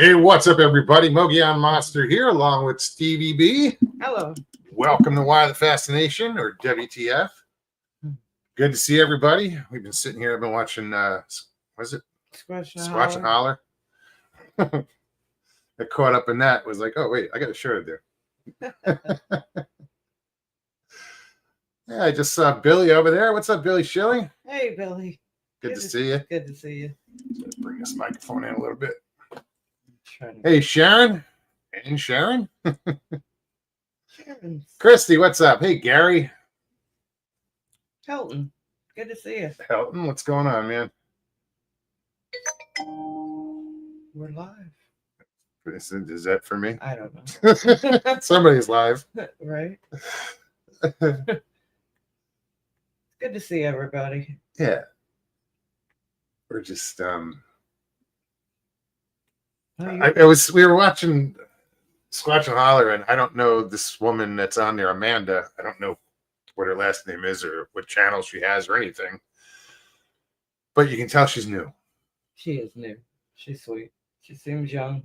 Hey, what's up, everybody? Mogion Monster here, along with Stevie B. Hello. Welcome to Why the Fascination, or WTF. Good to see everybody. We've been sitting here. I've been watching, was it? Squash and Holler. I caught up in that. Was like, oh, wait, I got a show to do. Yeah, I just saw Billy over there. What's up, Billy Schilling? Hey, Billy. Good to see you. Good to see you. Let's bring this microphone in a little bit. Hey, Sharon. And Sharon. Sharon. Christy, what's up? Hey, Gary. Helton. Good to see you. Helton, what's going on, man? We're live. Is that for me? I don't know. Somebody's live. Right? Good to see everybody. Yeah. We're just we were watching Squatch and Holler, and I don't know this woman that's on there, Amanda. I don't know what her last name is or what channel she has or anything. But you can tell she's new. She is new. She's sweet. She seems young.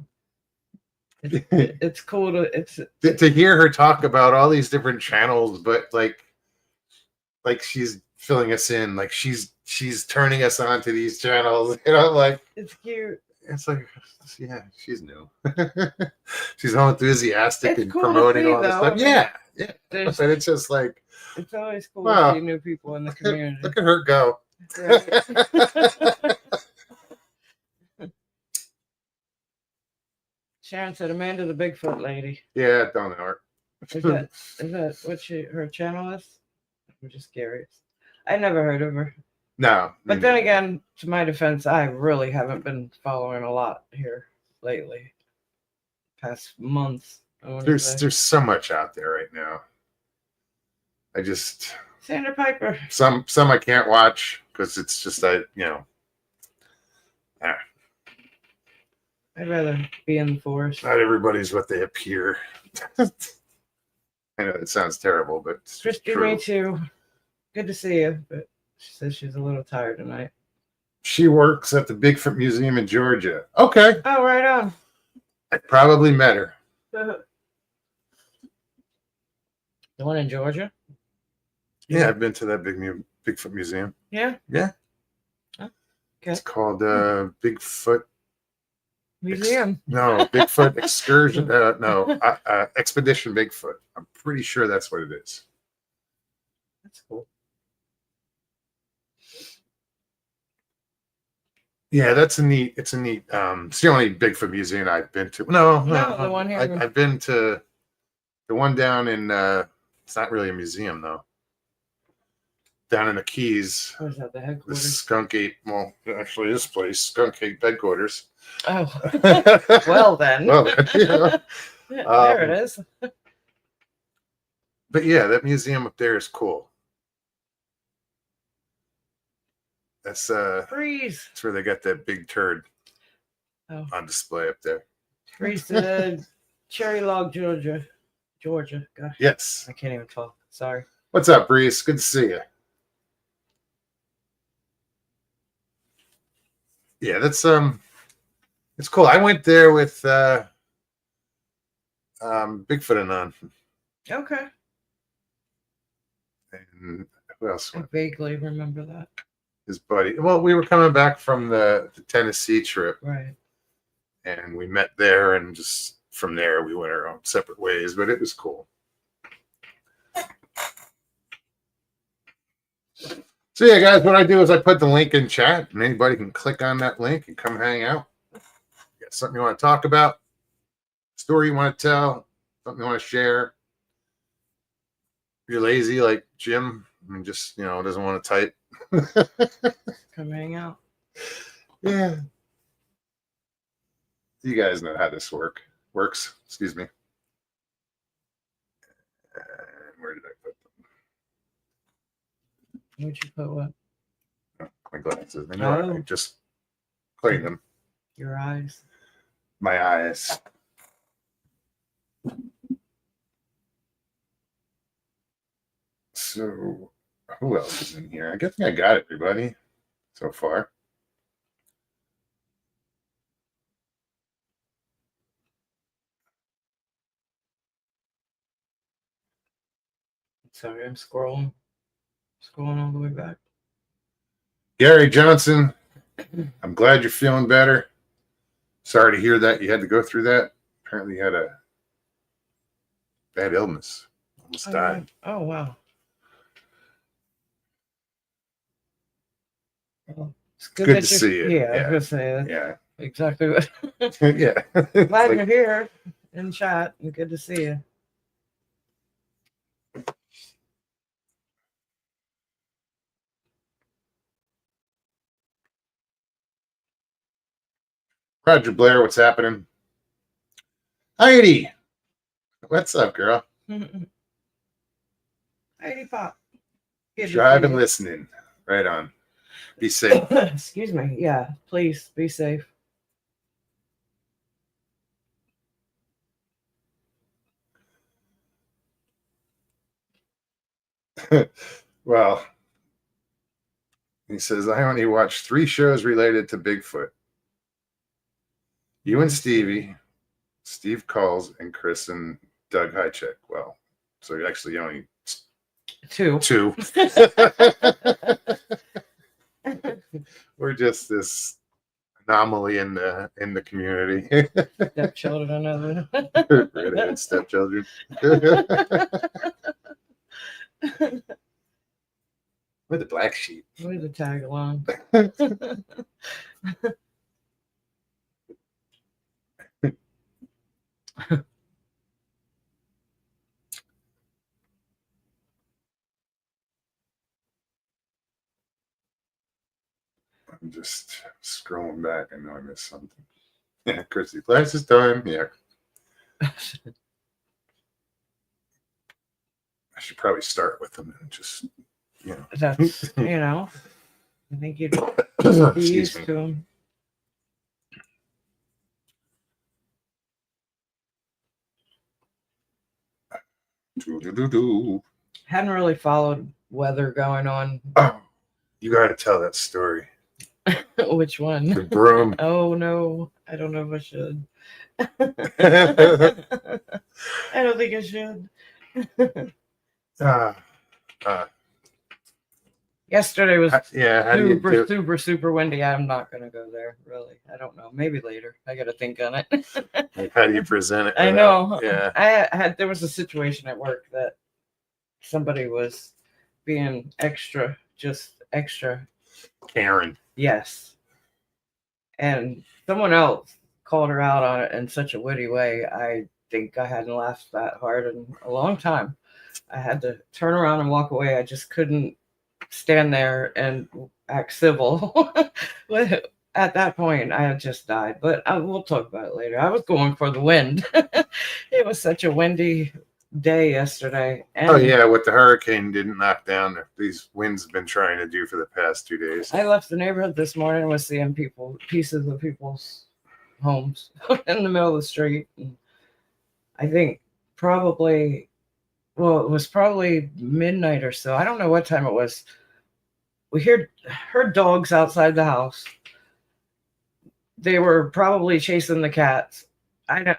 It's cool to hear her talk about all these different channels, but like she's filling us in, like she's turning us on to these channels, like it's cute. It's like, yeah, she's new. She's all enthusiastic and cool promoting all this though. stuff. Yeah. But it's just like, it's always cool to see new people in the community. Look at her go. Sharon said Amanda the Bigfoot lady. Yeah, don't know her. Is that what her channel is? I'm just curious. I never heard of her. No. But then again, to my defense, I really haven't been following a lot here lately. Past months. There's so much out there right now. I just Sandra Piper. Some I can't watch because it's just I'd rather be in the forest. Not everybody's what they appear. I know it sounds terrible, but it's Christy, me too. Good to see you, but she says she's a little tired tonight. She works at the Bigfoot Museum in Georgia. Okay. Oh, right on. I probably met her. The one in Georgia? Yeah, I've been to that Bigfoot Museum. Yeah? Yeah. Okay. It's called Bigfoot Museum. Bigfoot Excursion. Expedition Bigfoot. I'm pretty sure that's what it is. That's cool. Yeah, it's a neat. It's the only Bigfoot museum I've been to. No, the one here. I've been to the one down in. It's not really a museum though. Down in the Keys. What is that? The headquarters. The Skunk Ape. Well, actually, this place, Skunk Ape headquarters. Oh, well then. Yeah. There it is. But yeah, that museum up there is cool. That's Freeze. That's where they got that big turd on display up there. Freeze to Cherry Log, Georgia. Gosh. Yes. I can't even talk. Sorry. What's up, Breeze? Good to see you. Yeah, that's it's cool. I went there with Bigfoot Anon. Okay. And who else went? I vaguely remember that. His buddy. Well, we were coming back from the Tennessee trip. Right. And we met there, and just from there we went our own separate ways, but it was cool. So yeah, guys, what I do is I put the link in chat, and anybody can click on that link and come hang out. You got something you want to talk about, story you want to tell, something you want to share. If you're lazy like Jim and just doesn't want to type. Come hang out. Yeah. You guys know how this works. Excuse me. Where did I put them? Where'd you put what? Oh, my glasses. I know I just cleaned them. Your eyes. My eyes. So who else is in here? I guess I got everybody so far. Sorry, I'm scrolling all the way back. Gary Johnson, I'm glad you're feeling better. Sorry to hear that you had to go through that. Apparently, you had a bad illness. Almost died. Oh wow. Well, it's Good that to you're- see you. Yeah, I was Yeah. gonna say that's Yeah. exactly what. Yeah. It's Glad like- you're here in chat. And good to see you. Roger Blair, what's happening? Heidi, what's up, girl? Heidi Pop. Good to Drive see and you. listening. Right on. Be safe. Excuse me. Yeah, please be safe. Well, he says, I only watched 3 shows related to Bigfoot. You and Stevie, Steve Calls, and Chris and Doug Highcheck. Well, so actually only 2. 2. We're just this anomaly in the community. Stepchildren of Redheaded stepchildren. We're the black sheep. We're the tag along. I'm just scrolling back. I know I missed something. Yeah, Chrissy, glasses time. Yeah. I should probably start with them and just, That's I think you'd be Excuse used me. to them. Doo-doo-doo-doo. Hadn't really followed weather going on. Oh, you got to tell that story. Which one? The broom. Oh no, I don't know if I should. I don't think I should. Yesterday was Yeah, how do you do? super windy. I'm not gonna go there. Really, I don't know. Maybe later. I got to think on it. How do you present it? I without- know. Yeah. I had there was a situation at work that somebody was being just extra. Karen. Yes. And someone else called her out on it in such a witty way. I think I hadn't laughed that hard in a long time. I had to turn around and walk away. I just couldn't stand there and act civil. At that point, I had just died. But we'll talk about it later. I was going for the wind. It was such a windy day yesterday. And Oh yeah, what the hurricane didn't knock down, these winds have been trying to do for the past 2 days. I left the neighborhood this morning and was seeing pieces of people's homes in the middle of the street. And I think it was probably midnight or so. I don't know what time it was. We heard dogs outside the house. They were probably chasing the cats. I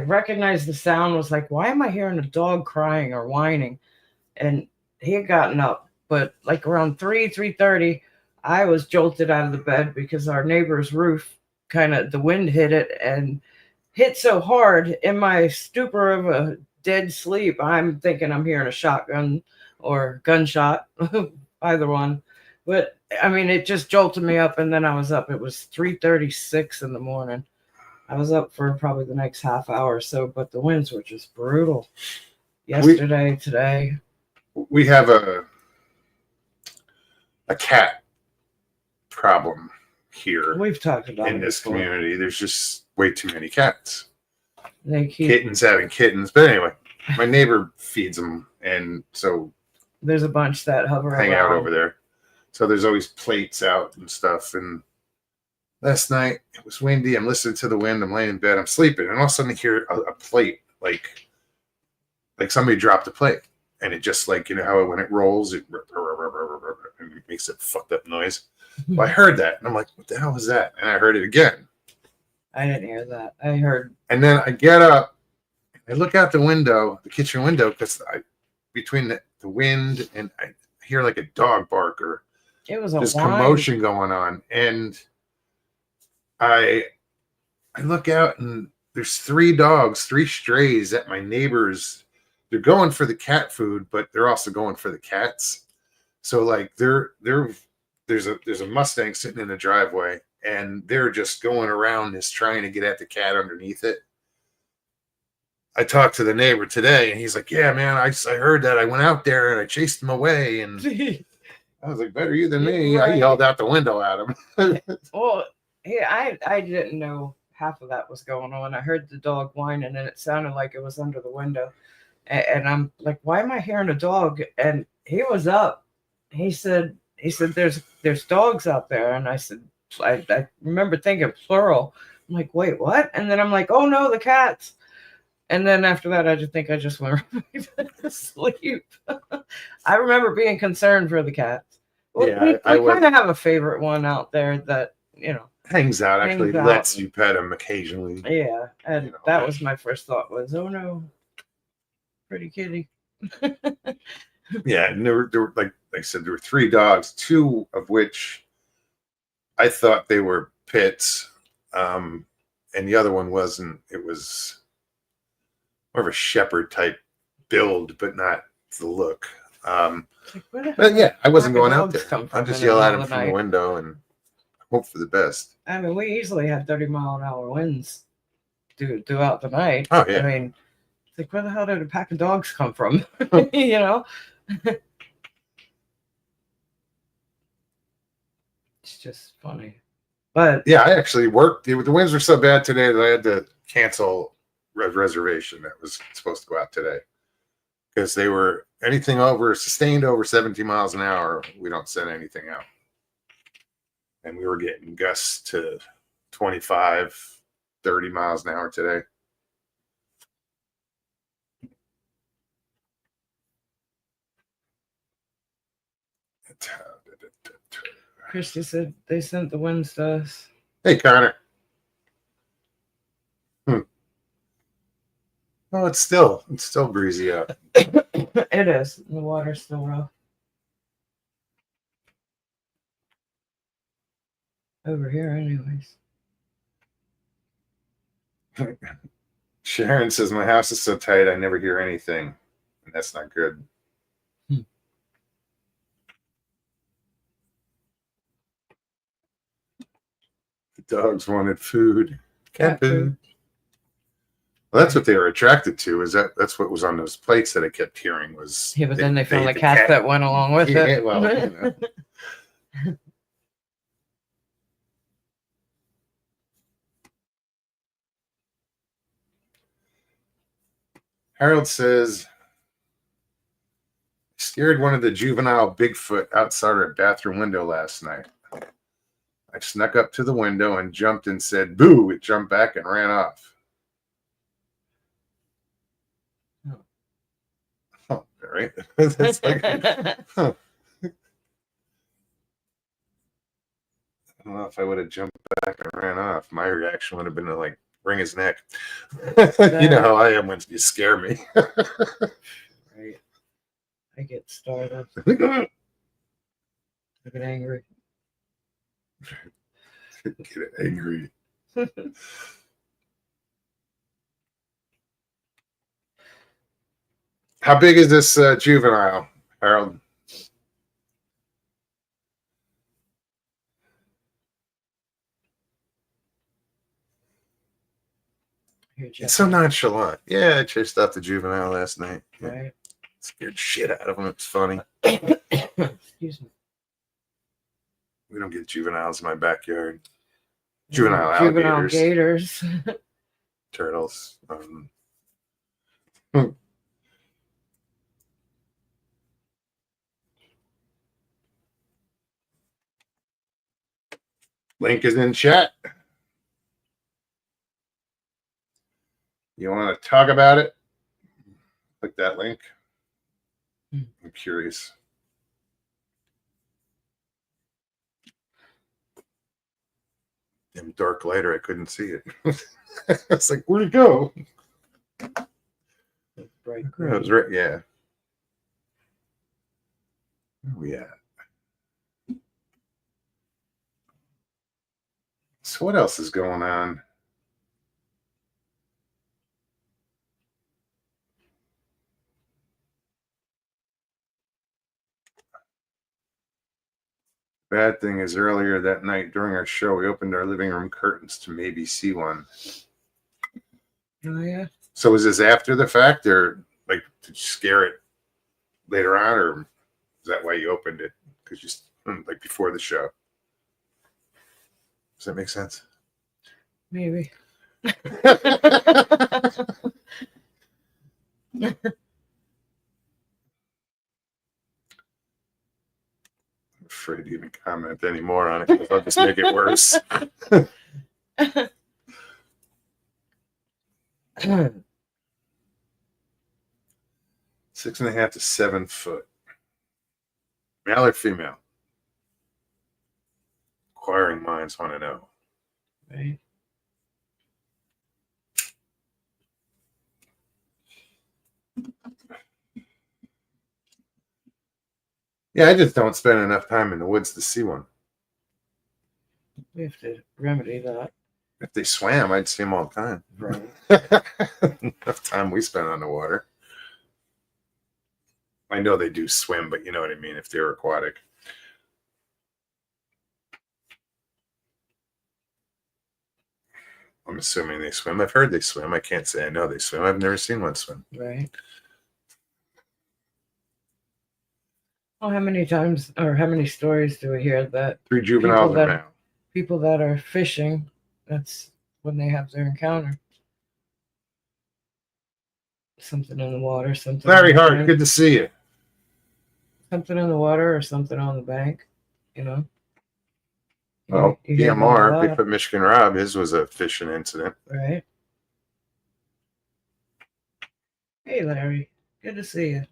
recognized the sound, was like, why am I hearing a dog crying or whining? And he had gotten up, but like around 3:30, I was jolted out of the bed because our neighbor's roof the wind hit it and hit so hard in my stupor of a dead sleep. I'm thinking I'm hearing a shotgun or gunshot, either one. But I mean, it just jolted me up, and then I was up. It was 3:36 in the morning. I was up for probably the next half hour or so, but the winds were just brutal. Yesterday, today. We have a cat problem here We've talked about in it this before. community. There's just way too many cats. They keep Kittens having kittens. But anyway, my neighbor feeds them, and so there's a bunch that hover hang around. out over there. So there's always plates out and stuff. And last night it was windy. I'm listening to the wind. I'm laying in bed. I'm sleeping, and all of a sudden I hear a plate, like somebody dropped a plate, and it just how when it rolls, it makes a fucked up noise. Well, I heard that, and I'm like, what the hell is that? And I heard it again. I didn't hear that. I heard. And then I get up, I look out the window, the kitchen window, because between the wind, and I hear like a dog bark or It was a this whine. commotion going on, and I look out, and there's three dogs, three strays at my neighbor's. They're going for the cat food, but they're also going for the cats. So like there's a Mustang sitting in the driveway, and they're just going around this trying to get at the cat underneath it. I talked to the neighbor today, and he's like, "Yeah, man, I heard that. I went out there and I chased him away." And I was like, "Better you than me." Right. I yelled out the window at him. Well, yeah, I didn't know half of that was going on. I heard the dog whining, and it sounded like it was under the window. And I'm like, "Why am I hearing a dog?" And he was up. He said, there's dogs out there. And I said, I remember thinking plural. I'm like, "Wait, what?" And then I'm like, "Oh no, the cats." And then after that, I just think I just went right to sleep. I remember being concerned for the cats. Yeah, We I kind of have a favorite one out there that, hangs out, Hangs actually out. lets you pet him occasionally. yeah. And You know, that was my first thought was, oh no, pretty kitty. Yeah, and there were like I said, there were three dogs, two of which I thought they were pits, and the other one wasn't. It was more of a shepherd type build, but not the look. Like, where the But yeah, I wasn't heck going do out dogs there. come I'll from just in the yell at middle him of the from the night? window and hope for the best. I mean, we easily had 30-mile-an-hour winds throughout the night. Oh, yeah. I mean, it's like, where the hell did a pack of dogs come from? It's just funny. But Yeah, I actually worked. The winds were so bad today that I had to cancel a reservation that was supposed to go out today because they were anything over sustained over 17 miles an hour. We don't send anything out. And we were getting gusts to 25, 30 miles an hour today. Christy said they sent the winds to us. Hey, Connor. Well, it's still breezy out. It is. The water's still rough. Over here, anyways. Sharon says my house is so tight I never hear anything, and that's not good. The dogs wanted food. Cat food. Well, that's what they were attracted to. That's what was on those plates that I kept hearing was. Yeah, but then they found the cat that went along with Yeah, it. well, you know. Harold says, scared one of the juvenile Bigfoot outside our bathroom window last night. I snuck up to the window and jumped and said, boo. It jumped back and ran off. Oh, all right. That's like, huh. I don't know if I would have jumped back and ran off. My reaction would have been to like wring his neck. You know how I am when you scare me. Right. I get started. I get angry. Get angry. How big is this juvenile, Harold? It's so nonchalant. Yeah, I chased out the juvenile last night. Yeah. Right. Scared shit out of him. It's funny. Excuse me. We don't get juveniles in my backyard. Juvenile alligators. Gators. Turtles. Link is in chat. You want to talk about it? Click that link. I'm curious. In dark lighter, I couldn't see it. It's like, where'd it go? Bright That was right. Yeah. Where are we at? So what else is going on? Bad thing is earlier that night during our show, we opened our living room curtains to maybe see one. Oh yeah. So was this after the fact, or like did you scare it later on, or is that why you opened it? Because you like before the show. Does that make sense? Maybe. I'm afraid to even comment anymore on it because I'll just make it worse. 6.5 to 7 foot. Male or female? Inquiring minds want to know. Right. Yeah, I just don't spend enough time in the woods to see one. We have to remedy that. If they swam, I'd see them all the time. Right. Enough time we spend on the water. I know they do swim, but you know what I mean, if they're aquatic. I'm assuming they swim. I've heard they swim. I can't say I know they swim. I've never seen one swim. Right. Well, how many times or how many stories do we hear that 3 juveniles People and that- male. people that are fishing, that's when they have their encounter? Something in the water, something. Larry on the Hart, bank, good to see you. something in the water or something on the bank, you know. Well, You hear about PMR, a lot, Bigfoot Michigan Rob, his was a fishing incident. right? Hey, Larry, good to see you.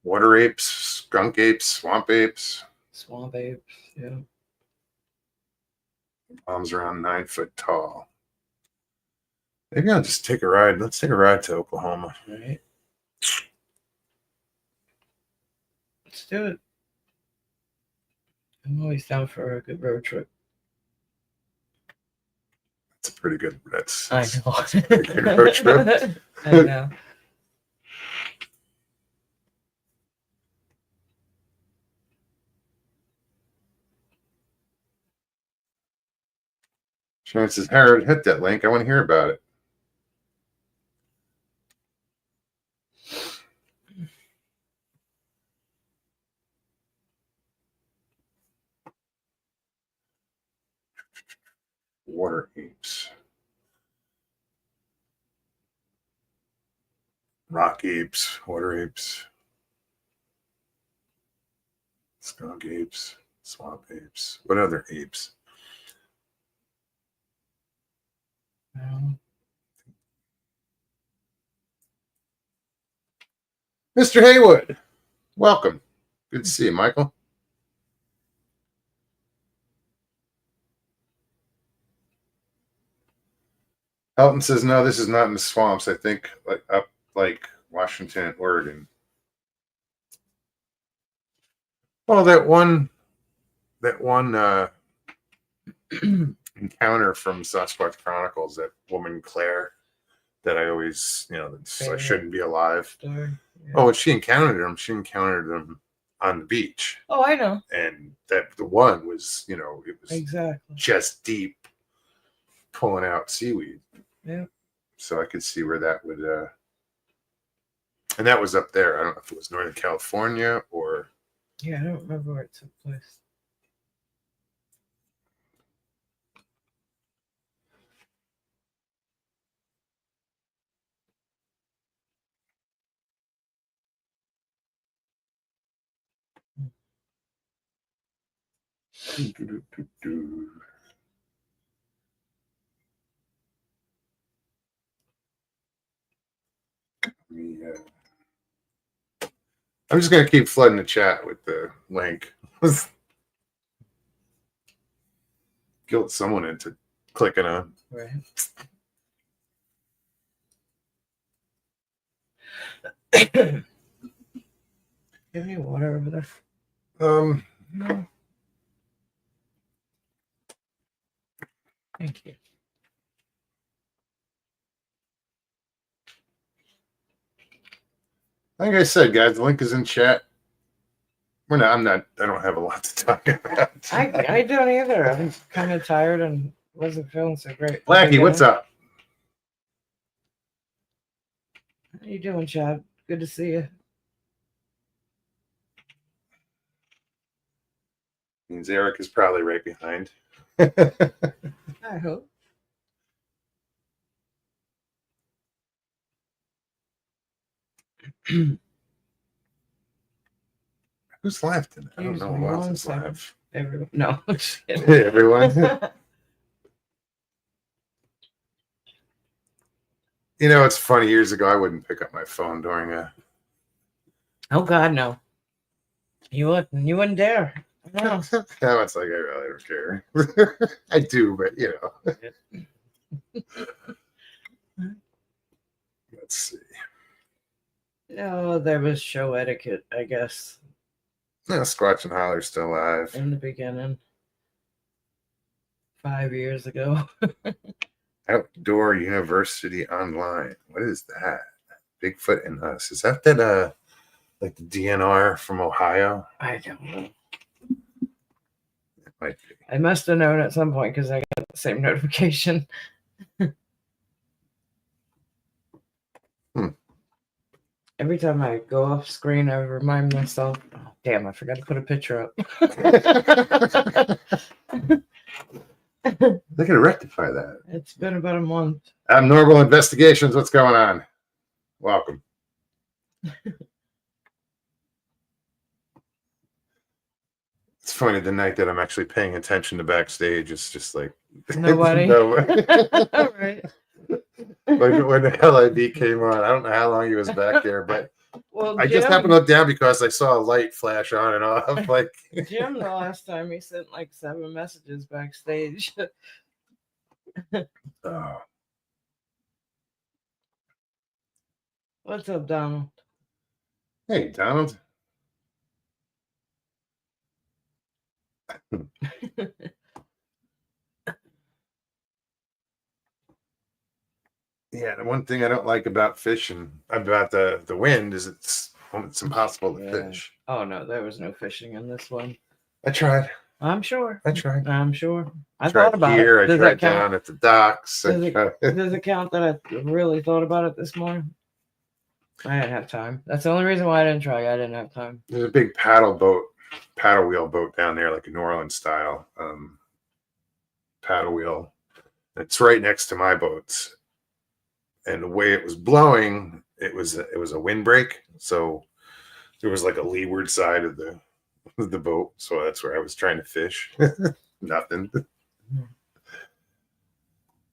Water apes, skunk apes, swamp apes. Swamp apes, yeah. Bombs around 9 foot tall. Maybe I'll just take a ride. Let's take a ride to Oklahoma. Right. Let's do it. I'm always down for a good road trip. That's a pretty good. That's I know. pretty good road trip. I know. Sharon says, Harold, hit that link. I want to hear about it. Water apes. Rock apes, water apes, skunk apes, swamp apes. What other apes? Mr. Haywood, welcome. Good to see you, Michael. Elton says, no, this is not in the swamps. I think like up like Washington and Oregon. Well, that one encounter from Sasquatch Chronicles, that woman Claire, that I always, I shouldn't be alive. Story. Yeah. Oh, when she encountered them on the beach. Oh, I know. And that the one was, it was Exactly. chest deep, pulling out seaweed. Yeah. So I could see where that would, and that was up there. I don't know if it was Northern California or. Yeah, I don't remember where it took place. I'm just gonna keep flooding the chat with the link. Guilt someone into clicking on. Right. you have any water over there? No. Thank you. Like I said, guys, the link is in chat. I don't have a lot to talk about. I don't either. I'm kind of tired and wasn't feeling so great. Blackie, what's up? How you doing, Chad? Good to see you. Means Eric is probably right behind. I hope. Who's live tonight? I don't know who else is live. Everyone. No. Everyone. You know, it's funny. Years ago, I wouldn't pick up my phone during a. Oh God, no. You wouldn't dare. No. No, it's like I really don't care. I do, but you know. Let's see. No, there was show etiquette, I guess. No, Squatch and Holler's still alive. In the beginning. 5 years ago. Outdoor University Online. What is that? Bigfoot and Us. Is that like the DNR from Ohio? I don't know. It might be. I must have known at some point because I got the same notification. Every time I go off screen, I remind myself, oh, damn, I forgot to put a picture up. They can rectify that. It's been about a month. Abnormal Investigations. What's going on? Welcome. It's funny, the night that I'm actually paying attention to backstage, it's just like Nobody. Nobody. Right. Like when the LIB came on, I don't know how long he was back there, but Well, I just happened to look down because I saw a light flash on and off. Like Jim, the last time he sent like 7 messages backstage. oh. What's up, Donald? Hey, Donald. Yeah, the one thing I don't like about fishing, about the wind, is it's impossible to fish. Oh no, there was no fishing in this one. I tried. I'm sure. I tried. I'm sure. I tried thought about here, it. Does I tried that count? down at the docks. Does it count that I really thought about it this morning? I didn't have time. That's the only reason why I didn't try. I didn't have time. There's a big paddle wheel boat down there, like a New Orleans style paddle wheel. It's right next to my boats, and the way it was blowing, it was a windbreak. So there was like a leeward side of the boat. So that's where I was trying to fish. Nothing.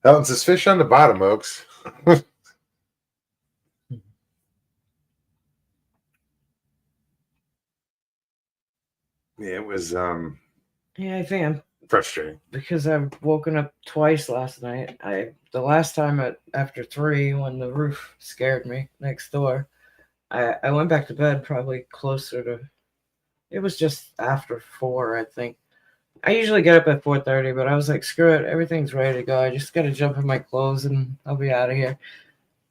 Helen says, "Fish on the bottom, Oaks." Yeah, it was Yeah, I think I'm frustrating because I've woken up twice last night. The last time after 3 when the roof scared me next door, I went back to bed probably closer to. It was just after 4, I think. I usually get up at 4:30, but I was like, screw it, everything's ready to go. I just got to jump in my clothes and I'll be out of here.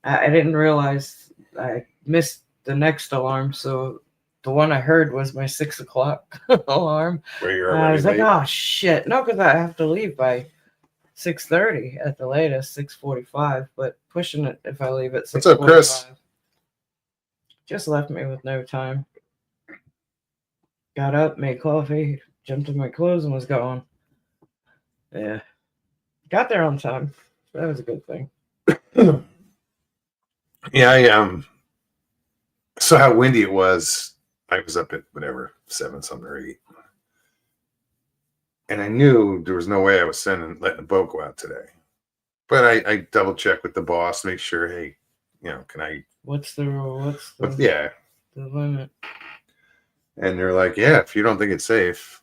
I didn't realize I missed the next alarm, so the one I heard was my 6 o'clock alarm. where you're I was already like, late. oh shit, no, because I have to leave by 6:30 at the latest, 6:45. But pushing it if I leave at 6:45. What's up, Chris? Just left me with no time. Got up, made coffee, jumped in my clothes, and was gone. Yeah, got there on time. That was a good thing. Yeah, I saw how windy it was. I was up at whatever 7 something or 8, and I knew there was no way I was letting the boat go out today. But I double checked with the boss, make sure, hey, can I? What's the Yeah, the limit? and they're like, yeah, if you don't think it's safe,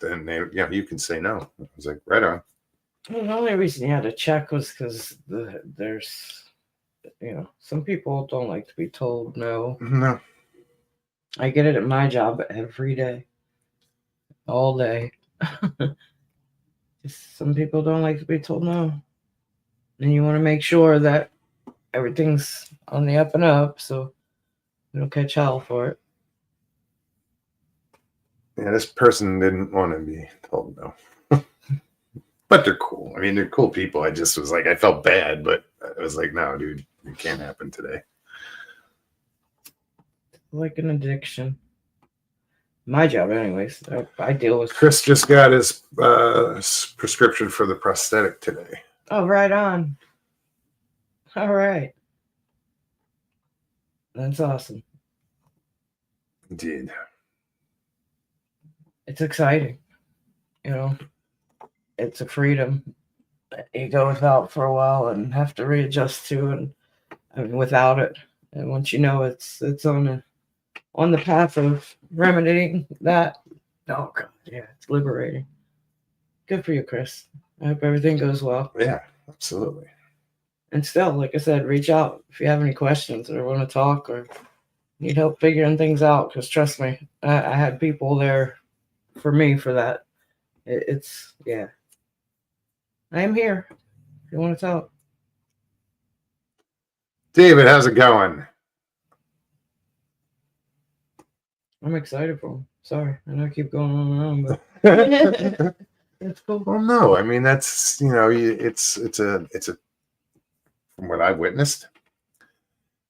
then you can say no. I was like, right on. Well, the only reason you had to check was because there's, some people don't like to be told no. No. I get it at my job every day, all day. Just some people don't like to be told no. And you want to make sure that everything's on the up and up so you don't catch hell for it. Yeah, this person didn't want to be told no. But they're cool. I mean, they're cool people. I just was like, I felt bad, but I was like, no, dude, it can't happen today. Like an addiction. My job, anyways. I deal with. Chris just got his prescription for the prosthetic today. Oh, right on. All right. That's awesome. Indeed. It's exciting. You know, it's a freedom that you go without for a while and have to readjust to, and I mean, without it. And once you know it's on the path of remedying that, oh god, yeah, it's liberating. Good for you, Chris. I hope everything goes well. Yeah, absolutely. And still, like I said, reach out if you have any questions or want to talk or need help figuring things out. Because trust me, I had people there for me for that. It's yeah. I am here if you want to talk. David, how's it going? I'm excited for him. Sorry, I know I keep going on and on, but it's cool. Well, no, I mean that's it's a from what I've witnessed,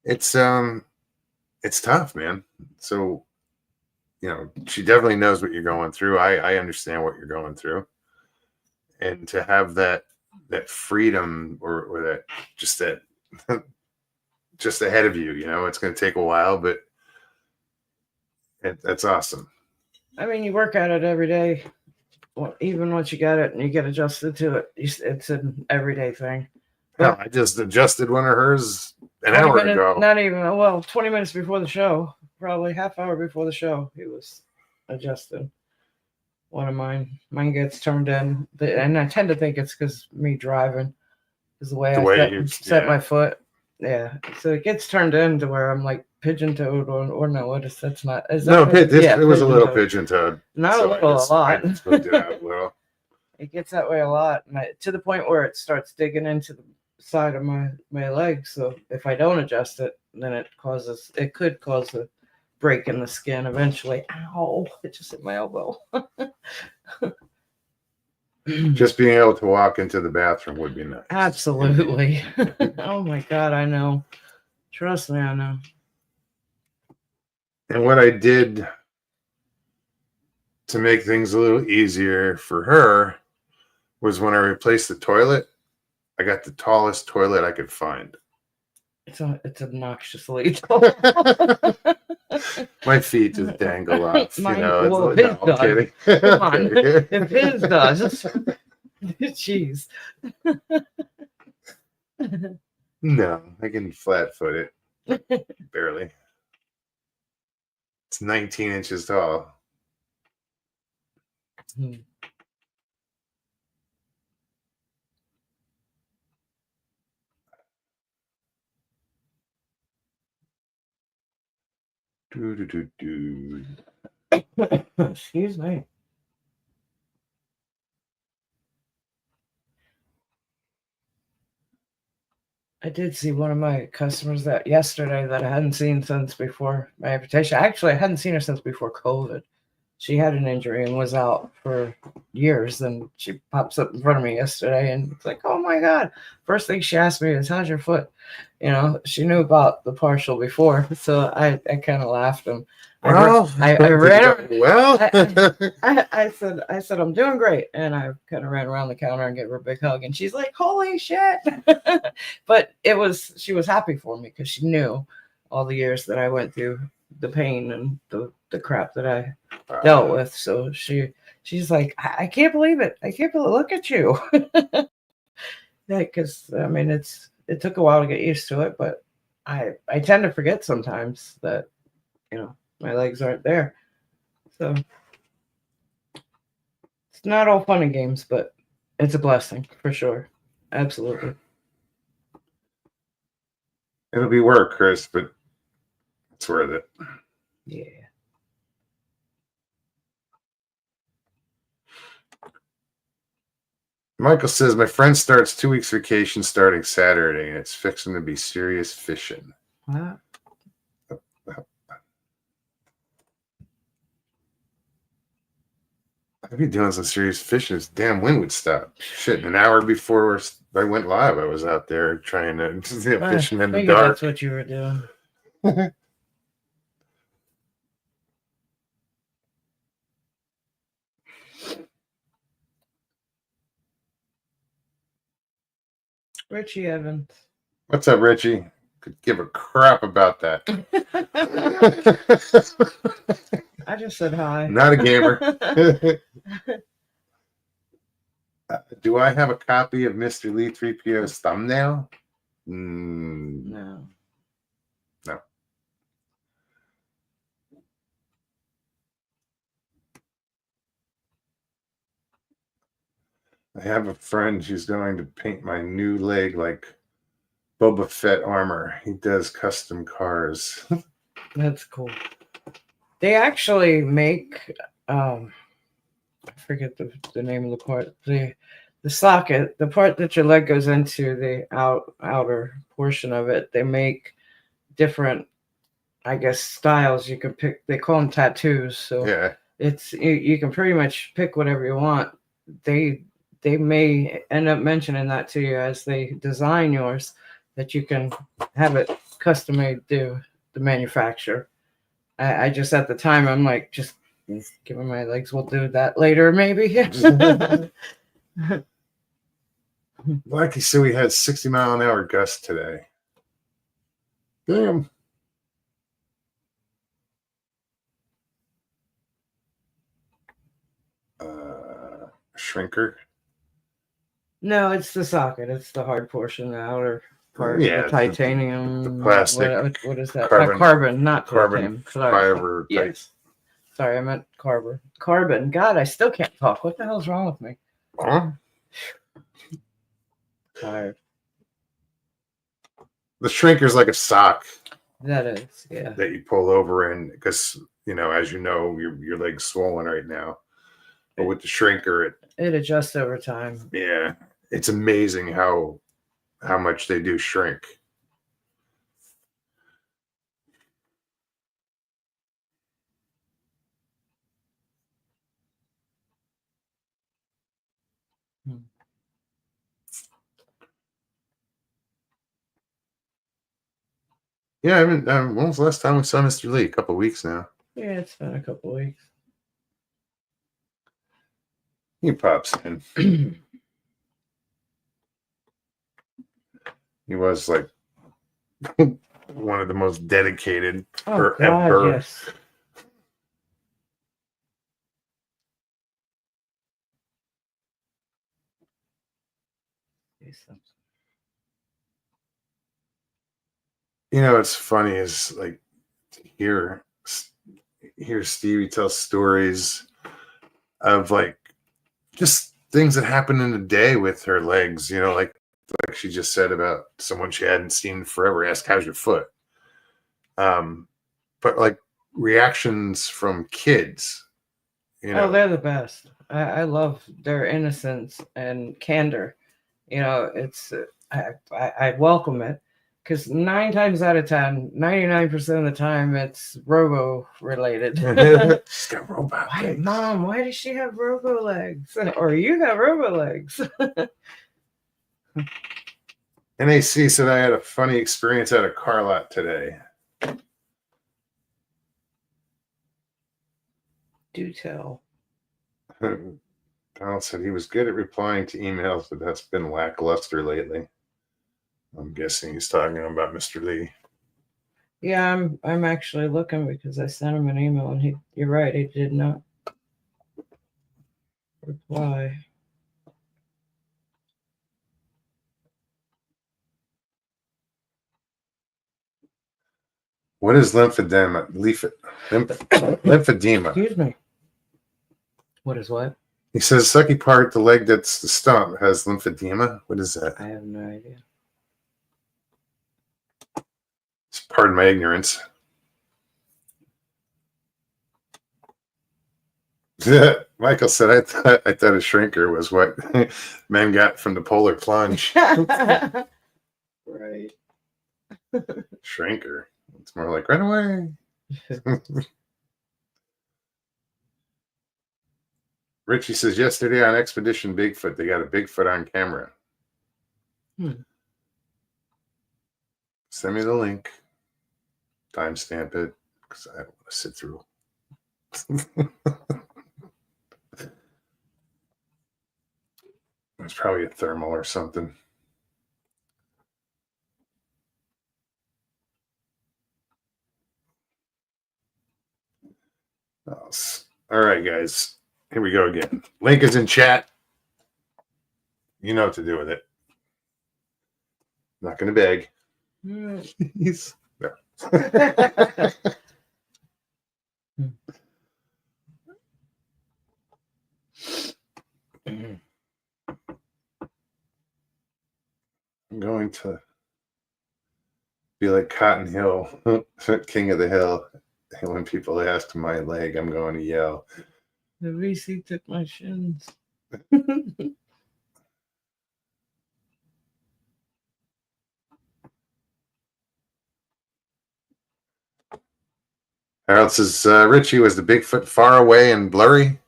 it's tough, man. So she definitely knows what you're going through. I understand what you're going through, and to have that freedom or that just ahead of you, it's going to take a while, but that's awesome. I mean, you work at it every day. Well, even once you get it and you get adjusted to it, it's an everyday thing. No, I just adjusted one of hers an hour ago. Not even, 20 minutes before the show, probably half hour before the show, he was adjusted. One of mine gets turned in, and I tend to think it's because me driving is the way I set my foot. Yeah, so it gets turned in to where I'm like pigeon-toed or no, what is that's not. Is that it was a little pigeon-toed. Not so a little, a lot. I just moved it out a little. It gets that way a lot, and to the point where it starts digging into the side of my leg. So if I don't adjust it, then it could cause a break in the skin eventually. Ow! It just hit my elbow. Just being able to walk into the bathroom would be nice. Absolutely. Oh my god, I know. Trust me, I know. And what I did to make things a little easier for her was when I replaced the toilet, I got the tallest toilet I could find. It's obnoxiously tall. My feet just dangle off. I'm kidding. Come on. If his does. Jeez. No, I can flat foot it. Barely. It's 19 inches tall. Excuse me. I did see one of my customers yesterday that I hadn't seen since before my amputation. Actually, I hadn't seen her since before COVID. She had an injury and was out for years. And she pops up in front of me yesterday and it's like, oh my God. First thing she asked me is, how's your foot? She knew about the partial before. So I kind of laughed and I ran. Well, I said, I'm doing great. And I kind of ran around the counter and gave her a big hug. And she's like, holy shit. But she was happy for me because she knew all the years that I went through the pain and the crap that I dealt with. So she's like, I can't believe it. Look at you. Yeah, because I mean, it took a while to get used to it, but I tend to forget sometimes that, my legs aren't there. So it's not all fun and games, but it's a blessing for sure. Absolutely. It'll be work, Chris, but it's worth it. Yeah. Michael says, my friend starts 2 weeks vacation starting Saturday, and it's fixing to be serious fishing. What? I'd be doing some serious fishing. This damn wind would stop. Shit, an hour before I went live, I was out there trying to fishing in the Figured dark. that's what you were doing. Richie Evans. What's up, Richie? Could give a crap about that. I just said hi. Not a gamer. Do I have a copy of Mr. Lee 3PO's thumbnail? No. No. I have a friend who's going to paint my new leg like Boba Fett armor. He does custom cars. That's cool. They actually make I forget the name of the part. The socket, the part that your leg goes into, the outer portion of it, they make different, I guess, styles. You can pick, they call them tattoos. So Yeah. it's you can pretty much pick whatever you want. They may end up mentioning that to you as they design yours, that you can have it custom made to the manufacturer. I just, at the time, I'm like, just give me my legs. We'll do that later, maybe. Lucky said we had 60-mile-an-hour gusts today. Damn. Shrinker. No, it's the socket. It's the hard portion, the outer part, Yeah, the titanium, the plastic. What is that? Carbon. Carbon, not Carbon titanium. Sorry. fiber. Yes. Sorry, I meant carbon. Carbon. God, I still can't talk. What the hell's wrong with me? Huh? Tired. The shrinker's like a sock That is, yeah. that you pull over, and because as you know, your leg's swollen right now. But with the shrinker, It adjusts over time. yeah, it's amazing how much they do shrink. Yeah, I mean, when was the last time we saw Mr. Lee? A couple of weeks now. Yeah, it's been a couple of weeks. He pops in. He was like one of the most dedicated Oh, ever. God, yes. It's funny is like hear Stevie tell stories of like just things that happened in a day with her legs, like she just said about someone she hadn't seen forever, ask how's your foot. But like reactions from kids, Oh, they're the best. I love their innocence and candor. It's I welcome it, because 9 times out of 10, 99% of the time, it's robo related. She's got robot legs. Mom, why does she have robo legs? Or you have robo legs? NAC said I had a funny experience at a car lot today. Do tell. Donald said he was good at replying to emails, but that's been lackluster lately. I'm guessing he's talking about Mr. Lee. Yeah, I'm actually looking, because I sent him an email, and you're right, he did not reply. What is lymphedema? Lymphedema. Excuse me. What is what? He says sucky part, the leg that's the stump, has lymphedema. What is that? I have no idea. Pardon my ignorance. Michael said, I thought a shrinker was what men got from the polar plunge. Right. Shrinker. It's more like, run away. Richie says, yesterday on Expedition Bigfoot, they got a Bigfoot on camera. Send me the link. Timestamp it, because I don't want to sit through. It's probably a thermal or something. All right, guys. Here we go again. Link is in chat. You know what to do with it. Not going to beg. Please. No. I'm going to be like Cotton Hill, King of the Hill. And when people ask my leg, I'm going to yell. The VC took my shins. Harold says, Richie, was the Bigfoot far away and blurry?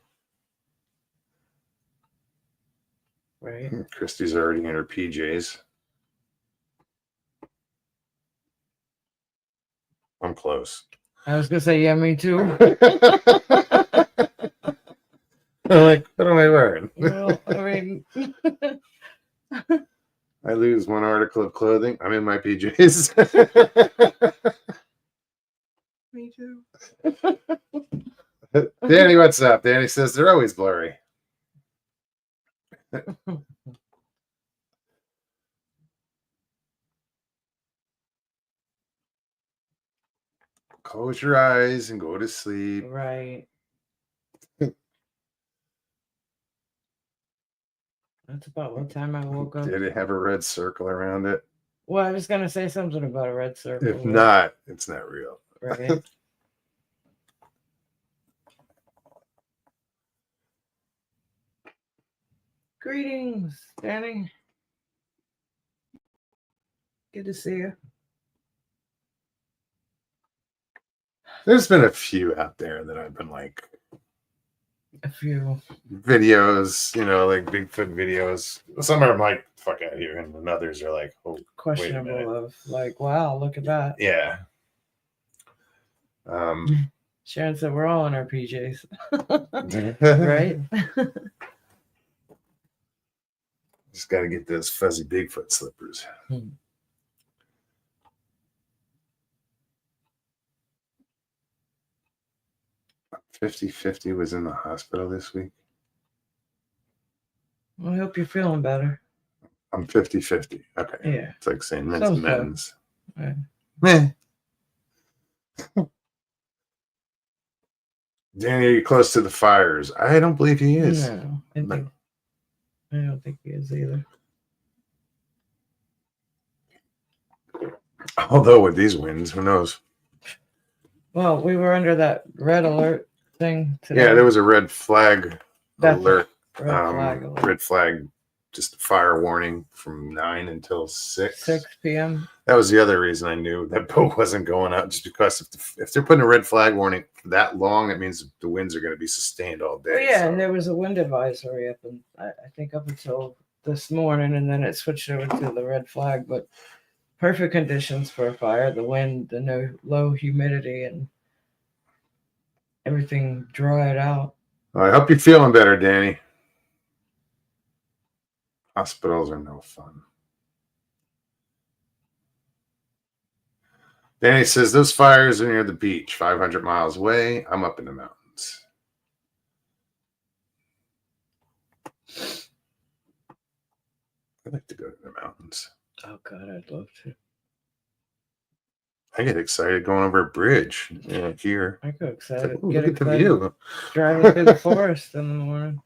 Right. Christy's already in her PJs. I'm close. I was gonna say, yeah, me too. I'm like, what am I wearing? Well, I mean, I lose one article of clothing. I'm in my PJs. me too. Danny, what's up? Danny says they're always blurry. Close your eyes and go to sleep. Right. That's about what time I woke up. Did it have a red circle around it? Well, I was gonna say something about a red circle. If not, it's not real. Right. Greetings, Danny. Good to see you. There's been a few out there that I've been like, A few. videos, like Bigfoot videos. Some of them like, fuck out of here. And then others are like, oh, Questionable of like, wow, look at that. yeah. Sharon said we're all in our PJs. Right? Right? Just got to get those fuzzy Bigfoot slippers. 50-50 was in the hospital this week. Well, I hope you're feeling better. I'm 50-50. Okay. Yeah. It's like saying men's Sounds and men's. Right. Meh. Danny, are you close to the fires? I don't believe he is. No, I don't think he is either. Although with these winds, who knows? Well, we were under that red alert thing today. Yeah, there was a red flag alert. Red flag alert. Red flag, just a fire warning from 9 until 6. 6 p.m. That was the other reason I knew that boat wasn't going out, just because if they're putting a red flag warning for that long, it means the winds are going to be sustained all day. Well, yeah, so. and there was a wind advisory up, and I think up until this morning, and then it switched over to the red flag. But perfect conditions for a fire: the wind, the low humidity, and everything dried out. I hope you're feeling better, Danny. Hospitals are no fun. Danny says, those fires are near the beach, 500 miles away. I'm up in the mountains. I'd like to go to the mountains. Oh, God, I'd love to. I get excited going over a bridge here. I go excited. Like, Get look at the excited view. driving through the forest in the morning.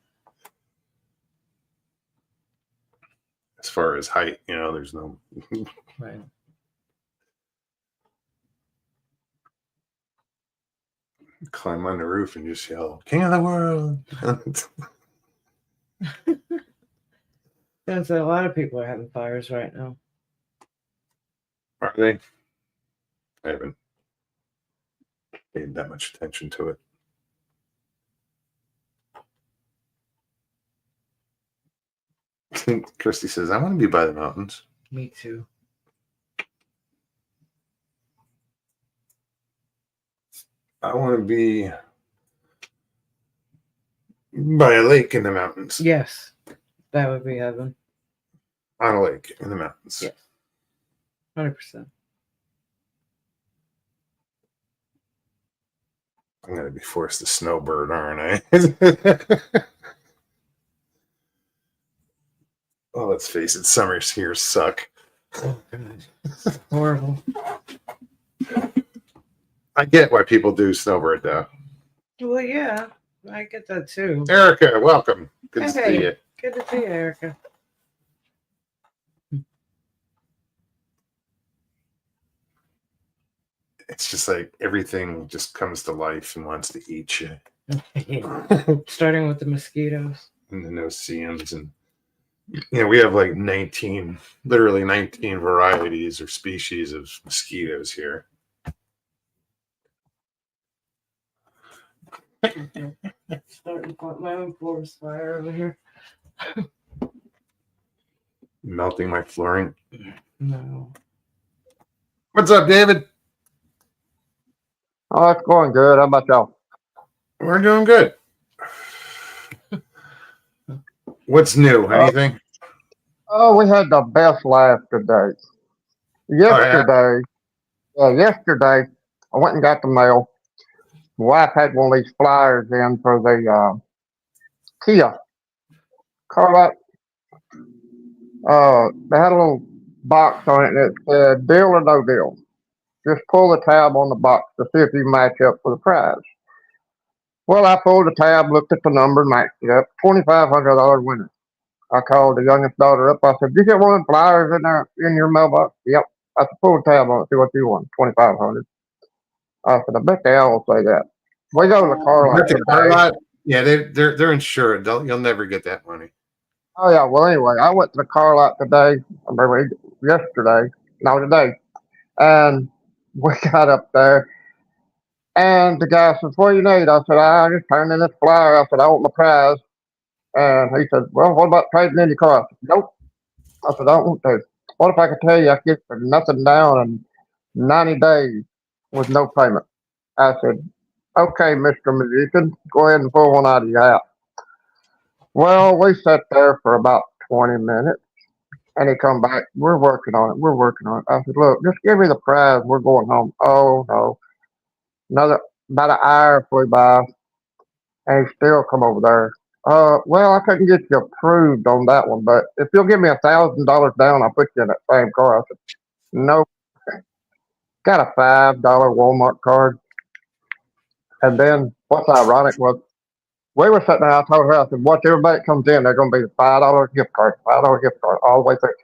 As far as height, there's no. Right. Climb on the roof and just yell, "King of the world!" There's a lot of people are having fires right now. Are they? I haven't paid that much attention to it. Christy says, "I want to be by the mountains." Me too. I want to be by a lake in the mountains. Yes, that would be heaven. On a lake in the mountains. Yes, 100%. I'm going to be forced to snowbird, aren't I? Well, let's face it, summers here suck. Oh, God. Horrible. I get why people do snowbird, though. Well, yeah, I get that too. Erica, welcome. Good to see you. Good to see you, Erica. It's just like everything just comes to life and wants to eat you. Starting with the mosquitoes. And the no-see-ums. And, we have like literally 19 varieties or species of mosquitoes here. Starting to put my own forest fire over here. Melting my flooring. No. What's up, David? Oh, it's going good. How about y'all? We're doing good. What's new? Anything? Oh, we had the best laugh today. Yesterday, yesterday, I went and got the mail. My wife had one of these flyers in for the Kia. Carla, they had a little box on it and it said deal or no deal. Just pull the tab on the box to see if you match up for the prize. Well, I pulled the tab, looked at the number, matched it up. $2,500 winner. I called the youngest daughter up. I said, "Did you get one of the flyers in your mailbox?" "Yep." I said, "Pull the tab on it, see what you won." 2,500. I said, "I bet they all say that." We go to the car lot. Yeah, they're insured. You'll never get that money. Oh yeah. Well, anyway, I went to the car lot today. Today, and we got up there, and the guy says, "What do you need?" I said, "I just turned in this flyer." I said, "I want my prize." And he said, "Well, what about trading in your car?" I said, "Nope." I said, "I don't want to." "What if I could tell you I could get for nothing down in 90 days with no payment?" I said, "Okay, Mr. Magician, go ahead and pull one out of your hat." Well, we sat there for about 20 minutes, and he come back. "We're working on it. We're working on it." I said, "Look, just give me the prize. We're going home." "Oh, no." About an hour flew by, and he still come over there. Well, I couldn't get you approved on that one, but if you'll give me $1,000 down, I'll put you in that same car." I said, "No." Got a $5 Walmart card. And then what's ironic was we were sitting there, I told her, I said, "Watch everybody that comes in, they're going to be a $5 gift card, $5 gift card, all the way through."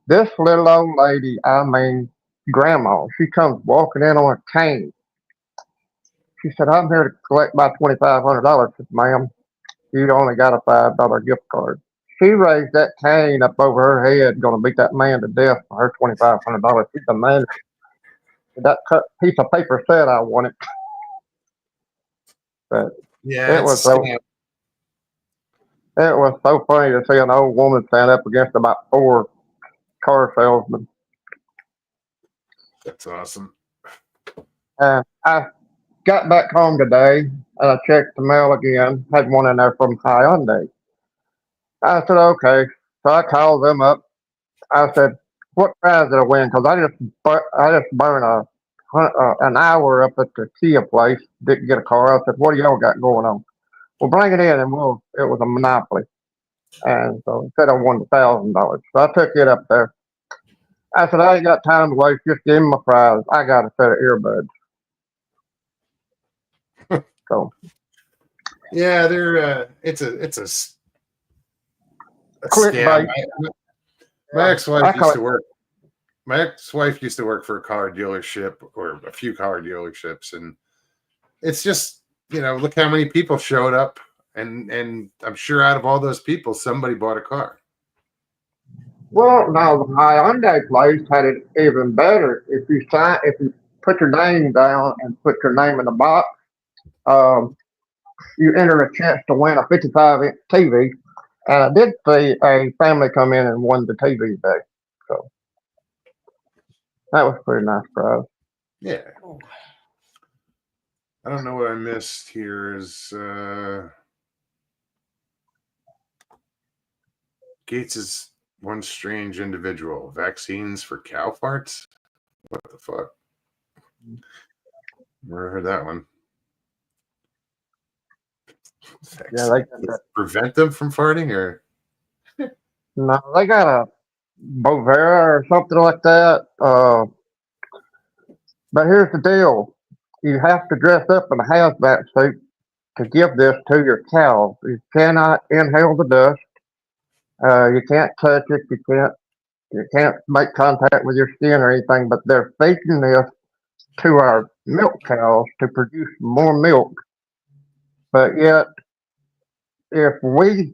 This little old lady, I mean, grandma, she comes walking in on a cane. She said, "I'm here to collect my $2,500. I said, "Ma'am, you only got a $5 gift card." She raised that cane up over her head, going to beat that man to death for her $2,500. She's a man. That piece of paper said I want it. But Yeah, it was so funny to see an old woman stand up against about 4 car salesmen. That's awesome. And I got back home today and I checked the mail again. Had one in there from Hyundai. I said, "Okay." So I called them up. I said, "What prize did I win?" Because I just burned an hour up at the Kia place. Didn't get a car. I said, "What do y'all got going on?" "Well, bring it in," and it was a monopoly. And so he said I won $1,000. So I took it up there. I said, "I ain't got time to waste. Just give me my prize. I got a set of earbuds." So yeah, they're it's a clickbait. scam. My ex-wife used to work. My ex-wife used to work for a car dealership or a few car dealerships, and it's just look how many people showed up, and I'm sure out of all those people, somebody bought a car. Well, now the Hyundai place had it even better. If you put your name down and put your name in the box, um, you enter a chance to win a 55-inch TV. And I did see a family come in and won the TV today, so that was a pretty nice prize. Yeah. I don't know what I missed here. Gates is one strange individual. Vaccines for cow farts? What the fuck? Never heard that one. Yeah, they Prevent them from farting, or no, they got a Bovera or something like that. But here's the deal: you have to dress up in a hazmat suit to give this to your cows. You cannot inhale the dust. You can't touch it. You can't make contact with your skin or anything. But they're feeding this to our milk cows to produce more milk. But yet, if we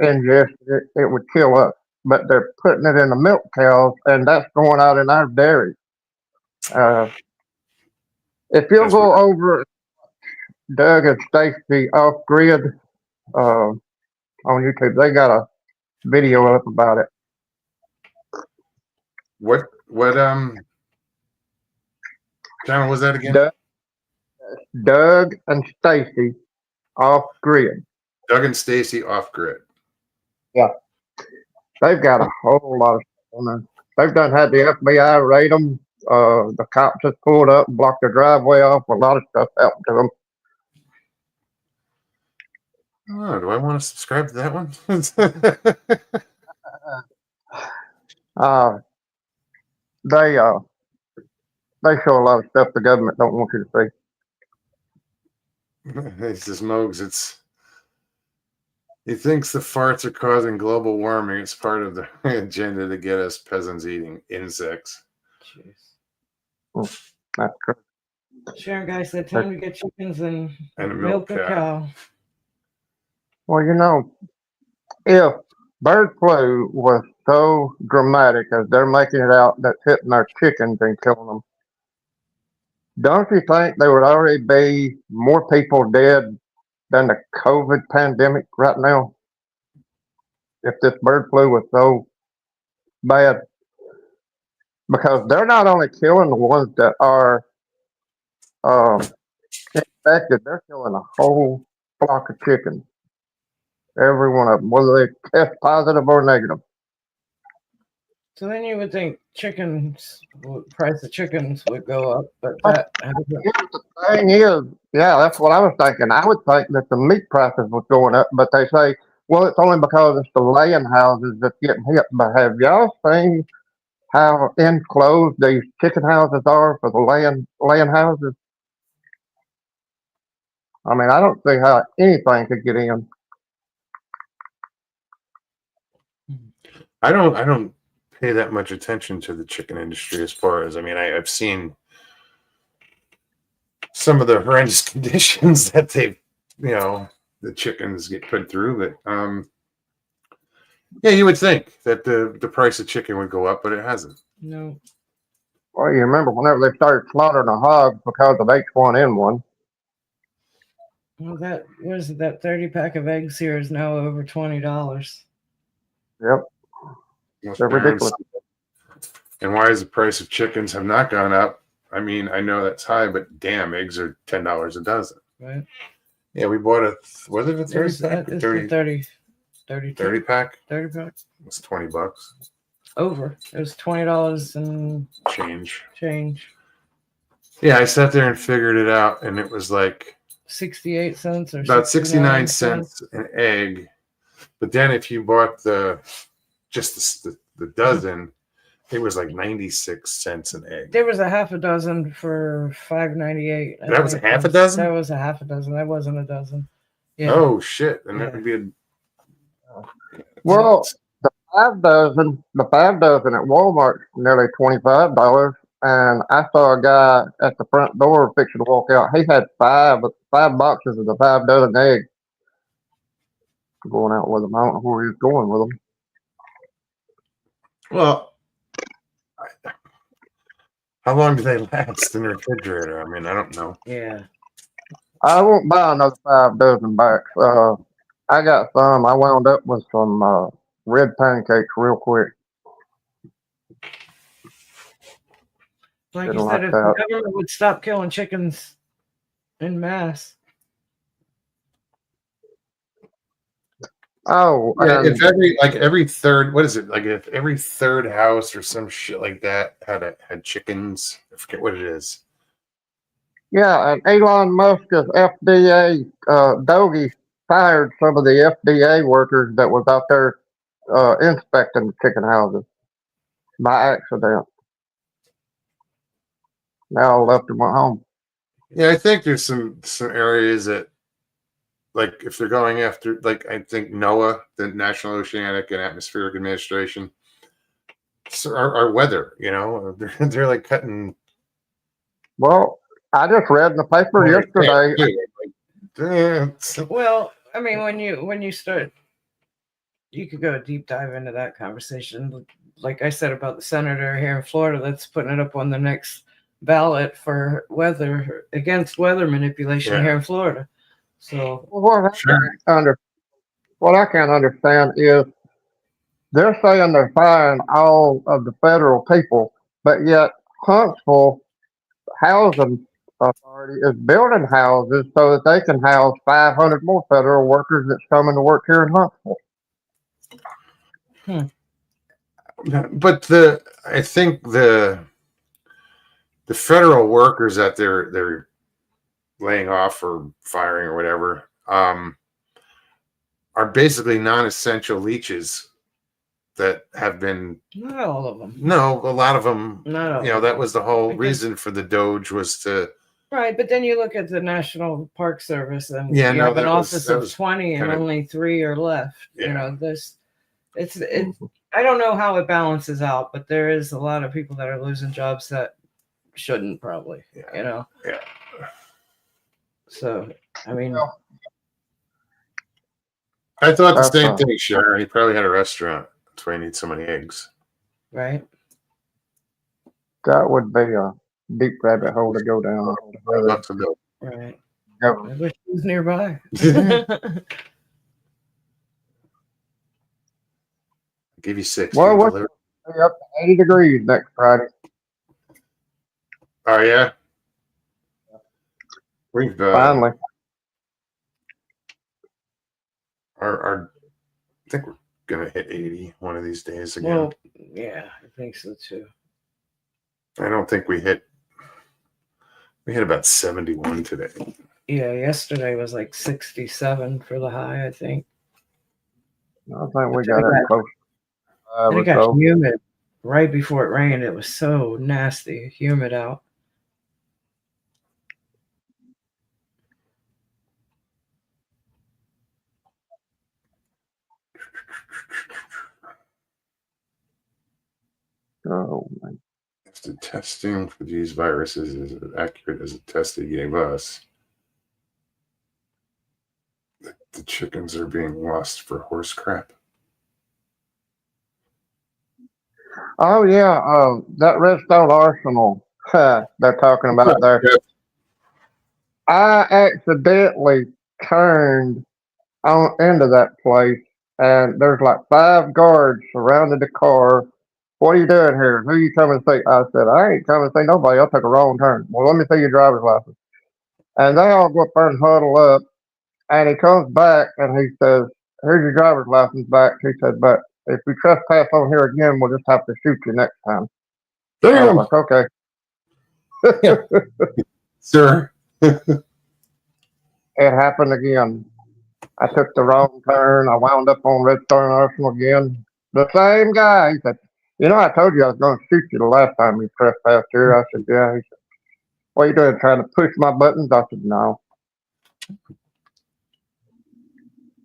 ingested it, it would kill us. But they're putting it in the milk cows, and that's going out in our dairy. If you'll That's go over Doug and Stacy Off Grid on YouTube, they got a video up about it. what channel was that again? Doug and Stacy Off Grid. Doug and Stacy Off Grid. They've got a whole lot of stuff on there. They've done had the FBI raid them. The cops just pulled up and blocked their driveway off. A lot of stuff happened to them. Oh, do I want to subscribe to that one? They show a lot of stuff the government don't want you to see. It's just Mogs. He thinks the farts are causing global warming. It's part of the agenda to get us peasants eating insects. Jeez. That's true. Sharon guy said time to get chickens and And a milk a cow. Well, if bird flu was so dramatic as they're making it out that's hitting our chickens and killing them, don't you think there would already be more people dead than the COVID pandemic right now? If this bird flu was so bad. Because they're not only killing the ones that are infected, they're killing a whole flock of chickens. Every one of them, whether they test positive or negative. So then you would think price of chickens would go up, but that The thing is, yeah, that's what I was thinking. I would think that the meat prices was going up, but they say, well, it's only because it's the laying houses that's getting hit. But have y'all seen how enclosed these chicken houses are for the laying houses? I mean, I don't see how anything could get in. I don't pay that much attention to the chicken industry as far as, I've seen some of the horrendous conditions that the chickens get put through, but yeah, you would think that the price of chicken would go up, but it hasn't. no. Well, you remember whenever they started slaughtering the hogs because of H1N1. Well, that 30-pack of eggs here is now over $20. Yep, Most they're parents- ridiculous. And why is the price of chickens have not gone up? I know that's high, but damn, eggs are $10 a dozen. Right? Yeah, we bought was it a 30 It's pack? the 30 30 pack? 30 pack It's $20 over. It was $20 and change. change. Yeah, I sat there and figured it out, and it was like 68 cents or about 69 cents an egg. But then if you bought the dozen, it was like 96 cents an egg. There was a half a dozen for $5.98. That was a half a dozen? That was a half a dozen. That wasn't a dozen. Yeah. Oh shit! And that Yeah. would be Well, the 5 dozen at Walmart's nearly $25, and I saw a guy at the front door fixing to walk out. He had five boxes of the 5 dozen eggs going out with him. I don't know where he was going with them. Well, how long do they last in the refrigerator? I mean, I don't know. Yeah. I won't buy another 5 dozen back. I got some. I wound up with some red pancakes real quick. Like Didn't you said, like if the that. government would stop killing chickens in mass. Oh, Yeah, and if every third, what is it? Like if every third house or some shit like that had chickens, I forget what it is. yeah, and Elon Musk's FDA Doggy fired some of the FDA workers that was out there inspecting the chicken houses by accident. They all left and went home. Yeah, I think there's some areas that, like, if they're going after, like, I think NOAA, the National Oceanic and Atmospheric Administration, our weather, they're like cutting. Well, I just read in the paper yesterday. Well, I mean, when you start, you could go a deep dive into that conversation. Like I said about the senator here in Florida that's putting it up on the next ballot for against weather manipulation here in Florida. So What I can't understand is they're saying they're firing all of the federal people, but yet Huntsville Housing Authority is building houses so that they can house 500 more federal workers that's coming to work here in Huntsville. But I think the federal workers that they're laying off or firing or whatever are basically non-essential leeches that have been, not all of them. No, a lot of them. Not all. That was the whole reason for the Doge was to. Right, but then you look at the National Park Service, and you have an office of 20, and kinda, only 3 are left. Yeah. It's. I don't know how it balances out, but there is a lot of people that are losing jobs that shouldn't probably. Yeah. Yeah. So, I mean, I thought the same thing, Sharon. He probably had a restaurant. That's why he needs so many eggs. Right. That would be a deep rabbit hole to go down. Right. Yeah. I wish he was nearby. Give you 6. Well, we're up to 80 degrees next Friday. Oh yeah. We've Finally. I think we're gonna hit 80 one of these days again. Well, yeah, I think so too. I don't think we hit about 71 today. Yeah, yesterday was like 67 for the high, I think. I think we got it close. And it got humid right before it rained. It was so nasty, humid out. Oh, man. If the testing for these viruses is as accurate as the test they gave us, the chickens are being lost for horse crap. Oh yeah, that Redstone Arsenal they're talking about there. I accidentally turned into that place, and there's like 5 guards surrounded the car. What are you doing here? Who you coming to see? I said, I ain't coming to see nobody. I took a wrong turn. Well, let me see your driver's license. And they all go up there and huddle up. And he comes back and he says, here's your driver's license back. He said, but if you trespass on here again, we'll just have to shoot you next time. I was like, okay. Sir. It happened again. I took the wrong turn. I wound up on Redstone Arsenal again. The same guy. He said, I told you I was going to shoot you the last time you trespassed here. I said, yeah. He said, what are you doing, trying to push my buttons? I said, no.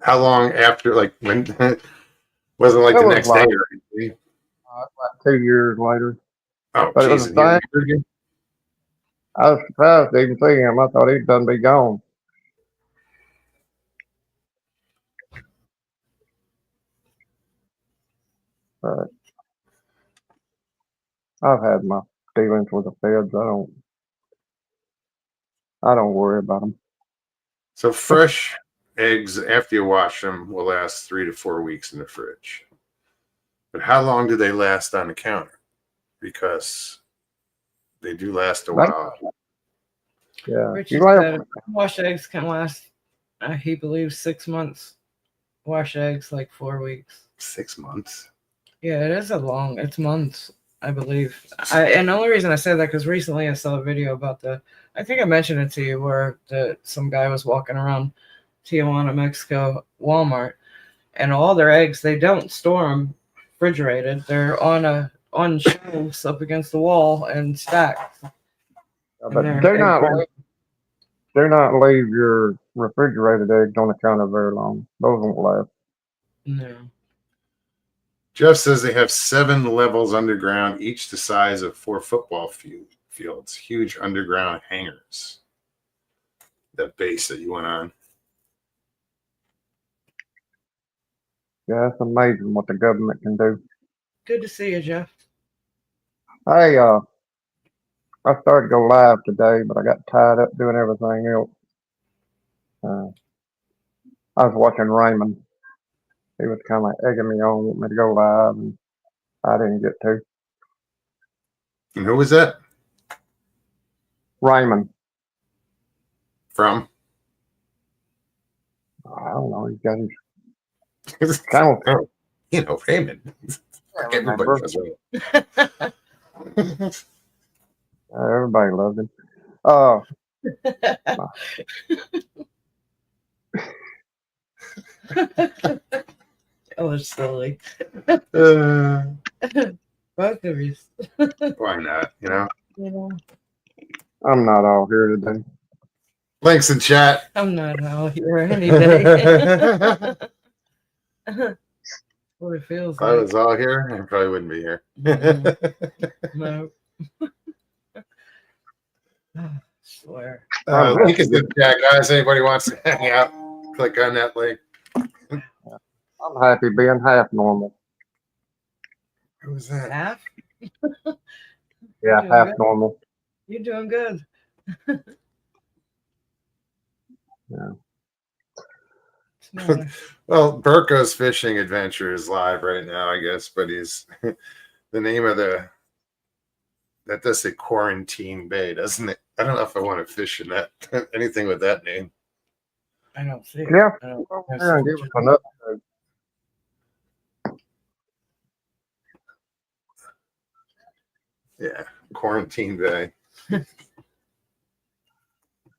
How long after, like, when? Wasn't like the next day or anything? Like 2 years later. Oh, But it was geez. the And he same. remembered you? I was surprised to even see him. I thought he'd done be gone. But I've had my dealings with the feds. I don't worry about them. So fresh eggs after you wash them will last 3 to 4 weeks in the fridge. But how long do they last on the counter? Because they do last a while. Yeah. Richie You like said washed eggs can last, he believes, 6 months. Wash eggs like 4 weeks. 6 months. Yeah, it's months, I believe. And the only reason I say that because recently I saw a video about I think I mentioned it to you, where some guy was walking around Tijuana, Mexico, Walmart, and all their eggs, they don't store them refrigerated. They're on shelves up against the wall and stacked. but And do not leave your refrigerated eggs on the counter very long. Those won't last. no. Jeff says they have 7 levels underground, each the size of 4 football fields. Huge underground hangars. That base that you went on. Yeah, it's amazing what the government can do. Good to see you, Jeff. Hey, I started to go live today, but I got tied up doing everything else. I was watching Raymond. He was kind of egging me on, wanting me to go live, and I didn't get to. And who was that Raymond, from? I don't know. He's got his channel. Oh, you know, Raymond. I Everybody remember. knows Raymond. Everybody loved him. Oh, it's silly. Uh, Both of you. why not? You know, You know, I'm not all here today. links in chat. I'm not out here any day. What it feels If I like. was all here, I probably wouldn't be here. No. I swear. Link is in the chat, guys. Anybody wants to hang out, click on that link. I'm happy being half normal. Who was that? Half? Yeah, You're doing half good. normal. You're doing good. Yeah. Smaller. Well, Burko's fishing adventure is live right now, I guess, but he's the name of that does say Quarantine Bay, doesn't it? I don't know if I want to fish in that anything with that name. I don't see it. Yeah. I don't Come have here and give us an update. Yeah, Quarantine Bay. Yeah,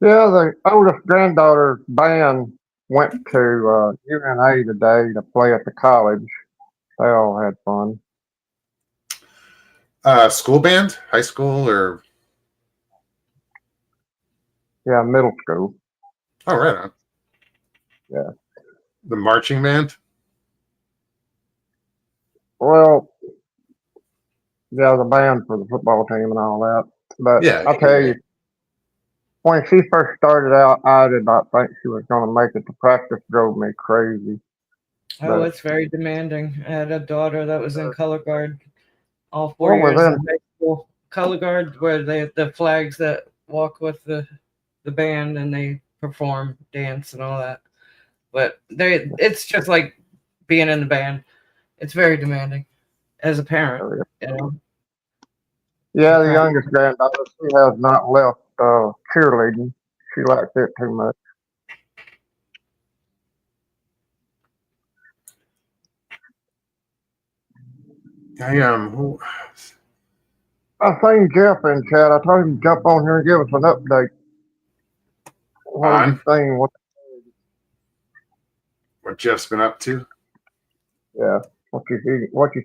the oldest granddaughter's band went to UNA today to play at the college. They all had fun. School band, high school, or Yeah, middle school. oh, right on. Yeah. The marching band. Well, yeah, the band for the football team and all that. But Yeah, I'll tell you, when she first started out, I did not think she was going to make it. The practice drove me crazy. Oh, But- it's very demanding. I had a daughter that was in color guard all Well, 4 years within- in high school. Color guard, where the flags that walk with the band and they perform, dance, and all that. But it's just like being in the band. It's very demanding as a parent. You know? Yeah, the Okay. youngest granddaughter, she has not left cheerleading. She likes it too much. who, I seen Jeff in chat. I told him to jump on here and give us an update. What have you seen? what Jeff's been up to? What you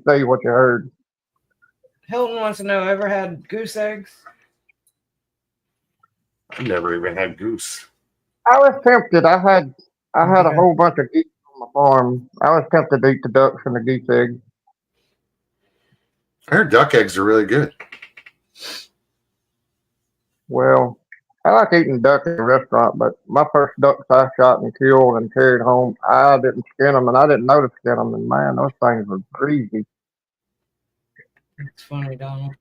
see, what you heard. Hilton wants to know, ever had goose eggs? I've never even had goose. I was tempted. I had a Okay. whole bunch of geese on my farm. I was tempted to eat the ducks and the geese eggs. I heard duck eggs are really good. Well, I like eating duck at a restaurant, but my first ducks I shot and killed and carried home, I didn't skin them, and I didn't know to skin them, and man, those things were greasy. It's funny, Donald.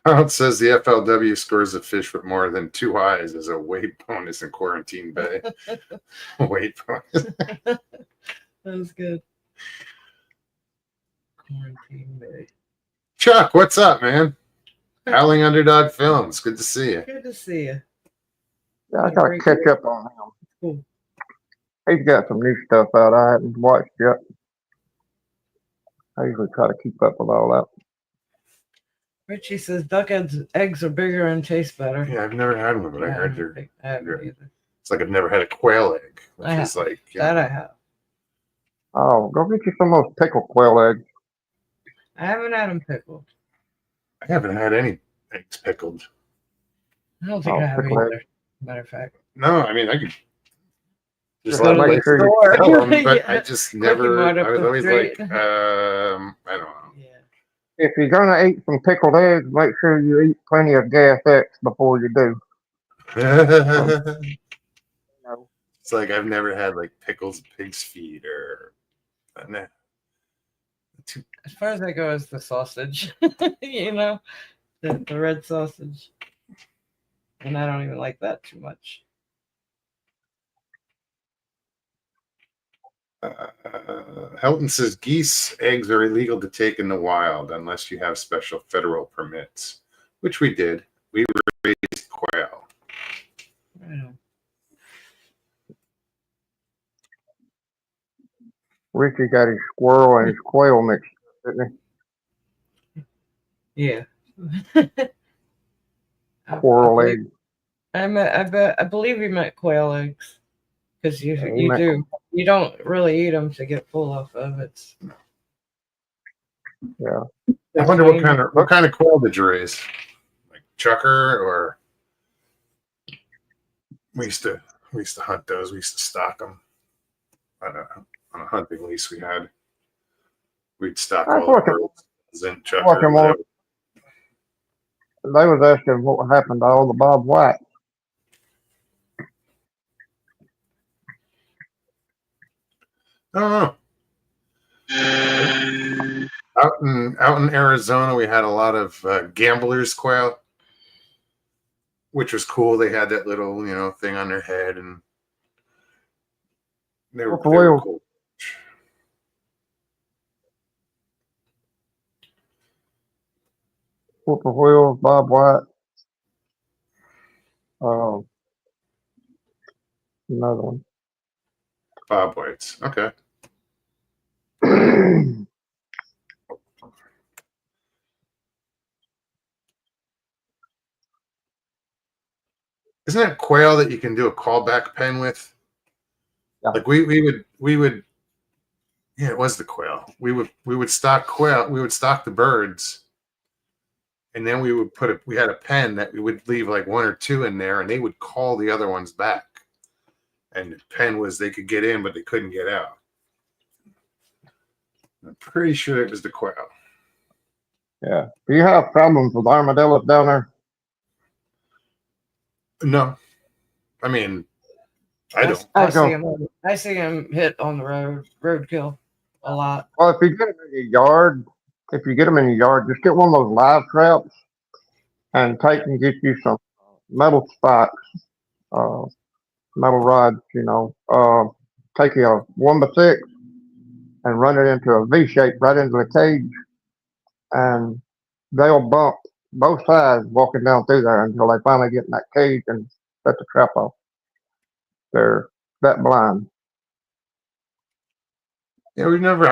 Donald says the FLW scores a fish with more than 2 eyes as a weight bonus in Quarantine Bay. Weight bonus. That was good. Quarantine Bay. Chuck, what's up, man? Howling Underdog Films. Good to see you. Good to see you. Yeah, I gotta catch up on him. Cool. He's got some new stuff out I haven't watched yet. I usually try to keep up with all that. Richie says duck eggs are bigger and taste better. Yeah, I've never had one, but I heard I haven't either. it's like I've never had a quail egg, which I is have. like That I have. Oh, go get you some of those pickled quail eggs. I haven't had them pickled. I haven't had any eggs pickled. I don't think Oh, I have pickled either. Matter of fact. No, I mean I could just Go let to them make the sure you store. tell them, but Yeah. I just Click never. them right up I was the always street. like, I don't know. Yeah. If you're gonna eat some pickled eggs, make sure you eat plenty of Gas X before you do. No. It's like I've never had like pickles, pig's feet, or As far as I go, is the sausage. You know, the red sausage, and I don't even like that too much. Helton says geese eggs are illegal to take in the wild unless you have special federal permits, which we did. We raised quail. I know. Richie got his squirrel and his quail mixed up, didn't Yeah. he? Squirrel eggs. I believe you meant quail eggs, because you don't really eat them to get full off of it. Yeah. I wonder what kind of quail did you raise? Like chucker, or we used to hunt those. We used to stock them. On a hunting lease we had. We'd stock all the birds and chucker. Whatever. They was asking what happened to all the Bob White. I don't know. Out in Arizona, we had a lot of gamblers quail, which was cool. They had that little thing on their head, and they were cool. Whippoorwills, Bob White. Another one. Bob Whites. Okay. Isn't that quail that you can do a callback pen with? Yeah. Like we would. Yeah, it was the quail. We would stock quail. We would stock the birds, and then we had a pen that we would leave like 1 or 2 in there, and they would call the other ones back. And the pen was they could get in, but they couldn't get out. I'm pretty sure it was the quail. Yeah. Do you have problems with armadillos down there? No, I mean, I don't. I see him hit on the roadkill a lot. Well, if you get them in your yard, just get one of those live traps and take and get you some metal spikes, metal rods. Take a 1x6 and run it into a V shape right into the cage, and they'll bump both sides walking down through there until they finally get in that cage and set the trap off. They're that blind. Yeah, we've never.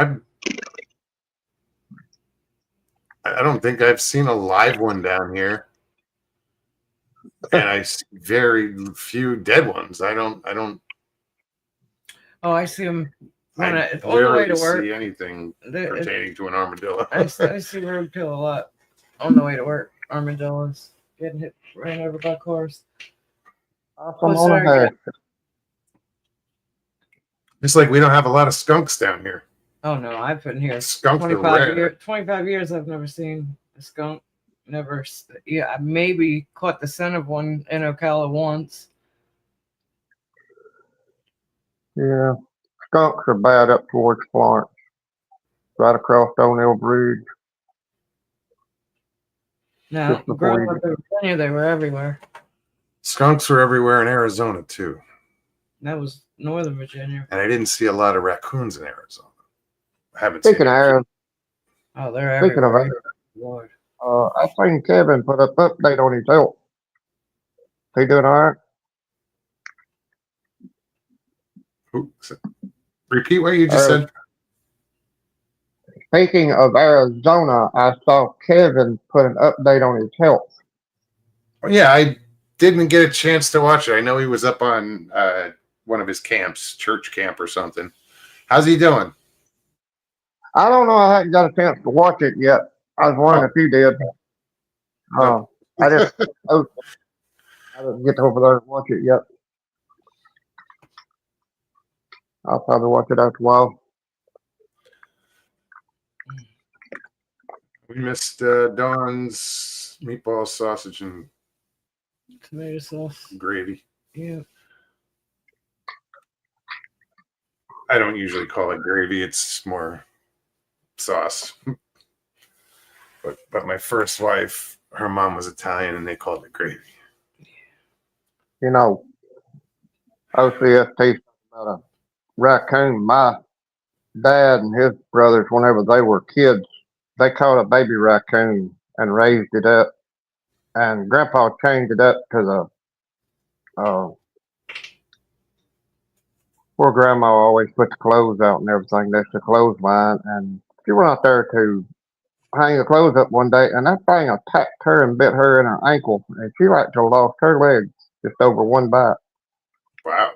I don't think I've seen a live one down here, and I see very few dead ones. I don't. Oh, I see them on the rarely way to work. See anything pertaining to an armadillo. I see roadkill a lot on the way to work. Armadillos getting ran over by cars. It's like we don't have a lot of skunks down here. Oh no, I've been here Skunks 25 years. 25 years. I've never seen a skunk. never. Yeah, I maybe caught the scent of one in Ocala once. Yeah, skunks are bad up towards Florence, right across O'Neill Bridge, Now, just before growing you up in Virginia, they were everywhere. Skunks were everywhere in Arizona too, That was Northern Virginia. and I didn't see a lot of raccoons in Arizona. I haven't Speaking seen of any. Aaron, Oh, they're speaking of everywhere. Aaron, Lord. I seen Kevin put up update on his health. He doing all right? Oops. Repeat what you just Ari- said. Speaking of Arizona, I saw Kevin put an update on his health. Oh, yeah, I didn't get a chance to watch it. I know he was up on one of his camps, church camp or something. How's he doing? I don't know. I haven't got a chance to watch it yet. I was wondering if you did. No. I just I didn't get over there and watch it yet. I'll probably watch it after a while. We missed Dawn's meatball, sausage, and Tomato sauce. gravy. Yeah. I don't usually call it gravy. It's more sauce. But my first wife, her mom was Italian, and they called it gravy. You know, OCST about a raccoon. My dad and his brothers, whenever they were kids, they caught a baby raccoon and raised it up. And Grandpa changed it up to the where Grandma always put the clothes out and everything. That's the clothesline. And she went out there to hang the clothes up one day, and that thing attacked her and bit her in her ankle, and she like to lost her leg just over one bite. Wow.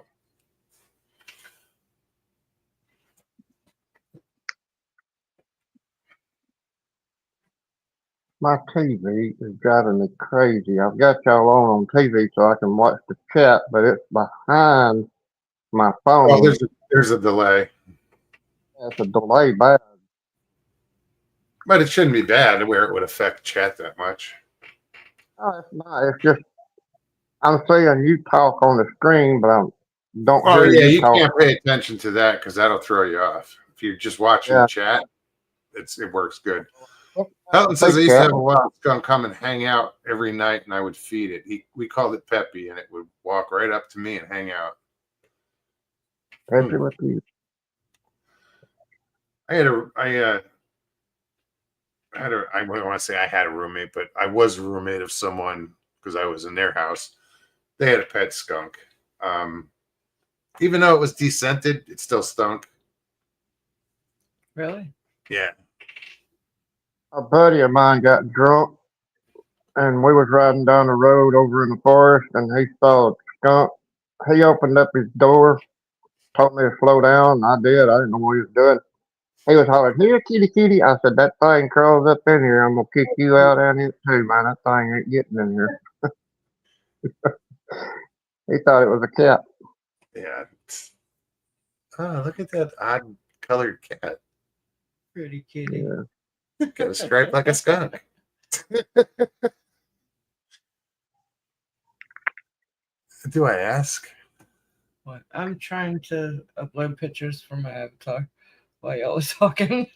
My TV is driving me crazy. I've got y'all on TV so I can watch the chat, but it's behind my Well, phone. there's a delay, It's a delay bad. but it shouldn't be bad where it would affect chat that much. No, it's not. It's just I'm seeing you talk on the screen, but I don't Oh hear yeah, you you talk. can't pay attention to that because that'll throw you off. If you're just watching Yeah. chat, it works good. Helton says I Hey, used to chat. have a wild skunk come and hang out every night, and I would feed it. We called it Peppy, and it would walk right up to me and hang out. Peppy with you. I wouldn't want to say I had a roommate, but I was a roommate of someone because I was in their house. They had a pet skunk. Even though it was descented, it still stunk. Really? Yeah. A buddy of mine got drunk, and we was riding down the road over in the forest, and he saw a skunk. He opened up his door, told me to slow down. I did. I didn't know what he was doing. He was hollering, "Here, kitty, kitty." I said, "That thing crawls up in here. I'm gonna kick you out and it too, man. That thing ain't getting in here." He thought it was a cat. Yeah. Oh, look at that odd colored cat. Pretty kitty. Yeah. Got a stripe like a skunk. Do I ask? What? I'm trying to upload pictures for my avatar while y'all was talking.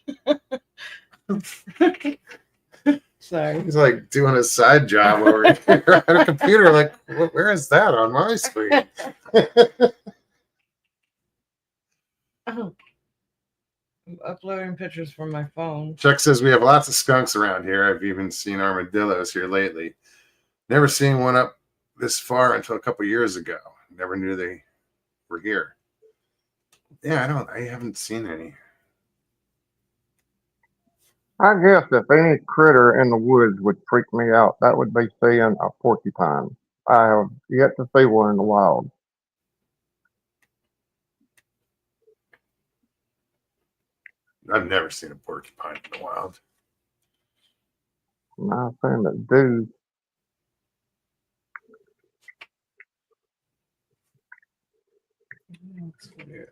Sorry. He's like doing a side job over here on a computer. Like, where is that on my screen? I'm uploading pictures from my phone. Chuck says we have lots of skunks around here. I've even seen armadillos here lately. Never seen one up this far until a couple years ago. Never knew they were here. Yeah, I haven't seen any. I guess if any critter in the woods would freak me out, that would be seeing a porcupine. I have yet to see one in the wild. I've never seen a porcupine in the wild. And I've seen that do. That's weird.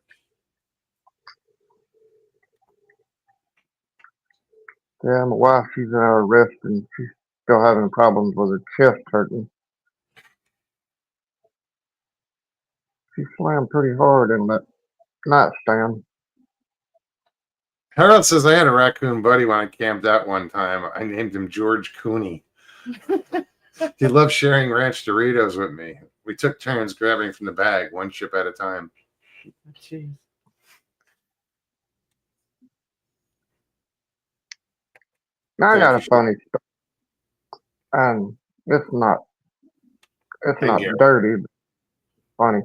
Yeah, my wife, she's in our resting. She's still having problems with her chest hurting. She slammed pretty hard in that nightstand. Harold says I had a raccoon buddy when I camped out one time. I named him George Cooney. He loved sharing ranch Doritos with me. We took turns grabbing from the bag, one chip at a time. Jeez. Now I Thank got you, a funny story, and it's not Hey, Gary. dirty, but funny.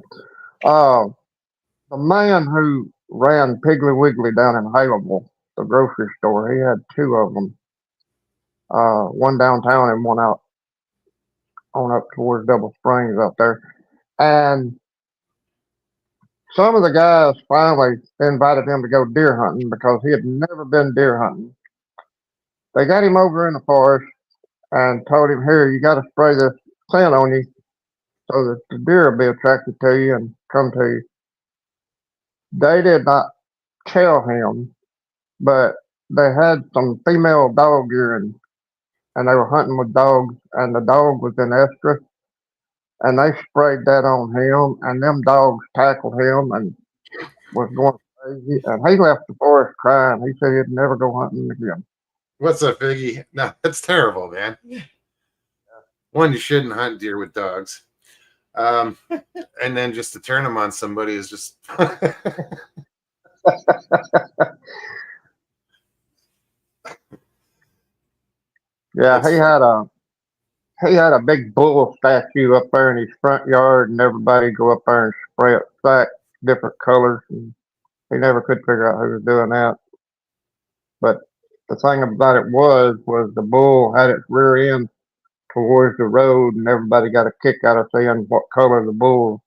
The man who ran Piggly Wiggly down in Haleville, the grocery store, he had two of them. One downtown and one out on up towards Double Springs up there. And some of the guys finally invited him to go deer hunting because he had never been deer hunting. They got him over in the forest and told him, here, you got to spray this scent on you so that the deer will be attracted to you and come to you. They did not tell him, but they had some female dog urine and they were hunting with dogs, and the dog was in estrus, and they sprayed that on him, and them dogs tackled him and was going crazy, and he left the forest crying. He said he'd never go hunting again. What's up, Biggie? No, that's terrible, man. One, you shouldn't hunt deer with dogs. And then just to turn them on somebody is just Yeah, That's he had a big bull statue up there in his front yard, and everybody go up there and spray it back different colors. And he never could figure out who was doing that. But the thing about it was the bull had its rear end towards the road, and everybody got a kick out of seeing what color the bull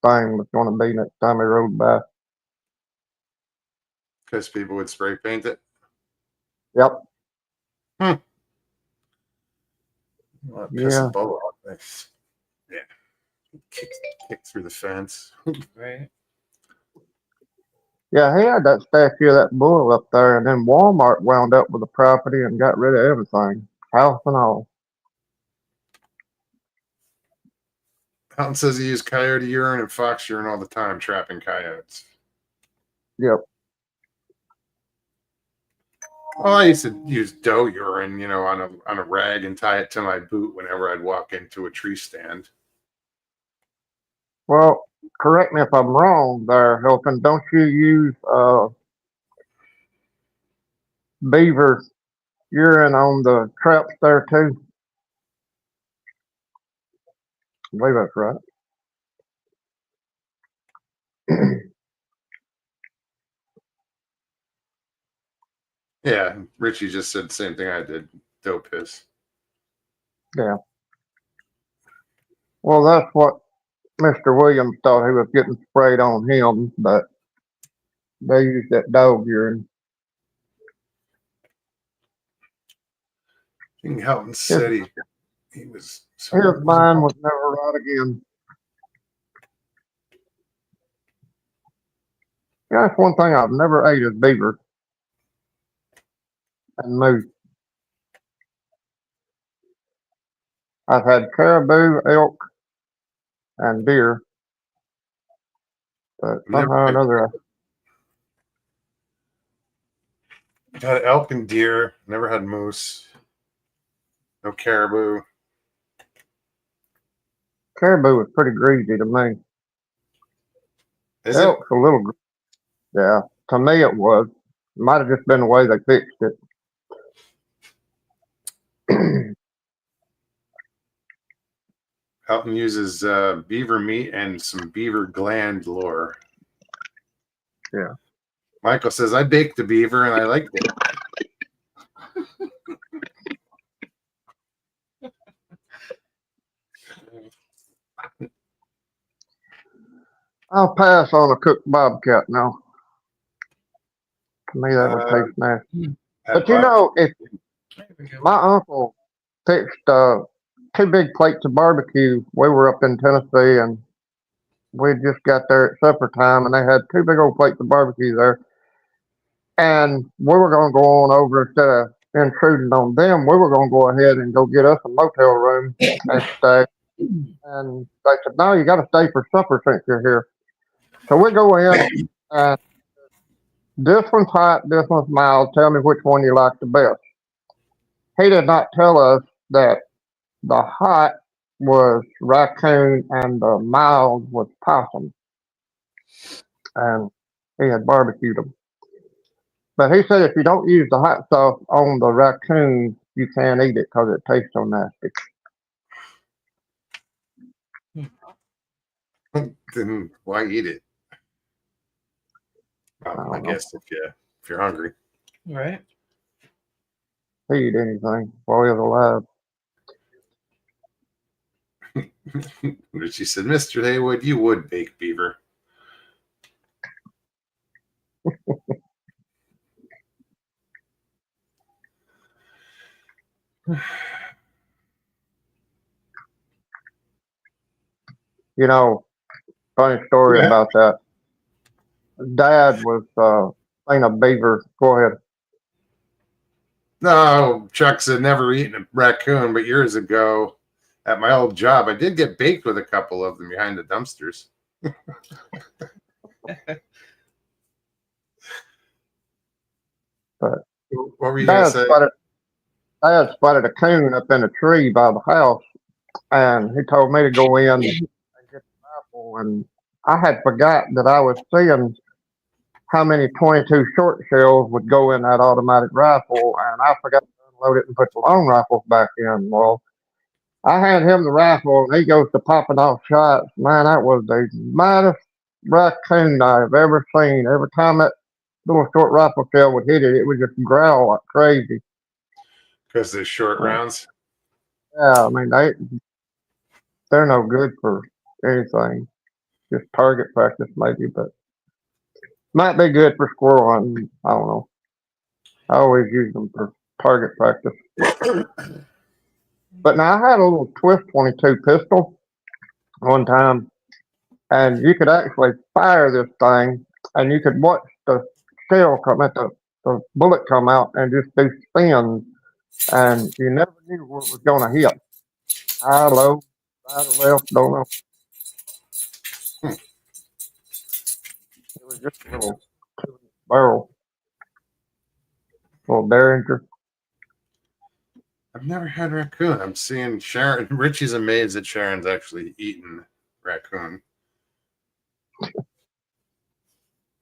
thing was going to be next time he rode by. because people would spray paint it. Yep. Well, piss Yeah. a bull off. Nice. Yeah. Kick through the fence. Right. Yeah, he had that statue of that bull up there, and then Walmart wound up with the property and got rid of everything, house and all. Fountain says he used coyote urine and fox urine all the time, trapping coyotes. Yep. Well, I used to use doe urine, on a rag and tie it to my boot whenever I'd walk into a tree stand. Well, correct me if I'm wrong there, Hilton. Don't you use beaver urine on the traps there too? I believe that's right. Yeah, Richie just said the same thing I did. Doe piss. Yeah. Well, that's what Mr. Williams thought he was getting sprayed on him, but they used that dog urine. King Helton said he was. His mind was never right again. Yeah, that's one thing I've never ate is beaver and moose. I've had caribou, elk, and deer, but somehow or another, I've had elk and deer. Never had moose. No caribou. caribou was pretty greasy to me. Is it? Elk's a little, yeah. To me, it was. Might have just been the way they fixed it. Helton uses beaver meat and some beaver gland lore. Yeah. Michael says, I baked the beaver and I liked it. I'll pass on a cooked bobcat now. To me, that would taste nasty. But you know, if There we go. my uncle fixed 2 big plates of barbecue, we were up in Tennessee, and we just got there at supper time, and they had 2 big old plates of barbecue there. And we were going to go on over instead of intruding on them, we were going to go ahead and go get us a motel room and stay. And they said, no, you got to stay for supper since you're here. So we go in, and this one's hot, this one's mild. Tell me which one you like the best. He did not tell us that the hot was raccoon and the mild was possum. And he had barbecued them. But he said if you don't use the hot sauce on the raccoon, you can't eat it because it tastes so nasty. Then why eat it? Well, I don't know. guess if you're hungry. Right. He eat anything while he was alive. Richie said, Mr. Haywood, you would bake beaver. You know, funny story Yeah. about that. Dad was playing a beaver. Go ahead. No, Chuck said never eaten a raccoon, but years ago at my old job, I did get baked with a couple of them behind the dumpsters. But what were you going to say? Dad spotted a coon up in a tree by the house, and he told me to go in and get the rifle. And I had forgotten that I was seeing how many 22 short shells would go in that automatic rifle, and I forgot to unload it and put the long rifles back in. Well, I hand him the rifle, and he goes to popping off shots. Man, that was the maddest raccoon I've ever seen. Every time that little short rifle shell would hit it, it would just growl like crazy. Because they're short rounds. Yeah, I mean they're no good for anything. Just target practice maybe, but might be good for squirrel hunting. I don't know. I always use them for target practice. But now I had a little twist 22 pistol one time, and you could actually fire this thing, and you could watch the shell come at the bullet come out and just do spins, and you never knew where it was going to hit. High, low, right or left, don't know. It was just a little barrel, little Derringer. I've never had raccoon. I'm seeing Sharon. Richie's amazed that Sharon's actually eaten raccoon.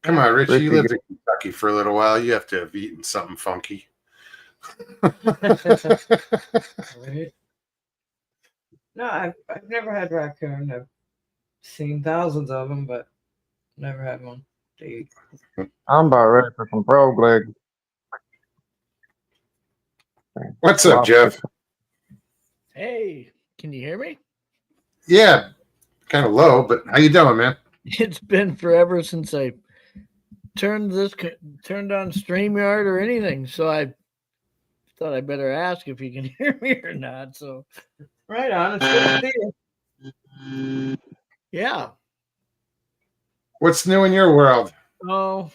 Come on, Richie. You lived in Kentucky for a little while. You have to have eaten something funky. Right. No, I've never had raccoon. I've seen thousands of them, but never had one to eat. I'm about ready for some frog legs. What's up, Jeff? Hey, can you hear me? Yeah, kind of low, but how you doing, man? It's been forever since I turned on StreamYard or anything, so I thought I better ask if you can hear me or not. So, Right on. It's good to see you. yeah. What's new in your world? Oh,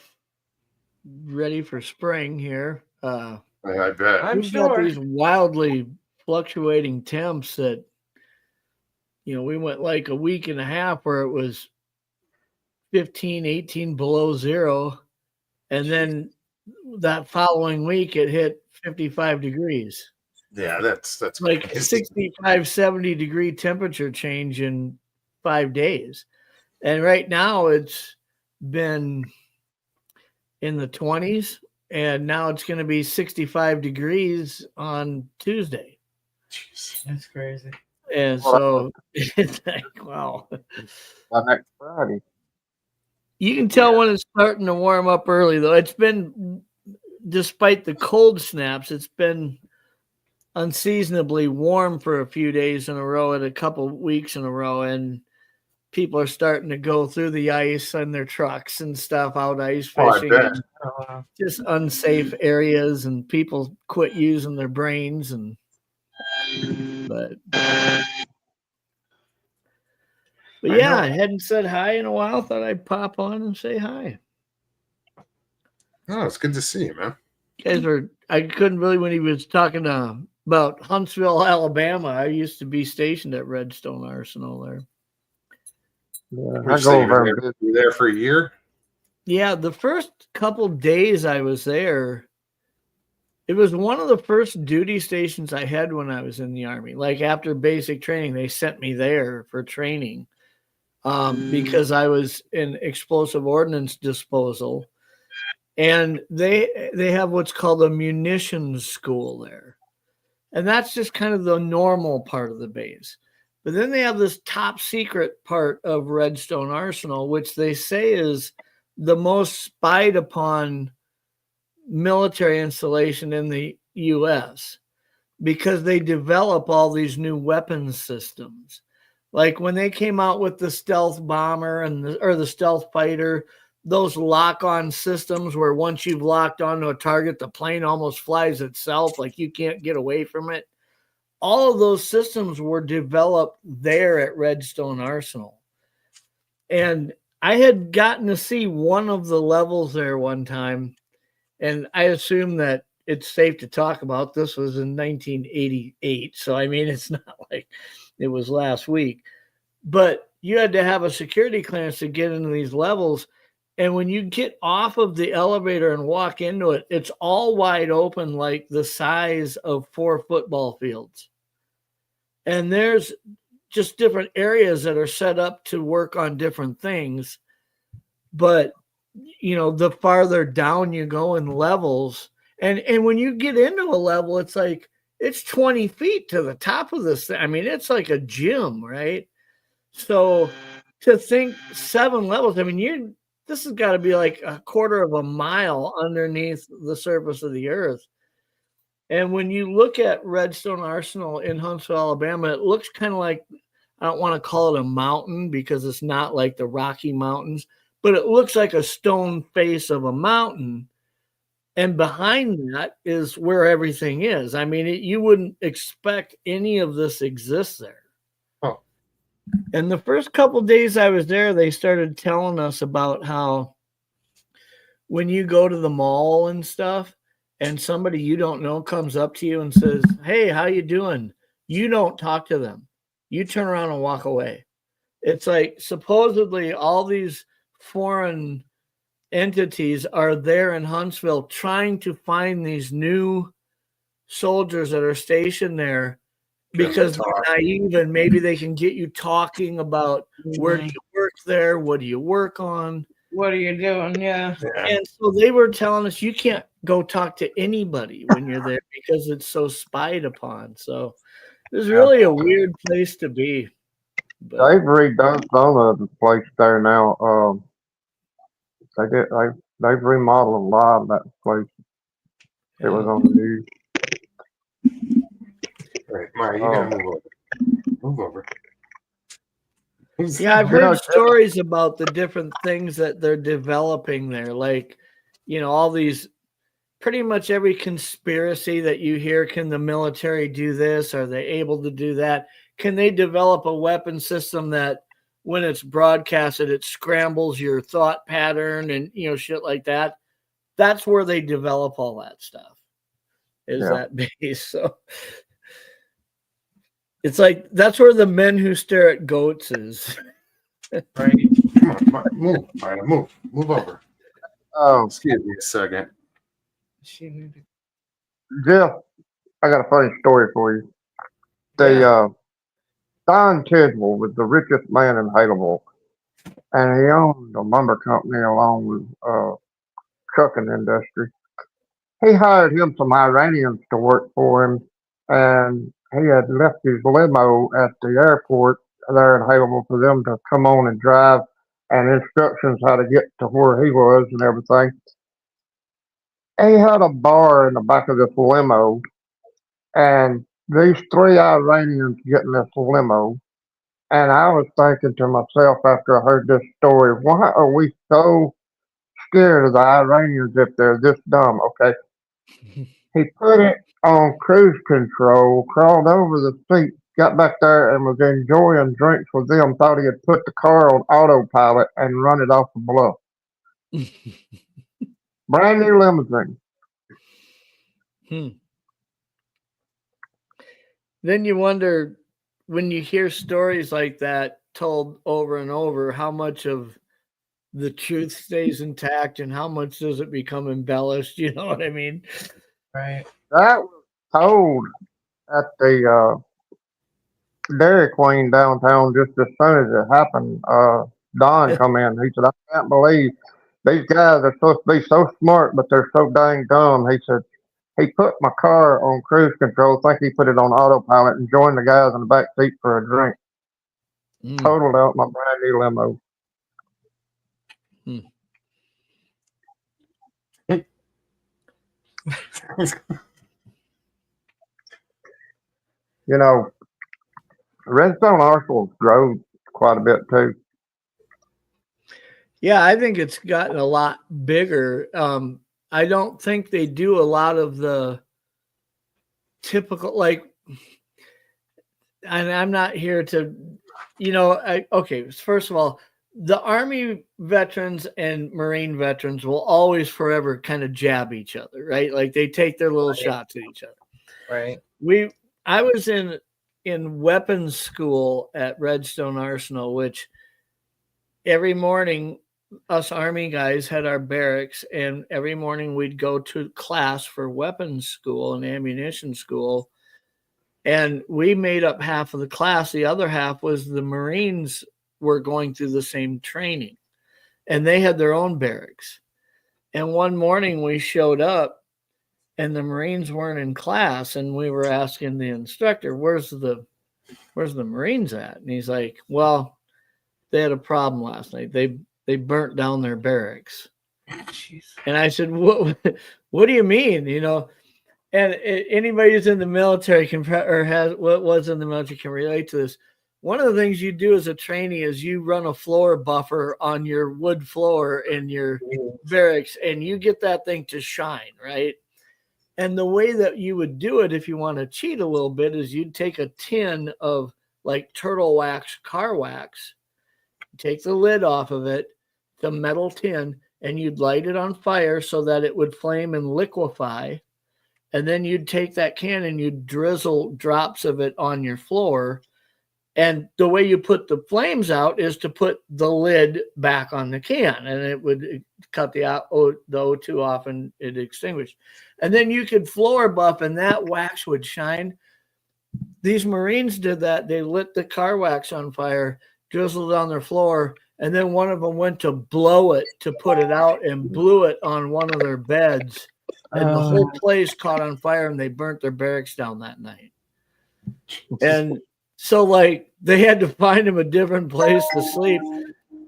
ready for spring here. I bet. I'm We've got sure. these wildly fluctuating temps that, we went like a week and a half where it was 15, 18 below zero. And then that following week, it hit 55 degrees. Yeah, that's Like crazy. 65, 70 degree temperature change in 5 days. And right now it's been in the 20s, and now it's going to be 65 degrees on Tuesday. Jeez. That's crazy. And so it's like, wow. By next Friday. You can tell when it's starting to warm up early, though. It's been, despite the cold snaps, it's been unseasonably warm for a few days in a row and a couple weeks in a row. And people are starting to go through the ice on their trucks and stuff, out ice Oh, I fishing, bet. and Oh, wow. just unsafe areas, and people quit using their brains. But yeah, I hadn't said hi in a while. Thought I'd pop on and say hi. Oh, it's good to see you, man. guys were. I couldn't really when he was talking about Huntsville, Alabama. I used to be stationed at Redstone Arsenal there. Yeah, Would I you go say over and visit. you were there for a year? Yeah, the first couple days I was there, it was one of the first duty stations I had when I was in the Army. Like after basic training, they sent me there for training because I was in explosive ordnance disposal. And they have what's called a munitions school there. And that's just kind of the normal part of the base. But then they have this top secret part of Redstone Arsenal, which they say is the most spied upon military installation in the US because they develop all these new weapons systems. Like when they came out with the stealth bomber or the stealth fighter, those lock-on systems where once you've locked onto a target, the plane almost flies itself, like you can't get away from it. All of those systems were developed there at Redstone Arsenal. And I had gotten to see one of the levels there one time, and I assume that it's safe to talk about. This was in 1988. So, I mean, it's not like it was last week. But you had to have a security clearance to get into these levels. And when you get off of the elevator and walk into it, it's all wide open, like the size of 4 football fields. And there's just different areas that are set up to work on different things. But, you know, the farther down you go in levels, and when you get into a level, it's like it's 20 feet to the top of this thing. I mean, it's like a gym, right? So to think 7 levels, I mean, this has got to be like a quarter of a mile underneath the surface of the earth. And when you look at Redstone Arsenal in Huntsville, Alabama, it looks kind of like, I don't want to call it a mountain because it's not like the Rocky Mountains, but it looks like a stone face of a mountain. And behind that is where everything is. I mean, you wouldn't expect any of this exists there. Oh. And the first couple of days I was there, they started telling us about how when you go to the mall and stuff, and somebody you don't know comes up to you and says, "Hey, how you doing?" You don't talk to them. You turn around and walk away. It's like supposedly all these foreign entities are there in Huntsville trying to find these new soldiers that are stationed there because they're naive and maybe they can get you talking about where do you work there? What do you work on? What are you doing? Yeah. And so they were telling us you can't go talk to anybody when you're there because it's so spied upon. So it's really a weird place to be. But They've redone some of the place there now. They've remodeled a lot of that place. It was on the news. All right, Mari, you gotta move over. Move over. yeah, I've heard stories about the different things that they're developing there. Like, you know, all these pretty much every conspiracy that you hear. Can the military do this? Are they able to do that? Can they develop a weapon system that when it's broadcasted, it scrambles your thought pattern and, you know, shit like that? That's where they develop all that stuff, is that base. So it's like, that's where the Men Who Stare at Goats is. Right. Come on, move. All right, move over. Excuse me a second. Jeff, I got a funny story for you. Don Tidwell was the richest man in Haleville, and he owned a lumber company along with trucking industry. He hired him some Iranians to work for him, and he had left his limo at the airport there in Haleville for them to come on and drive, and instructions how to get to where he was and everything. He had a bar in the back of this limo, and these 3 Iranians get in this limo. And I was thinking to myself after I heard this story, why are we so scared of the Iranians if they're this dumb? Okay. He put it on cruise control, crawled over the seat, got back there and was enjoying drinks with them, thought he had put the car on autopilot and run it off the bluff. Brand new limousine. Then you wonder, when you hear stories like that told over and over, how much of the truth stays intact and how much does it become embellished? You know what I mean? Right. That was told at the Dairy Queen downtown just as soon as it happened. Don come in. He said, "I can't believe these guys are supposed to be so smart, but they're so dang dumb." He said he put my car on cruise control. I think he put it on autopilot and joined the guys in the back seat for a drink. Mm. Totaled out my brand new limo. You know, Redstone Arsenal drove quite a bit too. Yeah, I think it's gotten a lot bigger. I don't think they do a lot of the typical, like, and I'm not here to, okay, first of all, the Army veterans and Marine veterans will always forever kind of jab each other, right? Like they take their little shots at each other. Right. I was in weapons school at Redstone Arsenal, which every morning us Army guys had our barracks, and every morning we'd go to class for weapons school and ammunition school. And we made up half of the class. The other half was the Marines were going through the same training, and they had their own barracks. And one morning we showed up and the Marines weren't in class, and we were asking the instructor, where's the Marines at? And he's like, well, they had a problem last night. They burnt down their barracks. Jeez. And I said, what do you mean? And anybody who's in the military was in the military can relate to this. One of the things you do as a trainee is you run a floor buffer on your wood floor in your barracks, and you get that thing to shine, right? And the way that you would do it, if you want to cheat a little bit, is you'd take a tin of like turtle wax, car wax, take the lid off of it, the metal tin, and you'd light it on fire so that it would flame and liquefy. And then you'd take that can and you'd drizzle drops of it on your floor. And the way you put the flames out is to put the lid back on the can, and it would cut the O2 off and it extinguished. And then you could floor buff and that wax would shine. These Marines did that. They lit the car wax on fire, drizzled on their floor, and then one of them went to blow it to put it out and blew it on one of their beds. And the whole place caught on fire, and they burnt their barracks down that night. And so, like, they had to find him a different place to sleep.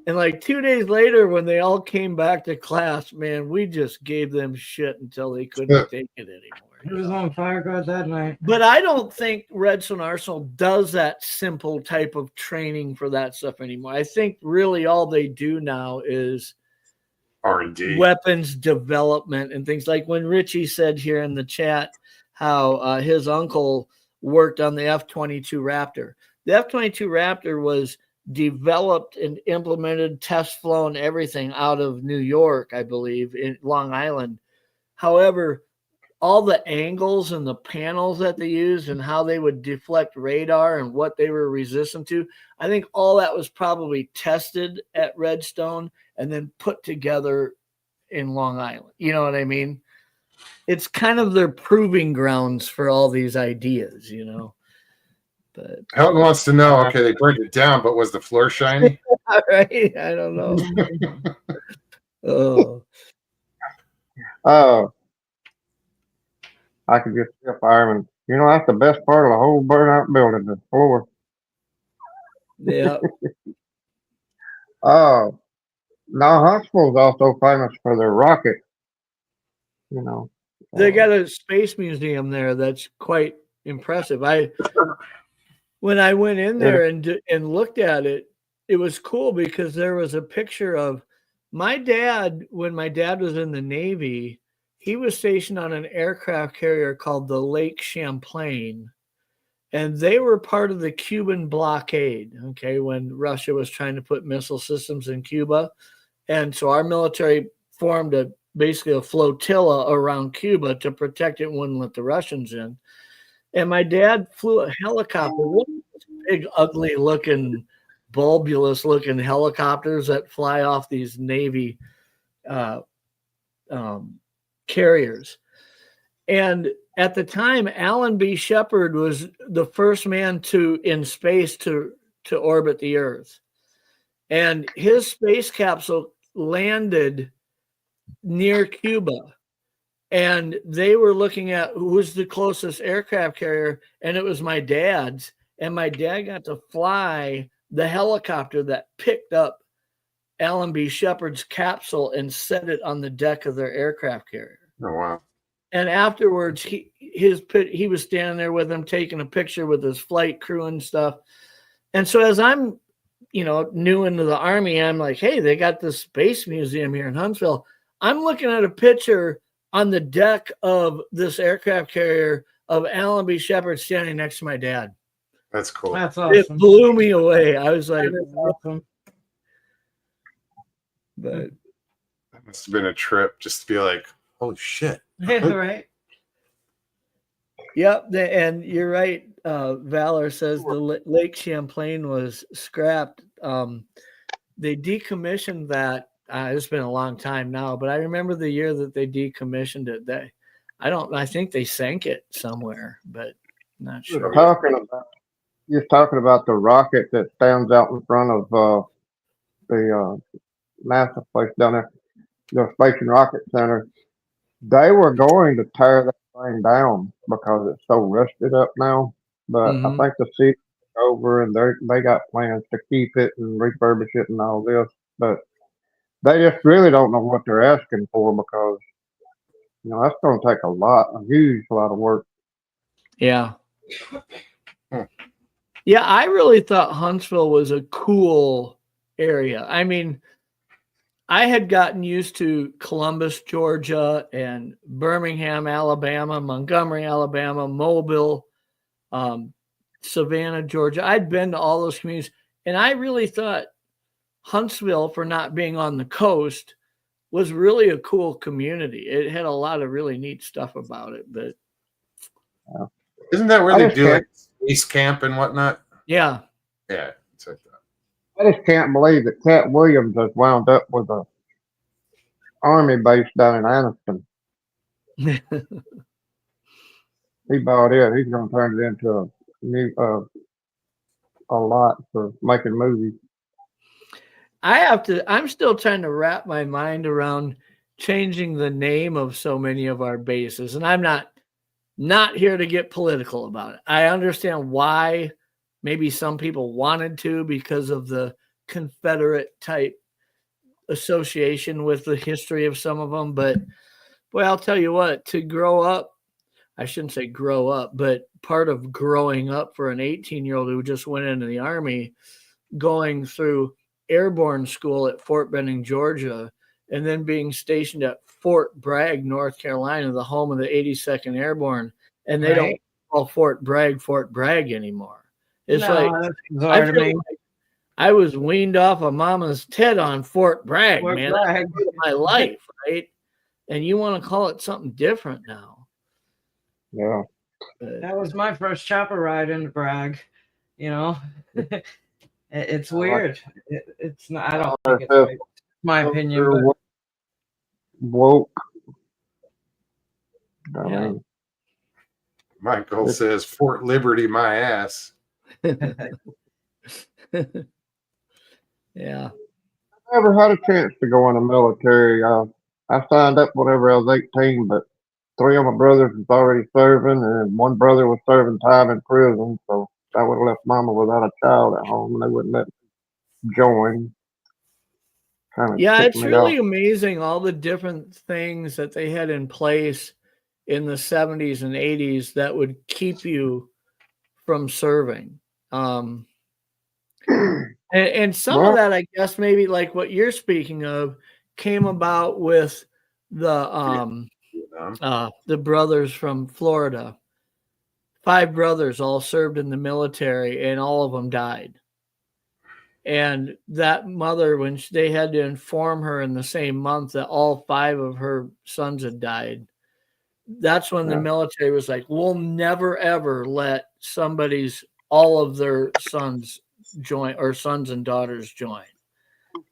And, like, 2 days later, when they all came back to class, man, we just gave them shit until they couldn't take it anymore. It was on fire guard that night. But I don't think Redstone Arsenal does that simple type of training for that stuff anymore. I think really all they do now is R&D, weapons development and things. Like when Richie said here in the chat how his uncle worked on the F-22 Raptor. The F-22 Raptor was developed and implemented, test flown, everything out of New York, I believe, in Long Island. However, all the angles and the panels that they used and how they would deflect radar and what they were resistant to, I think all that was probably tested at Redstone and then put together in Long Island. You know what I mean? It's kind of their proving grounds for all these ideas, But Helton wants to know, okay, they burned it down, but was the floor shiny? all right, I don't know. I could just see a fireman. That's the best part of the whole burnout building, the floor. Yeah. Now Huntsville's also famous for their rocket. They got a space museum there that's quite impressive. When I went in there and looked at it, it was cool because there was a picture of my dad. When my dad was in the Navy, he was stationed on an aircraft carrier called the Lake Champlain, and they were part of the Cuban blockade, okay, when Russia was trying to put missile systems in Cuba. And so our military formed a basically a flotilla around Cuba to protect it and wouldn't let the Russians in. And my dad flew a helicopter, one of those big, ugly looking, bulbous looking helicopters that fly off these Navy carriers. And at the time, Alan B. Shepard was the first man in space to orbit the Earth. And his space capsule landed near Cuba. And they were looking at who was the closest aircraft carrier, and it was my dad's. And my dad got to fly the helicopter that picked up Alan B. Shepard's capsule and set it on the deck of their aircraft carrier. Oh, wow. And afterwards, he was standing there with him, taking a picture with his flight crew and stuff. And so as I'm, new into the Army, I'm like, hey, they got this space museum here in Huntsville. I'm looking at a picture on the deck of this aircraft carrier of Alan B. Shepard standing next to my dad. That's cool. That's awesome. It blew me away. I was like, That is awesome. but That must have been a trip just to be like, holy shit. Right. yep. And you're right. Valor says the Lake Champlain was scrapped. They decommissioned that. It's been a long time now, but I remember the year that they decommissioned it. I think they sank it somewhere, but not sure. You're talking about the rocket that stands out in front of the NASA place down there, the Space and Rocket Center. They were going to tear that thing down because it's so rusted up now. But I think the city took over and they got plans to keep it and refurbish it and all this. But they just really don't know what they're asking for because that's going to take a huge lot of work. Yeah. Yeah, I really thought Huntsville was a cool area. I mean, I had gotten used to Columbus, Georgia, and Birmingham, Alabama, Montgomery, Alabama, Mobile, Savannah, Georgia. I'd been to all those communities, and I really thought Huntsville, for not being on the coast, was really a cool community. It had a lot of really neat stuff about it. But isn't that where they do like space camp and whatnot? yeah. Yeah, it's like that. I just can't believe that Cat Williams has wound up with a army base down in Anniston. He bought it. He's going to turn it into a new a lot for making movies. I'm still trying to wrap my mind around changing the name of so many of our bases. And I'm not here to get political about it. I understand why maybe some people wanted to because of the Confederate type association with the history of some of them. But boy, I'll tell you what, to grow up, I shouldn't say grow up, but part of growing up for an 18-year-old who just went into the Army, going through airborne school at Fort Benning, Georgia, and then being stationed at Fort Bragg, North Carolina, the home of the 82nd Airborne. And they don't call Fort Bragg anymore. It's I was weaned off of mama's tit on Fort Bragg, man. That's my life, right? And you want to call it something different now. Yeah. That was my first chopper ride into Bragg. It's weird. It's not. I don't think it's right. My opinion. But woke. Yeah. Michael says Fort Liberty, my ass. Yeah. I never had a chance to go in the military. I signed up whenever I was 18, but 3 of my brothers was already serving, and 1 brother was serving time in prison. So I would have left mama without a child at home, and they wouldn't let me join. Yeah, it's really amazing all the different things that they had in place in the 70s and 80s that would keep you from serving. And some of that, I guess, maybe like what you're speaking of, came about with the brothers from Florida. 5 brothers all served in the military, and all of them died. And that mother, when they had to inform her in the same month that all 5 of her sons had died, that's when the military was like, we'll never, ever let all of their sons join, or sons and daughters join.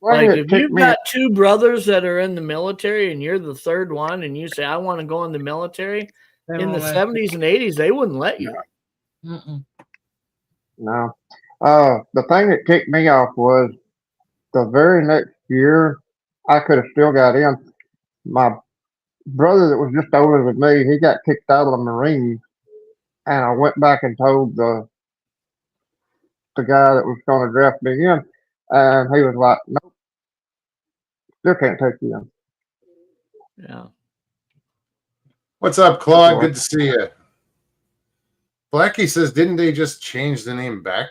Like, if you've got 2 brothers that are in the military and you're the 3rd one and you say, I want to go in the military, in the 70s and 80s, they wouldn't let you. No. The thing that kicked me off was the very next year, I could have still got in. My brother that was just older than me, he got kicked out of the Marines, and I went back and told the guy that was going to draft me in, and he was like, "Nope, still can't take you in." Yeah. What's up, Claude? Good to see you. Blackie says, didn't they just change the name back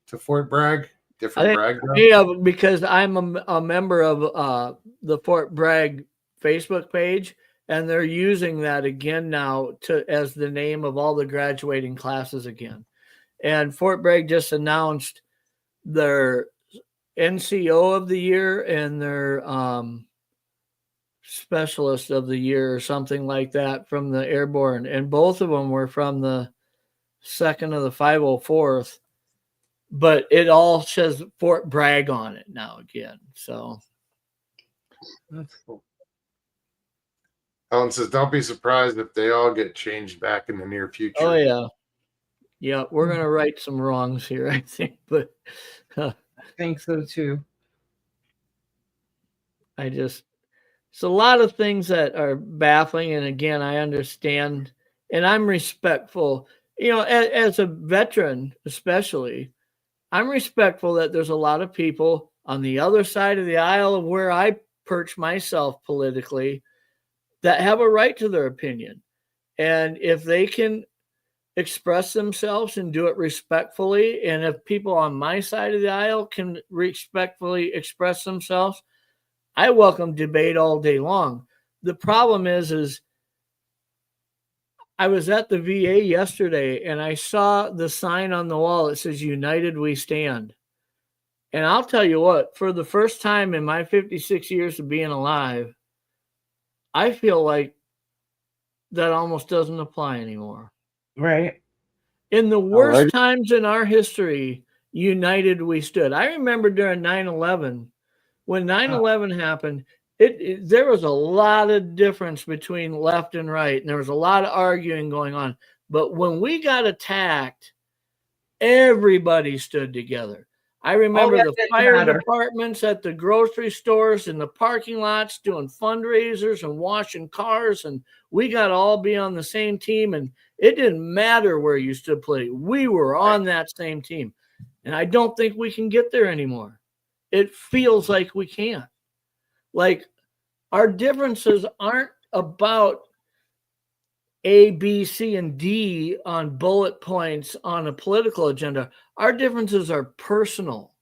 to Fort Bragg? Different Bragg? Yeah, because I'm a member of the Fort Bragg Facebook page, and they're using that again now as the name of all the graduating classes again. And Fort Bragg just announced their NCO of the year and their specialist of the year or something like that from the airborne, and both of them were from the 2nd of the 504th, but it all says Fort Bragg on it now again. So That's cool. Helen says, don't be surprised if they all get changed back in the near future. Oh yeah, we're gonna right some wrongs here, I think, but I think so too. it's a lot of things that are baffling, and again, I understand, and I'm respectful. As a veteran, especially, I'm respectful that there's a lot of people on the other side of the aisle of where I perch myself politically that have a right to their opinion. And if they can express themselves and do it respectfully, and if people on my side of the aisle can respectfully express themselves, I welcome debate all day long. The problem is I was at the VA yesterday and I saw the sign on the wall that says United We Stand. And I'll tell you what, for the first time in my 56 years of being alive, I feel like that almost doesn't apply anymore. Right. In the worst times in our history, united we stood. I remember during 9/11, when 9/11 happened, there was a lot of difference between left and right, and there was a lot of arguing going on. But when we got attacked, everybody stood together. I remember the fire departments at the grocery stores and the parking lots doing fundraisers and washing cars, and we got to all be on the same team, and it didn't matter where you stood politically. We were on that same team, and I don't think we can get there anymore. It feels like we can't. Like, our differences aren't about A, B, C, and D on bullet points on a political agenda. Our differences are personal.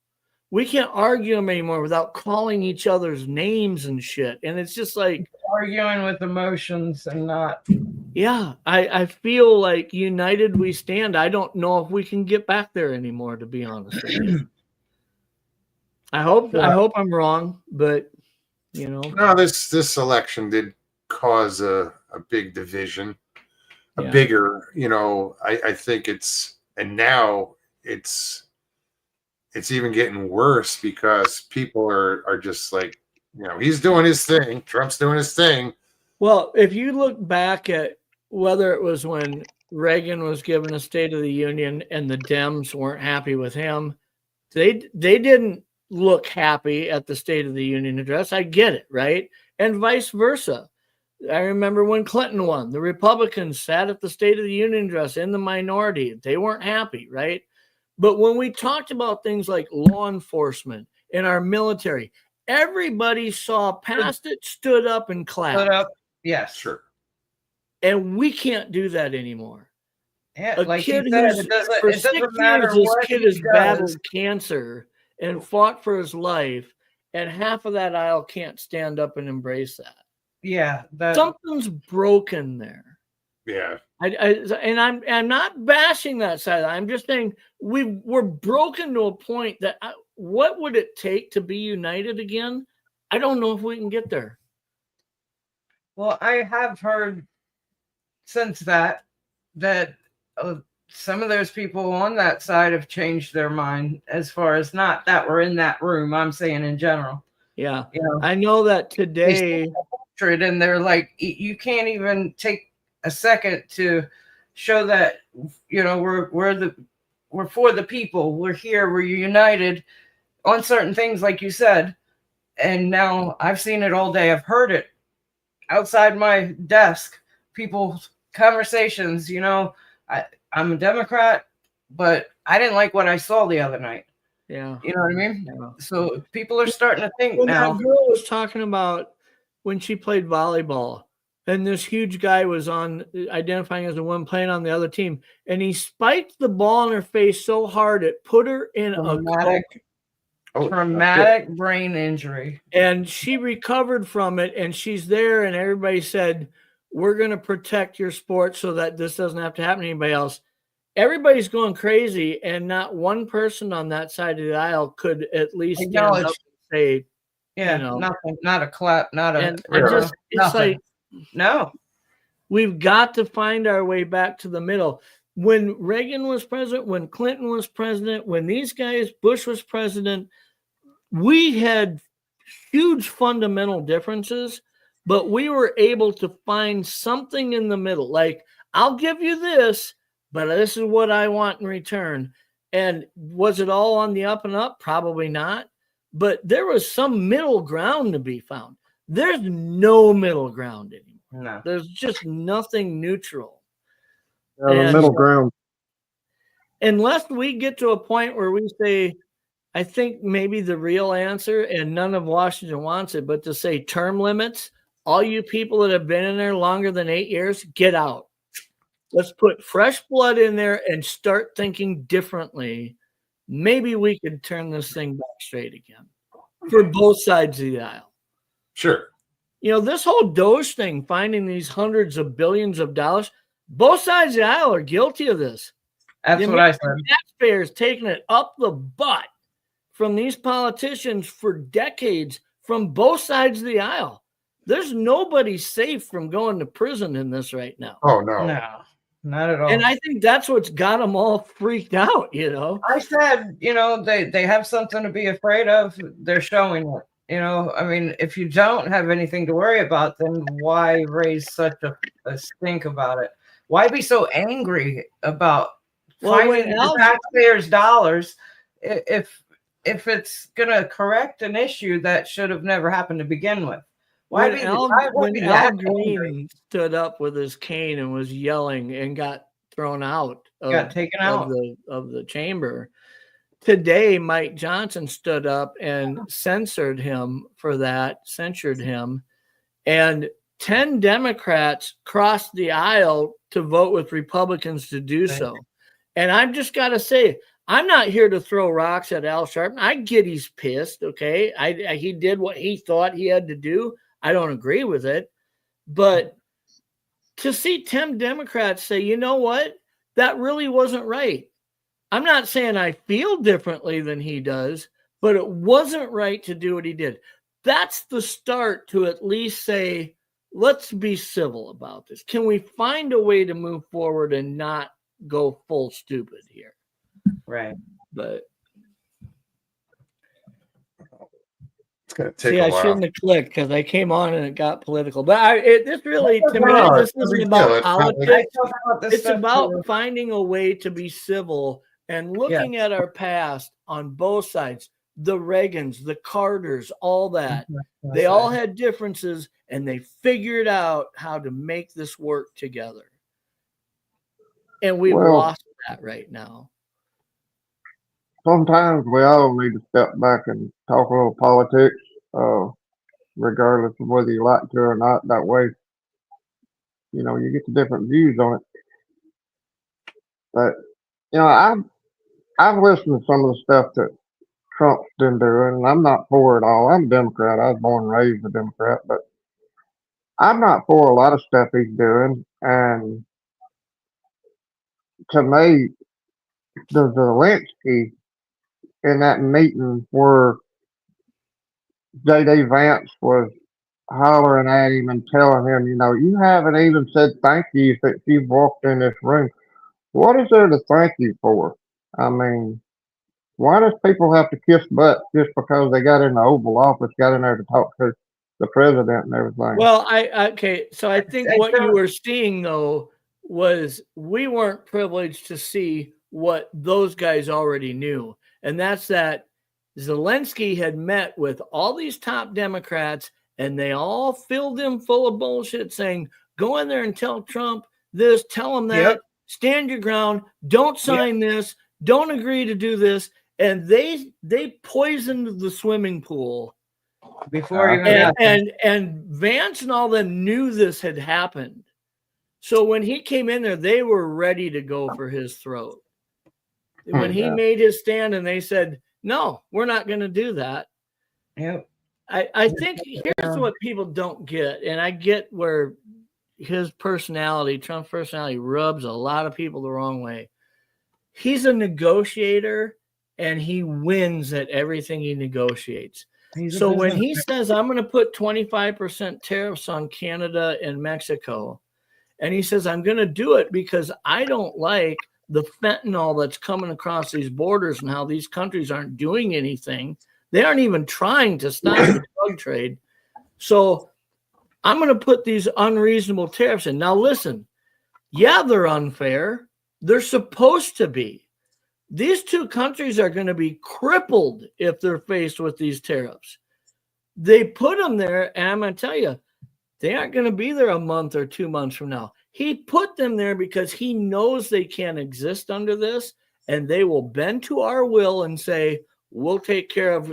We can't argue them anymore without calling each other's names and shit. And it's just like arguing with emotions and not. Yeah, I feel like united we stand. I don't know if we can get back there anymore, to be honest with you. I hope I'm wrong, but No, this election did cause a big division, bigger, I think now it's even getting worse because people are just like, he's doing his thing. Trump's doing his thing. Well, if you look back at whether it was when Reagan was given a State of the Union and the Dems weren't happy with him, they didn't look happy at the State of the Union address. I get it, right? And vice versa. I remember when Clinton won, the Republicans sat at the State of the Union address in the minority. They weren't happy, right? But when we talked about things like law enforcement and our military, everybody saw past it, stood up, and clapped. Stood up, yes. Sure. And we can't do that anymore. Yeah, A like kid you said, who's for 6 years, this kid has battled cancer and fought for his life, and half of that aisle can't stand up and embrace that. Yeah, something's broken there. Yeah. I'm not bashing that side. I'm just saying we're broken to a point that what would it take to be united again? I don't know if we can get there. Well, I have heard since that some of those people on that side have changed their mind as far as not that we're in that room. I'm saying in general. Yeah. You know, I know that today. and they're like, you can't even take a second to show that, you know, we're for the people. We're here. We're united on certain things, like you said. And now I've seen it all day. I've heard it outside my desk. People's conversations. You know, I'm a Democrat, but I didn't like what I saw the other night. Yeah. You know what I mean? Yeah. So people are starting to think When now. that girl was talking about when she played volleyball, and this huge guy was on identifying as a woman playing on the other team, and he spiked the ball in her face so hard it put her in traumatic brain injury. And she recovered from it, and she's there, and everybody said, we're going to protect your sport so that this doesn't have to happen to anybody else. Everybody's going crazy, and not one person on that side of the aisle could at least stand up and say, yeah, you know, nothing, not a clap, not a. And it's like, no, we've got to find our way back to the middle. When Reagan was president, when Clinton was president, when these guys, Bush was president, we had huge fundamental differences, but we were able to find something in the middle. Like, I'll give you this, but this is what I want in return. And was it all on the up and up? Probably not. But there was some middle ground to be found. There's no middle ground anymore. no. There's just nothing neutral. The middle ground. Unless we get to a point where we say, I think maybe the real answer, and none of Washington wants it, but to say term limits, all you people that have been in there longer than 8 years, get out. Let's put fresh blood in there and start thinking differently. Maybe we could turn this thing back straight again for both sides of the aisle. Sure. You know, this whole Doge thing, finding these hundreds of billions of dollars, both sides of the aisle are guilty of this. That's what I said. Taxpayers taking it up the butt from these politicians for decades from both sides of the aisle. There's nobody safe from going to prison in this right now. Oh, no. No, not at all. And I think that's what's got them all freaked out, you know. I said, you know, they have something to be afraid of. They're showing it. You know, I mean, if you don't have anything to worry about, then why raise such a stink about it? Why be so angry about finding the taxpayers' dollars if it's going to correct an issue that should have never happened to begin with? When Al Green stood up with his cane and was yelling and got thrown out, got taken out of the chamber. Today, Mike Johnson stood up and censured him for that, censured him, and 10 Democrats crossed the aisle to vote with Republicans to do so. And I've just got to say, I'm not here to throw rocks at Al Sharpton. I get he's pissed, okay? He did what he thought he had to do. I don't agree with it. But to see 10 Democrats say, you know what? That really wasn't right. I'm not saying I feel differently than he does, but it wasn't right to do what he did. That's the start to at least say, let's be civil about this. Can we find a way to move forward and not go full stupid here? Right. But it's going to take a while. I shouldn't have clicked because I came on and it got political. But this really, to me, this isn't about politics. It's about finding a way to be civil and looking at our past on both sides. The Reagans, the Carters, all that. They all had differences and they figured out how to make this work together. And we've lost that right now. Sometimes we all need to step back and talk a little politics, regardless of whether you like to or not. That way, you know, you get the different views on it. But, you know, I've listened to some of the stuff that Trump's been doing, and I'm not for it all. I'm a Democrat. I was born and raised a Democrat, but I'm not for a lot of stuff he's doing. And to me, the Zelensky in that meeting where J.D. Vance was hollering at him and telling him, you haven't even said thank you since you've walked in this room. What is there to thank you for? I mean, why does people have to kiss butt just because they got in the Oval Office, got in there to talk to the president and everything? Well, okay. So I think I what you don't- were seeing though was we weren't privileged to see what those guys already knew, and that's that Zelensky had met with all these top Democrats, and they all filled him full of bullshit, saying, "Go in there and tell Trump this, tell him that, Yep. stand your ground, don't sign this, don't agree to do this," and they poisoned the swimming pool. Before even And, happened. and Vance and all them knew this had happened. So when he came in there, they were ready to go for his throat. When he Yeah. made his stand and they said, "No, we're not going to do that." Yep. I think here's what people don't get, and I get where his personality, Trump's personality, rubs a lot of people the wrong way. He's a negotiator, and he wins at everything he negotiates. He's a So when he businessman. says, "I'm going to put 25% tariffs on Canada and Mexico," and he says, "I'm going to do it because I don't like the fentanyl that's coming across these borders and how these countries aren't doing anything. They aren't even trying to stop the drug trade. So I'm going to put these unreasonable tariffs in." Now, listen, yeah, they're unfair. They're supposed to be. These two countries are going to be crippled if they're faced with these tariffs. They put them there, and I'm going to tell you, they aren't going to be there a month or 2 months from now. He put them there because he knows they can't exist under this, and they will bend to our will and say, "We'll take care of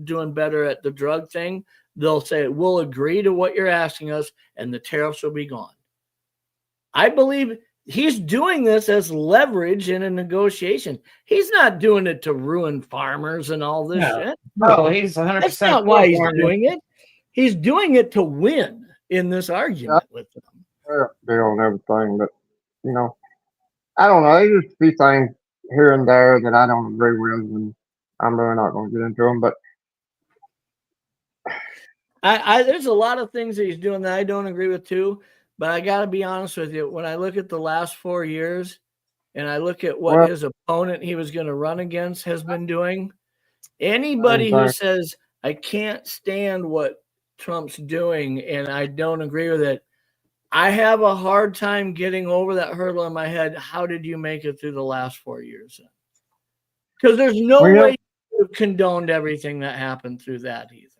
doing better at the drug thing." They'll say, "We'll agree to what you're asking us," and the tariffs will be gone. I believe he's doing this as leverage in a negotiation. He's not doing it to ruin farmers and all this No. shit. Oh, he's 100%. That's not why he's for it. doing it. He's doing it to win in this argument with them. Deal and everything, but I don't know. There's just a few things here and there that I don't agree with, and I'm really not going to get into them. But There's a lot of things that he's doing that I don't agree with too. But I got to be honest with you. When I look at the last 4 years and I look at what Well- his opponent he was going to run against has been doing, anybody who says, "I can't stand what Trump's doing and I don't agree with it," I have a hard time getting over that hurdle in my head. How did you make it through the last 4 years? Because there's no Well, way you have condoned everything that happened through that either.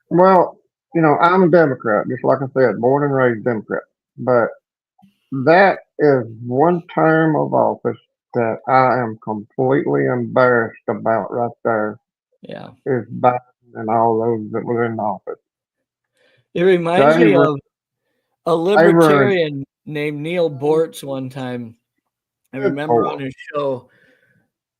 well, I'm a Democrat, just like I said, born and raised Democrat. But that is one term of office that I am completely embarrassed about right there. Yeah. Is Biden and all those that were in office. It reminds me They were- of a libertarian named Neil Bortz one time. I remember on his show,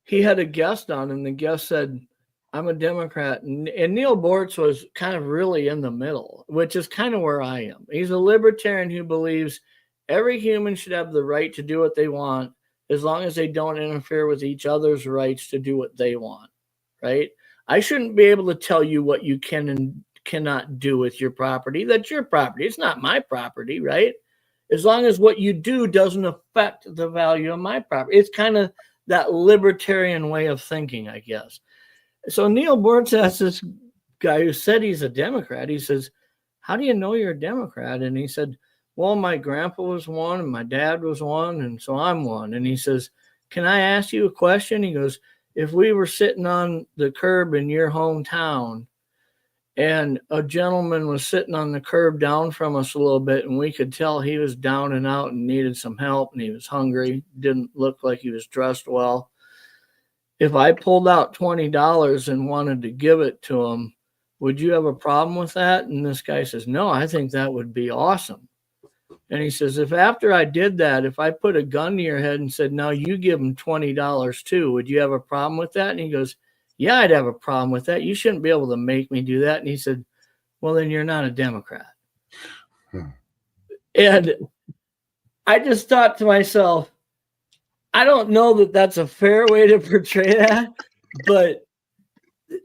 he had a guest on, and the guest said, "I'm a Democrat." And Neil Bortz was kind of really in the middle, which is kind of where I am. He's a libertarian who believes every human should have the right to do what they want as long as they don't interfere with each other's rights to do what they want, right? I shouldn't be able to tell you what you can and cannot do with your property. That's your property. It's not my property, right? As long as what you do doesn't affect the value of my property. It's kind of that libertarian way of thinking, I guess. So Neil Bortz asked this guy who said he's a Democrat. He says, "How do you know you're a Democrat?" And he said, "Well, my grandpa was one and my dad was one, and so I'm one." And he says, "Can I ask you a question?" He goes, "If we were sitting on the curb in your hometown and a gentleman was sitting on the curb down from us a little bit and we could tell he was down and out and needed some help and he was hungry, didn't look like he was dressed well. If I pulled out $20 and wanted to give it to him, would you have a problem with that?" And this guy says, "No, I think that would be awesome." And he says, "If after I did that, if I put a gun to your head and said, now you give him $20 too, would you have a problem with that?" And he goes, "Yeah, I'd have a problem with that. You shouldn't be able to make me do that." And he said, "Well, then you're not a Democrat." And I just thought to myself, I don't know that that's a fair way to portray that, but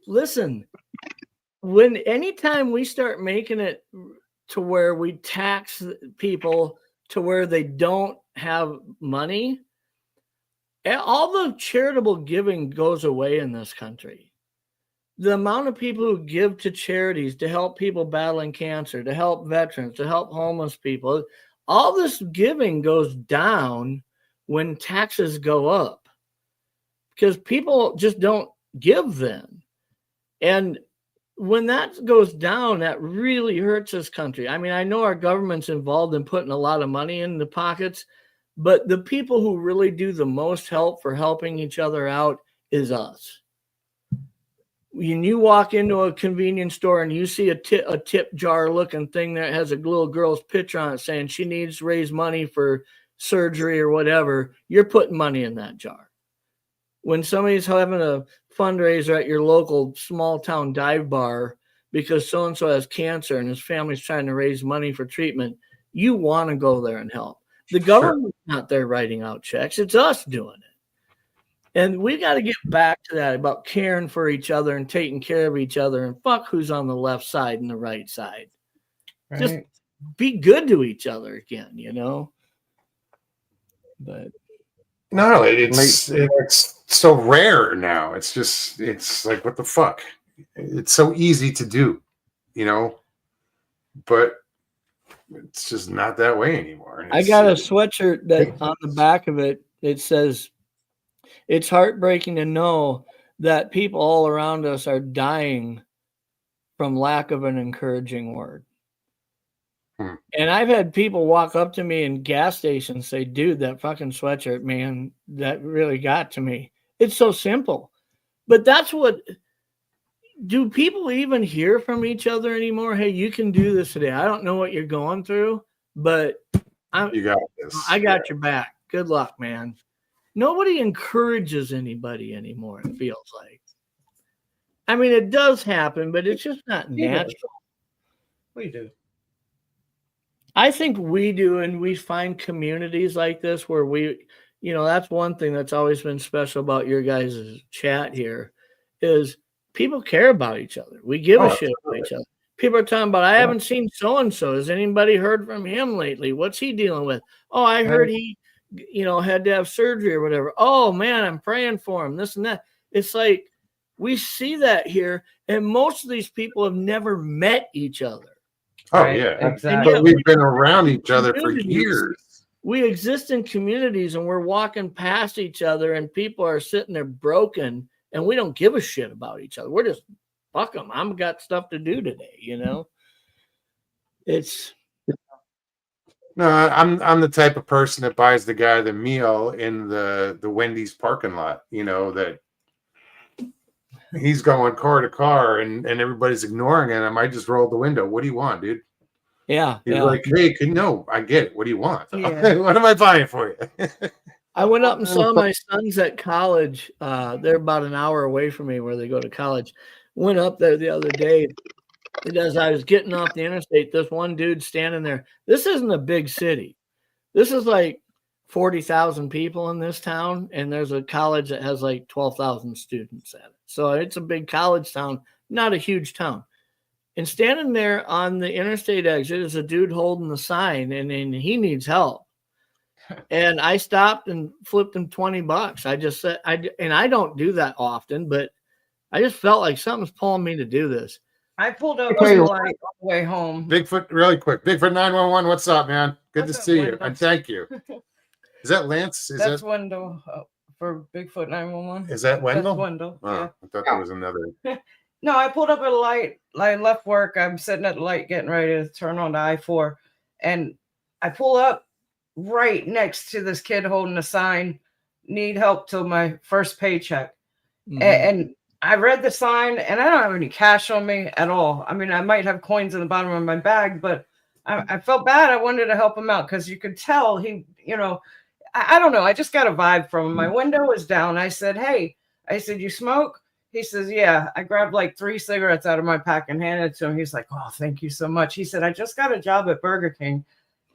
listen, anytime we start making it to where we tax people to where they don't have money, all the charitable giving goes away in this country. The amount of people who give to charities to help people battling cancer, to help veterans, to help homeless people, all this giving goes down when taxes go up because people just don't give then. And when that goes down, that really hurts this country. I mean, I know our government's involved in putting a lot of money in the pockets, but the people who really do the most help for helping each other out is us. When you walk into a convenience store and you see a tip jar looking thing that has a little girl's picture on it saying she needs to raise money for surgery or whatever, you're putting money in that jar. When somebody's having a fundraiser at your local small town dive bar because so-and-so has cancer and his family's trying to raise money for treatment, you want to go there and help. The government's not there writing out checks. It's us doing it. And we got to get back to that about caring for each other and taking care of each other and fuck who's on the left side and the right side. Right. Just be good to each other again, you know? But No, it's so rare now. It's like, what the fuck? It's so easy to do, you know, but it's just not that way anymore. I got a sweatshirt that on the back of it, it says, it's heartbreaking to know that people all around us are dying from lack of an encouraging word. And I've had people walk up to me in gas stations say, dude, that fucking sweatshirt, man, that really got to me. It's so simple. But that's what, do people even hear from each other anymore? Hey, you can do this today. I don't know what you're going through, but you got this. I got your back. Good luck, man. Nobody encourages anybody anymore, it feels like. I mean, it does happen, but it's just not natural. We do. I think we do, and we find communities like this where we, you know, that's one thing that's always been special about your guys' chat here is people care about each other. We give a shit about each other. People are talking about, I haven't seen so-and-so. Has anybody heard from him lately? What's he dealing with? Oh, I heard he, you know, had to have surgery or whatever. Oh, man, I'm praying for him, this and that. It's like we see that here, and most of these people have never met each other. Oh, Right, yeah. exactly. But we've been around each other for years. We exist in communities and we're walking past each other and people are sitting there broken and we don't give a shit about each other. We're just, fuck them. I've got stuff to do today, you know? It's... No, I'm the type of person that buys the guy the meal in the Wendy's parking lot, you know, that he's going car to car and everybody's ignoring him. I just rolled the window. What do you want, dude? Yeah. He's like, hey, no, I get it. What do you want? Yeah. What am I buying for you? I went up and saw my sons at college. They're about an hour away from me where they go to college. Went up there the other day. And as I was getting off the interstate, this one dude standing there. This isn't a big city. This is like 40,000 people in this town. And there's a college that has like 12,000 students at it. So it's a big college town, not a huge town. And standing there on the interstate exit is a dude holding the sign and he needs help. And I stopped and flipped him $20. I just said, I don't do that often, but I just felt like something's pulling me to do this. I pulled up on the light on the way home. Bigfoot, really quick. Bigfoot 911, what's up, man? Good What's to up, see you. Wendell? And thank you. Is that Lance? That's Wendell for Bigfoot 911. Is that Wendell? That's Wendell. Oh, Yeah. I thought there was another. No, I pulled up at a light. I left work. I'm sitting at the light getting ready to turn on to I-4. And I pull up right next to this kid holding a sign, need help till my first paycheck. Mhm. And I read the sign and I don't have any cash on me at all. I mean, I might have coins in the bottom of my bag, but I felt bad. I wanted to help him out because you could tell he, you know, I don't know. I just got a vibe from him. My window was down. I said, hey, you smoke? He says, yeah. I grabbed like 3 cigarettes out of my pack and handed it to him. He's like, oh, thank you so much. He said, I just got a job at Burger King.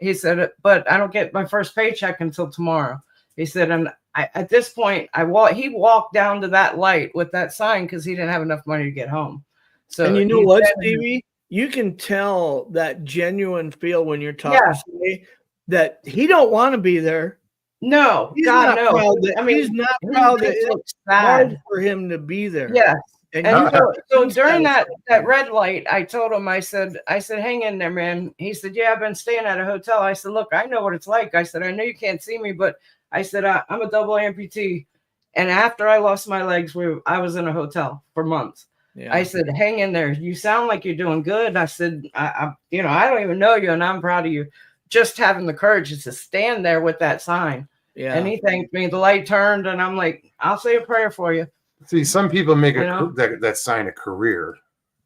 he said, but I don't get my first paycheck until tomorrow. He said, and at this point, he walked down to that light with that sign because he didn't have enough money to get home. So, and you know he what, said- Stevie? You can tell that genuine feel when you're talking to somebody that he don't want to be there. No, He's God, not no. proud that, I mean, he's not his proud that face it's looks hard sad. for him to be there. Yes. And And you so during that red light, I told him, I said, hang in there, man. He said, yeah, I've been staying at a hotel. I said, look, I know what it's like. I said, I know you can't see me, but I said, I'm a double amputee. And after I lost my legs, I was in a hotel for months. Yeah. I said, hang in there. You sound like you're doing good. I said, I don't even know you, and I'm proud of you. Just having the courage to stand there with that sign. Yeah. And he thanked me. The light turned, and I'm like, I'll say a prayer for you. See, some people make You know? that sign a career,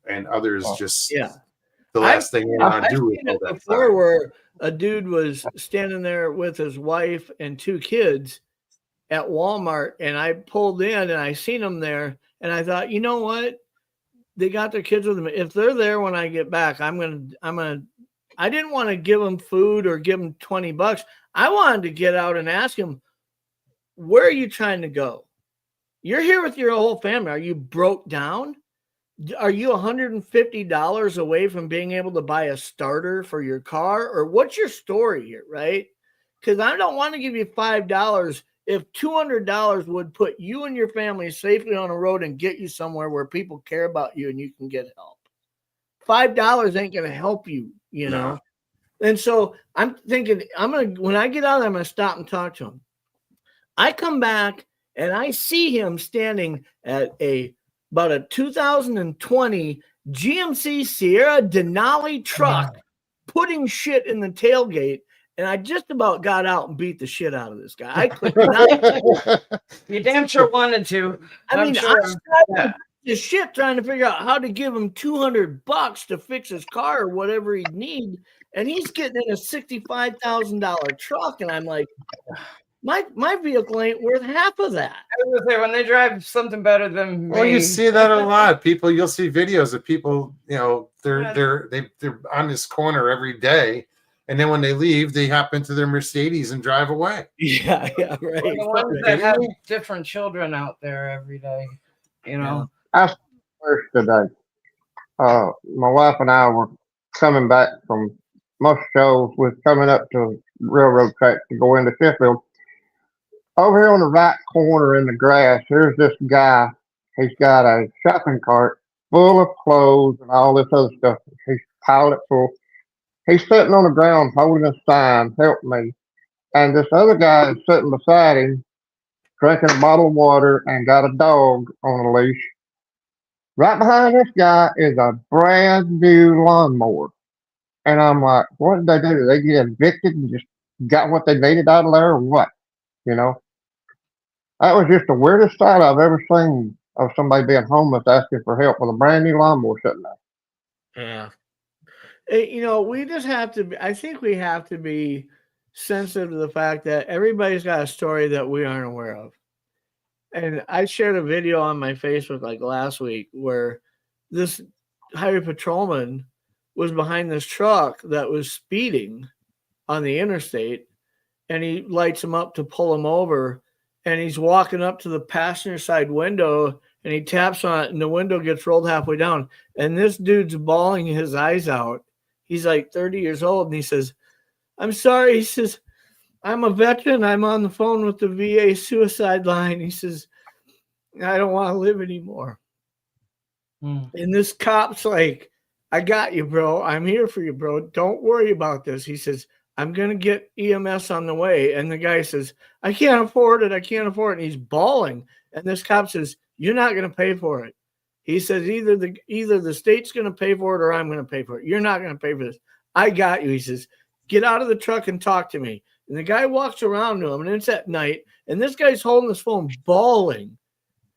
and others just the last thing they want to I've do is seen hold it that before sign. where a dude was standing there with his wife and 2 kids at Walmart, and I pulled in and I seen them there, and I thought, you know what? They got their kids with them. If they're there when I get back, I didn't want to give them food or give them $20. I wanted to get out and ask them, where are you trying to go? You're here with your whole family. Are you broke down? Are you $150 away from being able to buy a starter for your car? Or what's your story here, right? Because I don't want to give you $5 if $200 would put you and your family safely on a road and get you somewhere where people care about you and you can get help. $5 ain't going to help you, you know? And so I'm thinking, when I get out there, I'm going to stop and talk to him. I come back and I see him standing at about a 2020 GMC Sierra Denali truck, putting shit in the tailgate. And I just about got out and beat the shit out of this guy. I could not. You damn sure wanted to. I mean, sure. I started the shit trying to figure out how to give him $200 to fix his car or whatever he'd need. And he's getting in a $65,000 truck. And I'm like, my vehicle ain't worth half of that. I was there when they drive something better than Well, me. you see that a lot. You'll see videos of people, they're on this corner every day. And then when they leave, they hop into their Mercedes and drive away. Yeah, right. The ones that have different children out there every day, you know. I first today. My wife and I were coming back from most shows. We're coming up to railroad tracks to go into Sheffield. Over here on the right corner in the grass, there's this guy. He's got a shopping cart full of clothes and all this other stuff. He's piled it full. He's sitting on the ground holding a sign, "Help me." And this other guy is sitting beside him, drinking a bottle of water and got a dog on a leash. Right behind this guy is a brand new lawnmower. And I'm like, what did they do? Did they get evicted and just got what they needed out of there or what? You know? That was just the weirdest sight I've ever seen of somebody being homeless asking for help with a brand new lawnmower sitting there. Yeah. We just have to I think we have to be sensitive to the fact that everybody's got a story that we aren't aware of. And I shared a video on my Facebook like last week where this highway patrolman was behind this truck that was speeding on the interstate, and he lights him up to pull him over, and he's walking up to the passenger side window and he taps on it and the window gets rolled halfway down, and this dude's bawling his eyes out. He's like 30 years old, and he says, "I'm sorry." He says, "I'm a veteran. I'm on the phone with the VA suicide line." He says, "I don't want to live anymore." And this cop's like, "I got you, bro. I'm here for you, bro. Don't worry about this." He says, "I'm going to get EMS on the way." And the guy says, "I can't afford it. I can't afford it." And he's bawling. And this cop says, "You're not going to pay for it." He says, either the state's going to pay for it or I'm going to pay for it. You're not going to pay for this. I got you. He says, "Get out of the truck and talk to me." And the guy walks around to him, and it's at night. And this guy's holding his phone, bawling,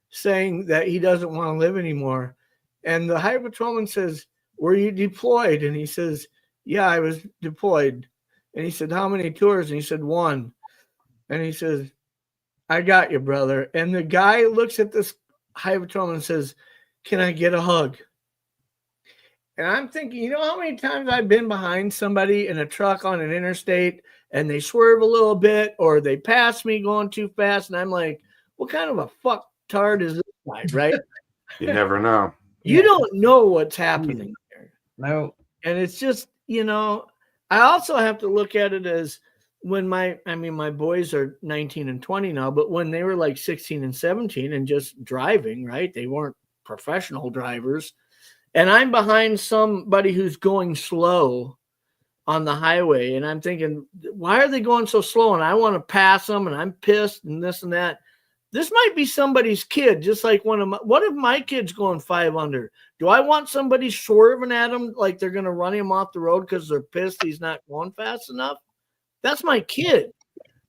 saying that he doesn't want to live anymore. And the highway patrolman says, "Were you deployed?" And he says, "Yeah, I was deployed." And he said, "How many tours?" And he said, "1." And he says, "I got you, brother." And the guy looks at this highway patrolman and says, "Can I get a hug?" And I'm thinking, you know how many times I've been behind somebody in a truck on an interstate and they swerve a little bit or they pass me going too fast. And I'm like, what kind of a fucktard is this guy, right? You never know. You don't know what's happening there. No. And it's just, I also have to look at it as when my boys are 19 and 20 now, but when they were like 16 and 17 and just driving, right? They weren't professional drivers. And I'm behind somebody who's going slow on the highway. And I'm thinking, why are they going so slow? And I want to pass them and I'm pissed and this and that. This might be somebody's kid, just like what if my kid's going 5 under? Do I want somebody swerving at him like they're going to run him off the road because they're pissed he's not going fast enough? That's my kid.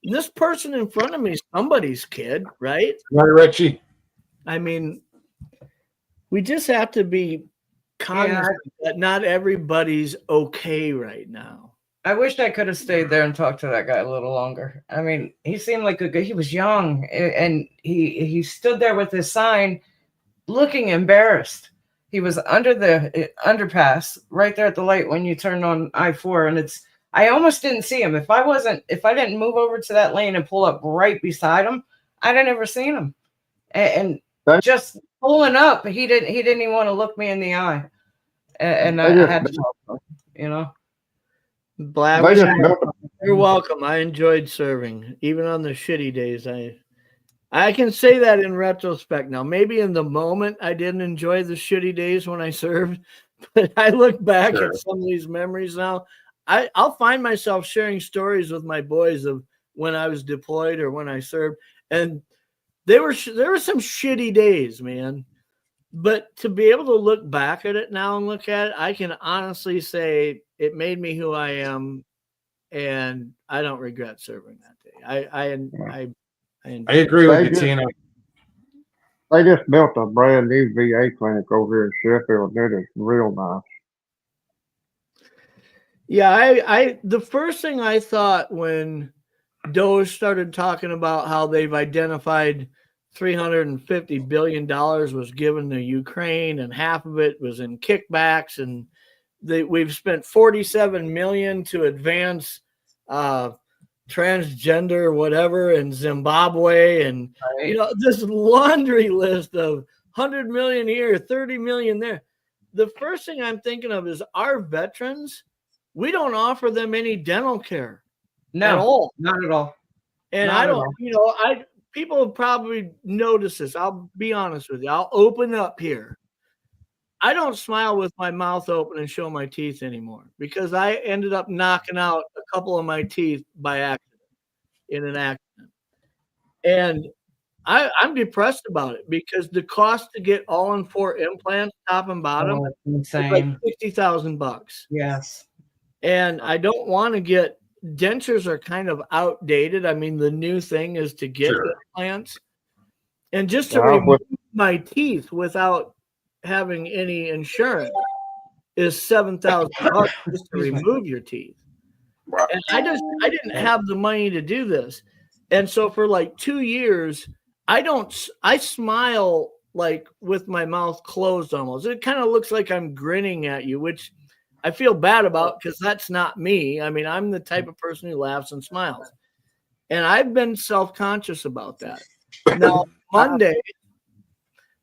And this person in front of me is somebody's kid, right? Right, Richie. I mean, we just have to be cognizant that not everybody's okay right now. I wish I could have stayed there and talked to that guy a little longer. I mean, he seemed like a good. He was young, and he stood there with his sign, looking embarrassed. He was under the underpass right there at the light when you turn on I-4, and I almost didn't see him. If I didn't move over to that lane and pull up right beside him, I'd have never seen him. And just pulling up, he didn't even want to look me in the eye, and I had to talk to him, You're welcome. I enjoyed serving, even on the shitty days. I can say that in retrospect now. Maybe in the moment I didn't enjoy the shitty days when I served, but I look back at some of these memories now. I'll find myself sharing stories with my boys of when I was deployed or when I served, and there were some shitty days, man. But to be able to look back at it now and look at it, I can honestly say it made me who I am, and I don't regret serving that day. I agree with you, Tina. They just built a brand new VA clinic over here in Sheffield. It is real nice. Yeah, the first thing I thought when Doge started talking about how they've identified $350 billion was given to Ukraine and half of it was in kickbacks, and we've spent $47 million to advance transgender whatever in Zimbabwe, and this laundry list of 100 million here, 30 million there. The first thing I'm thinking of is our veterans. We don't offer them any dental care at all. Not at all. And people have probably noticed this. I'll be honest with you. I'll open up here. I don't smile with my mouth open and show my teeth anymore because I ended up knocking out a couple of my teeth by accident in an accident. And I'm depressed about it because the cost to get all-in-4 implants, top and bottom, is like $60,000. Yes. And I don't want to get dentures are kind of outdated. I mean, the new thing is to get implants, and just to remove my teeth without having any insurance is $7,000 just to remove your teeth. Wow. And I didn't have the money to do this, and so for like 2 years, I smile like with my mouth closed almost. It kind of looks like I'm grinning at you, which I feel bad about because that's not me. I mean, I'm the type of person who laughs and smiles. And I've been self-conscious about that. Now,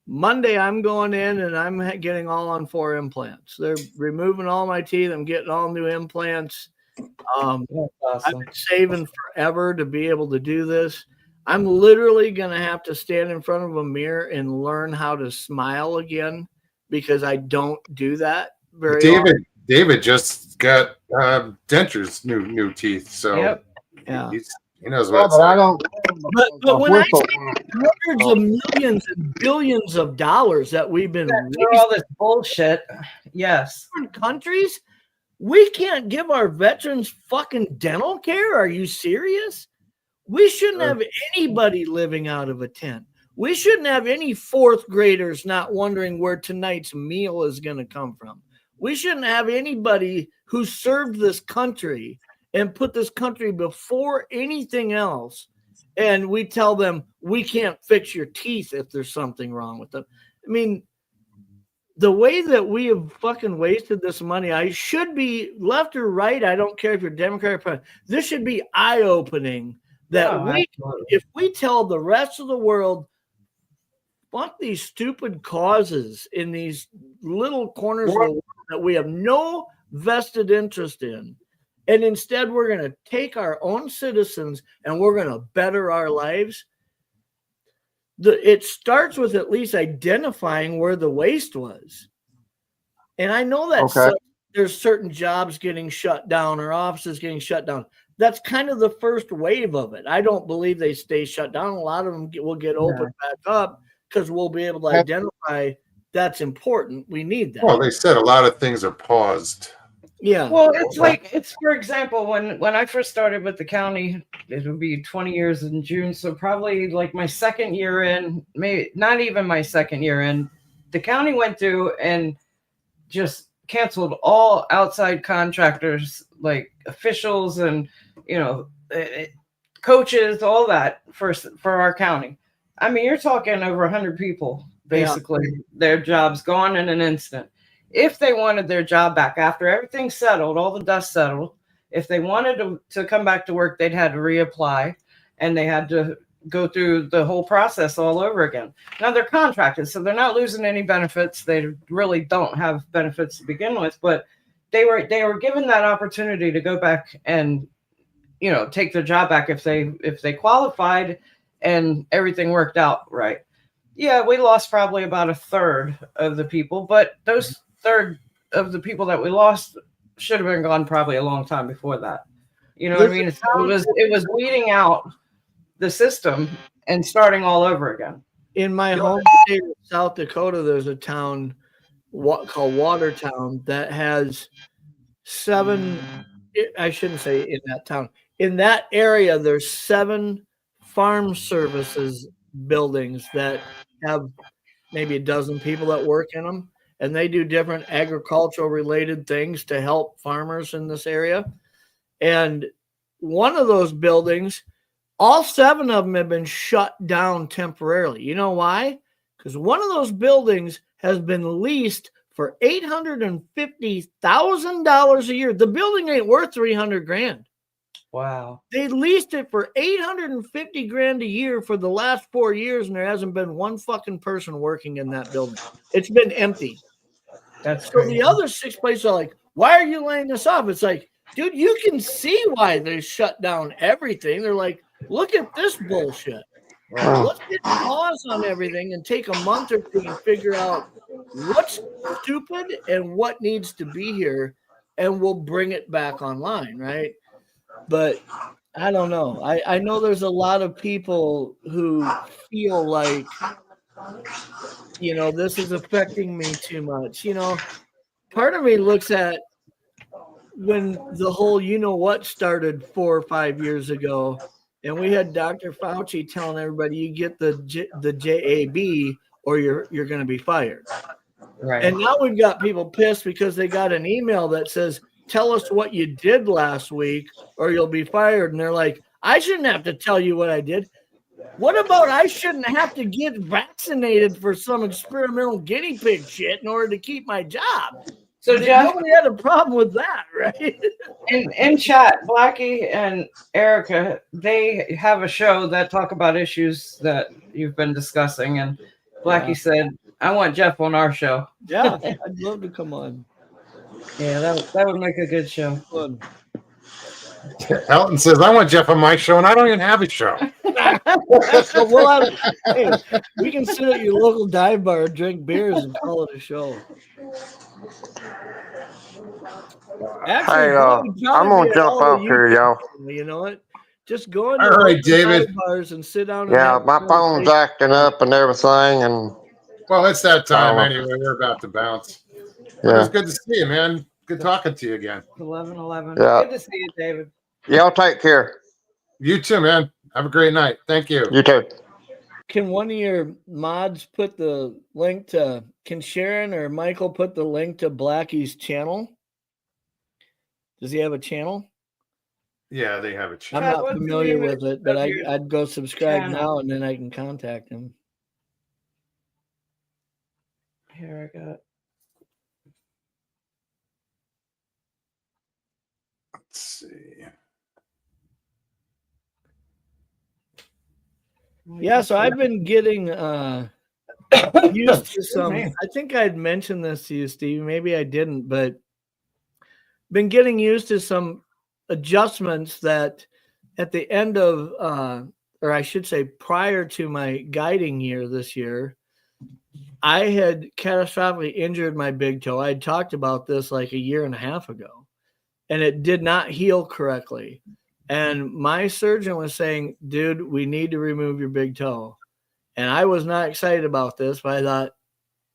Monday, I'm going in and I'm getting all-on-4 implants. They're removing all my teeth. I'm getting all new implants. Awesome. I've been saving forever to be able to do this. I'm literally going to have to stand in front of a mirror and learn how to smile again because I don't do that very often. David just got dentures, new teeth. So he knows what it's like. But when I say hundreds of millions and billions of dollars that we've been for all this bullshit, different countries, we can't give our veterans fucking dental care. Are you serious? We shouldn't have anybody living out of a tent. We shouldn't have any fourth graders not wondering where tonight's meal is going to come from. We shouldn't have anybody who served this country and put this country before anything else. And we tell them we can't fix your teeth if there's something wrong with them. I mean, the way that we have fucking wasted this money, I should be left or right. I don't care if you're Democrat or Republican. This should be eye-opening that Oh, absolutely. if we tell the rest of the world, fuck these stupid causes in these little corners of the world that we have no vested interest in, and instead we're going to take our own citizens and we're going to better our lives. It starts with at least identifying where the waste was. And I know that there's certain jobs getting shut down or offices getting shut down. That's kind of the first wave of it. I don't believe they stay shut down. A lot of them will get opened back up because we'll be able to identify that's important. We need that. Well, they said a lot of things are paused. Yeah. Well, it's for example, when I first started with the county, it would be 20 years in June. So probably like my second year in, maybe not even my second year in, the county went through and just canceled all outside contractors, like officials and, coaches, all that for our county. I mean, you're talking over 100 people, basically, their jobs gone in an instant. If they wanted their job back after everything settled, all the dust settled, if they wanted to come back to work, they'd had to reapply and they had to go through the whole process all over again. Now they're contracted, so they're not losing any benefits. They really don't have benefits to begin with, but they were given that opportunity to go back and, take their job back if they qualified and everything worked out right. Yeah, we lost probably about a third of the people, but those third of the people that we lost should have been gone probably a long time before that. You know what I mean? It was weeding out the system and starting all over again. In my home state of South Dakota, there's a town called Watertown that has 7. I shouldn't say in that town. In that area, there's 7 farm services buildings that have maybe a dozen people that work in them, and they do different agricultural related things to help farmers in this area. And one of those buildings, all 7 of them have been shut down temporarily. You know why? Because one of those buildings has been leased for $850,000 a year. The building ain't worth $300,000. Wow. They leased it for $850,000 a year for the last 4 years, and there hasn't been one fucking person working in that building. It's been empty. That's so crazy. The other 6 places are like, why are you laying this off? It's like, dude, you can see why they shut down everything. They're like, look at this bullshit. Let's get a pause on everything and take a month or 2 to figure out what's stupid and what needs to be here, and we'll bring it back online, right? But I don't know. I know there's a lot of people who feel like, this is affecting me too much. Part of me looks at when the whole what started 4 or 5 years ago, and we had Dr. Fauci telling everybody you get the JAB or you're going to be fired. Right. And now we've got people pissed because they got an email that says, tell us what you did last week or you'll be fired. And they're like, I shouldn't have to tell you what I did. What about I shouldn't have to get vaccinated for some experimental guinea pig shit in order to keep my job? So Jeff, nobody had a problem with that, right? in chat, Blackie and Erica, they have a show that talk about issues that you've been discussing. And Blackie said, I want Jeff on our show. Yeah, I'd love to come on. Yeah, that would make a good show. Good. Elton says, I want Jeff on my show, and I don't even have a show. So we can sit at your local dive bar, drink beers, and call it a show. Actually, I'm going to jump off here, y'all. You know what? Just go into all right, David. dive bars and sit down. Yeah, my phone's acting up and everything. And well, it's that time anyway. We're about to bounce. Yeah. It's good to see you, man. Good talking to you again. 11:11. Yeah. Good to see you, David. Y'all take care. You too, man. Have a great night. Thank you. You too. Can one of your mods put the link to, can Sharon or Michael put the link to Blackie's channel? Does he have a channel? Yeah, they have a I'm channel. Chad, not what's the familiar name with it, but of your I'd go subscribe channel? now and then I can contact him. Here I got. Let's see. Yeah, so I've been getting used to some. me. I think I'd mentioned this to you, Steve. Maybe I didn't, but been getting used to some adjustments that at the end of, or I should say, prior to my guiding year this year, I had catastrophically injured my big toe. I had talked about this like a year and a half ago, and it did not heal correctly. And my surgeon was saying, dude, we need to remove your big toe. And I was not excited about this, but I thought,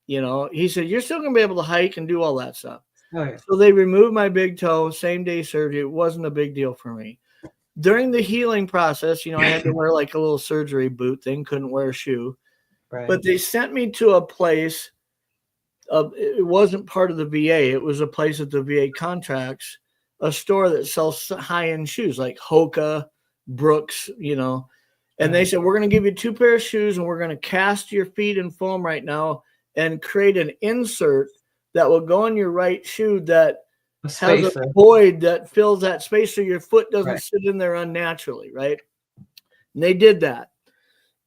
he said, you're still going to be able to hike and do all that stuff. Oh, yeah. So they removed my big toe, same day surgery. It wasn't a big deal for me. During the healing process, I had to wear like a little surgery boot thing, couldn't wear a shoe. Right. But they sent me to a place, it wasn't part of the VA. It was a place that the VA contracts, a store that sells high-end shoes like Hoka, Brooks, And they said, we're going to give you 2 pairs of shoes and we're going to cast your feet in foam right now and create an insert that will go in your right shoe that has a void that fills that space so your foot doesn't sit in there unnaturally, right? And they did that.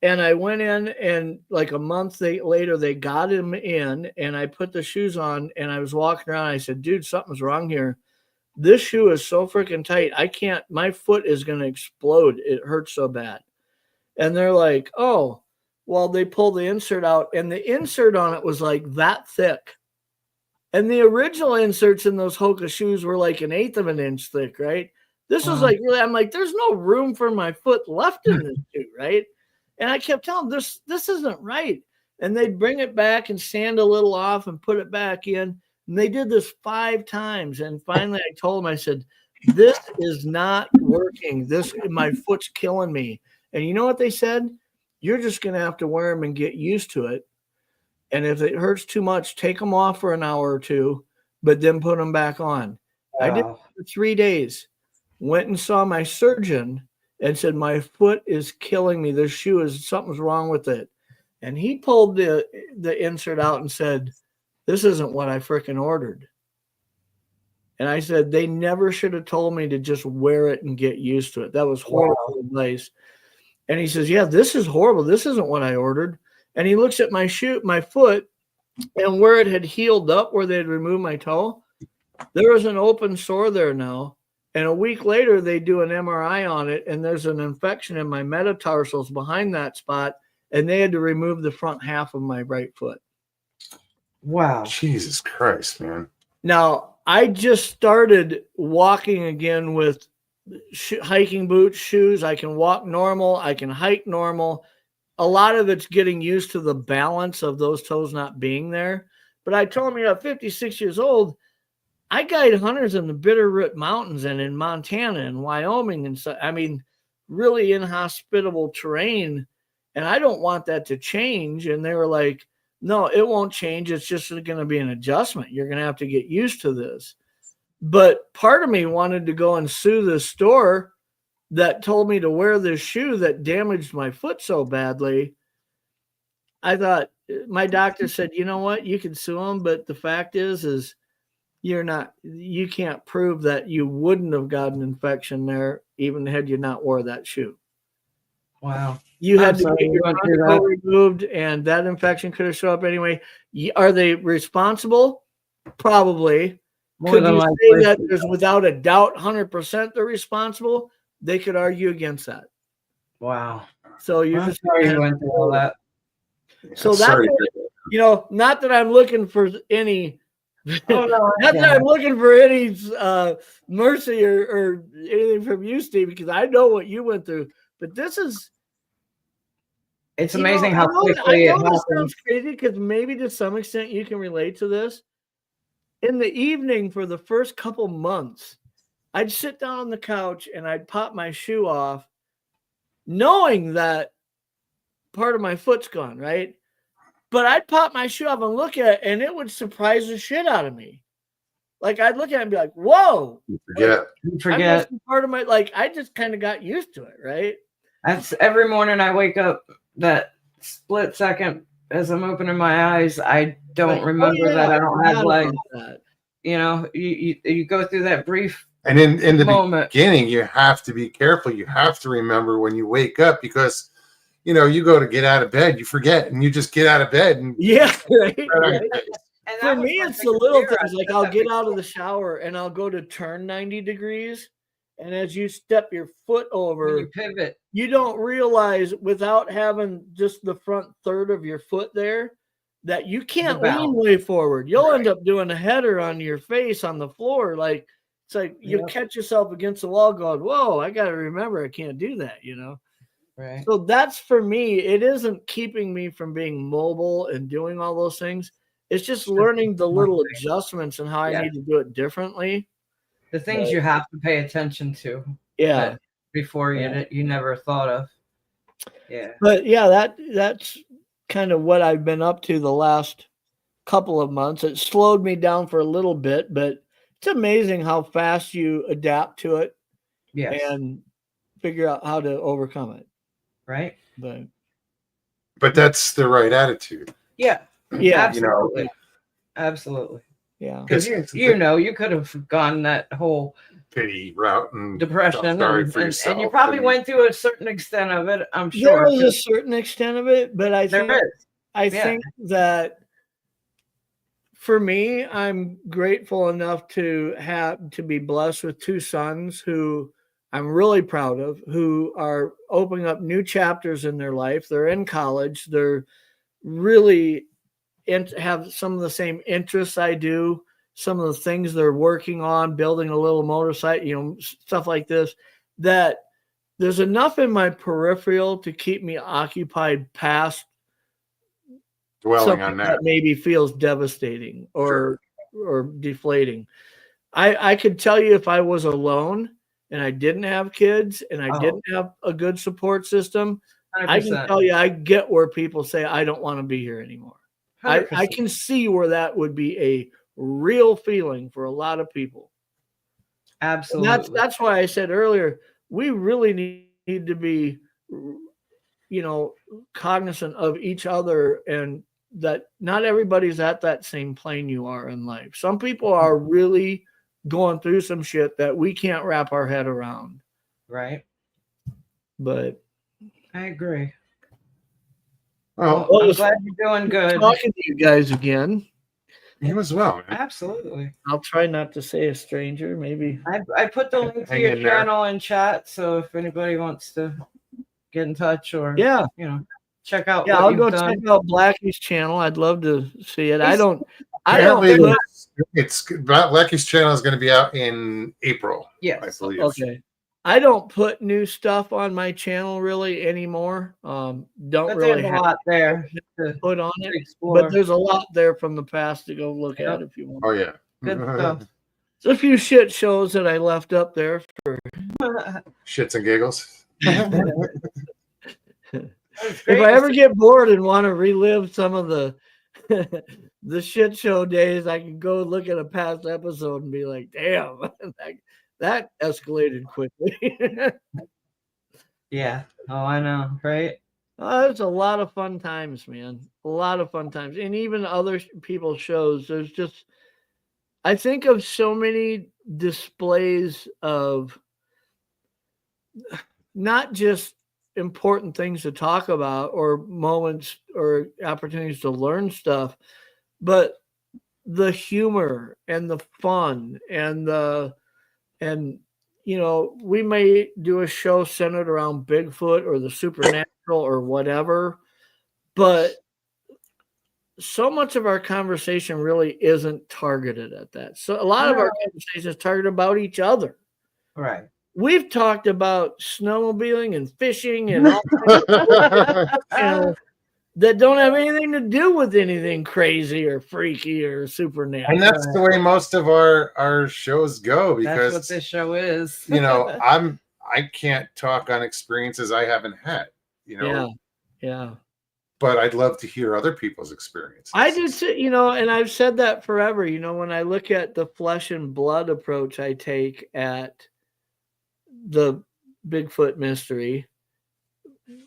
And I went in, and like a month later, they got him in, and I put the shoes on, and I was walking around. I said, dude, something's wrong here. This shoe is so freaking tight. My foot is going to explode. It hurts so bad. And they're like, oh, well, they pulled the insert out, and the insert on it was like that thick. And the original inserts in those Hoka shoes were like 1/8 of an inch thick, right? This was like, really, I'm like, there's no room for my foot left in this shoe, right? And I kept telling them, this isn't right. And they'd bring it back and sand a little off and put it back in. And they did this 5 times. And finally I told them, I said, this is not working. My foot's killing me. And you know what they said? You're just going to have to wear them and get used to it. And if it hurts too much, take them off for an hour or 2, but then put them back on. Wow. I did it for 3 days. Went and saw my surgeon and said, my foot is killing me. This shoe something's wrong with it. And he pulled the insert out and said, this isn't what I freaking ordered. And I said, they never should have told me to just wear it and get used to it. That was horrible advice. And he says, yeah, this is horrible. This isn't what I ordered. And he looks at my foot, and where it had healed up, where they had removed my toe, there was an open sore there now. And a week later, they do an MRI on it, and there's an infection in my metatarsals behind that spot, and they had to remove the front half of my right foot. Wow. Jesus Christ, man. Now, I just started walking again with hiking boots, shoes. I can walk normal. I can hike normal. A lot of it's getting used to the balance of those toes not being there. But I told him, at 56 years old, I guide hunters in the Bitterroot Mountains and in Montana and Wyoming and so, I mean, really inhospitable terrain. And I don't want that to change. And they were like, no, it won't change. It's just going to be an adjustment. You're going to have to get used to this. But part of me wanted to go and sue the store that told me to wear this shoe that damaged my foot so badly. I thought, my doctor said, you know what, you can sue them, but the fact is you can't prove that you wouldn't have got an infection there even had you not wore that shoe. Wow. You had to get your toe removed, and that infection could have shown up anyway. Are they responsible? Probably. Could you say that there's without a doubt 100% they're responsible? They could argue against that. Wow. So you're just sorry you went through all that. So that's, not that I'm looking for any not that I'm looking for any mercy or anything from you, Steve, because I know what you went through. But this is, it's amazing how quickly it happens. This sounds crazy because maybe to some extent you can relate to this. In the evening for the first couple months, I'd sit down on the couch and I'd pop my shoe off, knowing that part of my foot's gone, right? But I'd pop my shoe off and look at it, and it would surprise the shit out of me. Like, I'd look at it and be like, whoa. You forget. Part of my, I just kind of got used to it, right? That's every morning I wake up, that split second as I'm opening my eyes, I don't remember that I don't have legs. You go through that brief And in the moment. beginning, you have to be careful. You have to remember when you wake up because, you know, you go to get out of bed, you forget, and you just get out of bed and Yeah, right. right on right. your face. And For that was me, my it's the biggest little fear. I things. Like said I'll that get out of before. the shower and I'll go to turn 90 degrees. And as you step your foot When over, you pivot. you don't realize without having just the front third of your foot there that you can't lean balance. way forward. You'll end Right. up doing a header on your face on the floor. Like it's like you Yep. catch yourself against the wall going, whoa, I got to remember I can't do that, you know? Right. So that's for me. It isn't keeping me from being mobile and doing all those things. It's just learning the little adjustments and how I Yeah. need to do it differently. The things you have to pay attention to Yeah. that before you never thought of. Yeah. But yeah, that's kind of what I've been up to the last couple of months. It slowed me down for a little bit, but it's amazing how fast you adapt to it Yes. and figure out how to overcome it. Right. But that's the right attitude. Yeah. Yeah, Absolutely. Absolutely. yeah. Because you know, you could have gone that whole Pity route and depression, felt sorry and, for yourself. and you probably and- went through a certain extent of it. I'm There sure. is a certain extent of it, but I There think is. I think that for me, I'm grateful enough to be blessed with two sons who I'm really proud of, who are opening up new chapters in their life. They're in college. They're really have some of the same interests I do, some of the things they're working on, building a little motorcycle, you know, stuff like this, that there's enough in my peripheral to keep me occupied past dwelling something on that that. maybe feels devastating or deflating. I could tell you if I was alone and I didn't have kids and I didn't have a good support system, 100%. I can tell you I get where people say I don't want to be here anymore. I 100%. can see where that would be a real feeling for a lot of people. Absolutely. And that's why I said earlier, we really need to be, you know, cognizant of each other and that not everybody's at that same plane you are in life. Some people are really going through some shit that we can't wrap our head around. Right. But I agree. Well, I'm glad you're doing good. Talking to you guys again. you as well, man. Absolutely. I'll try not to say a stranger, maybe. I put the link to Hang your in there. channel in chat, so if anybody wants to get in touch or Yeah. you know, check out Yeah, what I'll you've go done. check out Blackie's channel. I'd love to see it. I don't Apparently, put, it's Blackie's channel is going to be out in April. Yes. I believe. okay. I don't put new stuff on my channel really anymore. Don't But really there's a have lot there to put on it. explore. But there's a lot there from the past to go look Yep. at if you want. Oh yeah. Good stuff. There's a few shit shows that I left up there. Shits and giggles. If I ever get bored and want to relive some of the the shit show days, I can go look at a past episode and be like, damn, that escalated quickly. Yeah. Oh, I know, right? It's a lot of fun times, man. A lot of fun times. And even other people's shows, there's just, I think of so many displays of not just important things to talk about or moments or opportunities to learn stuff, but the humor and the fun and you know, we may do a show centered around Bigfoot or the supernatural or whatever, but so much of our conversation really isn't targeted at that. So a lot of our conversation is targeted about each other. Right. We've talked about snowmobiling and fishing and all that don't have anything to do with anything crazy or freaky or supernatural. And that's the way most of our shows go because That's what this show is. you know, I can't talk on experiences I haven't had, you know. Yeah. But I'd love to hear other people's experiences. I do too, you know, and I've said that forever. You know, when I look at the flesh and blood approach I take at the Bigfoot mystery,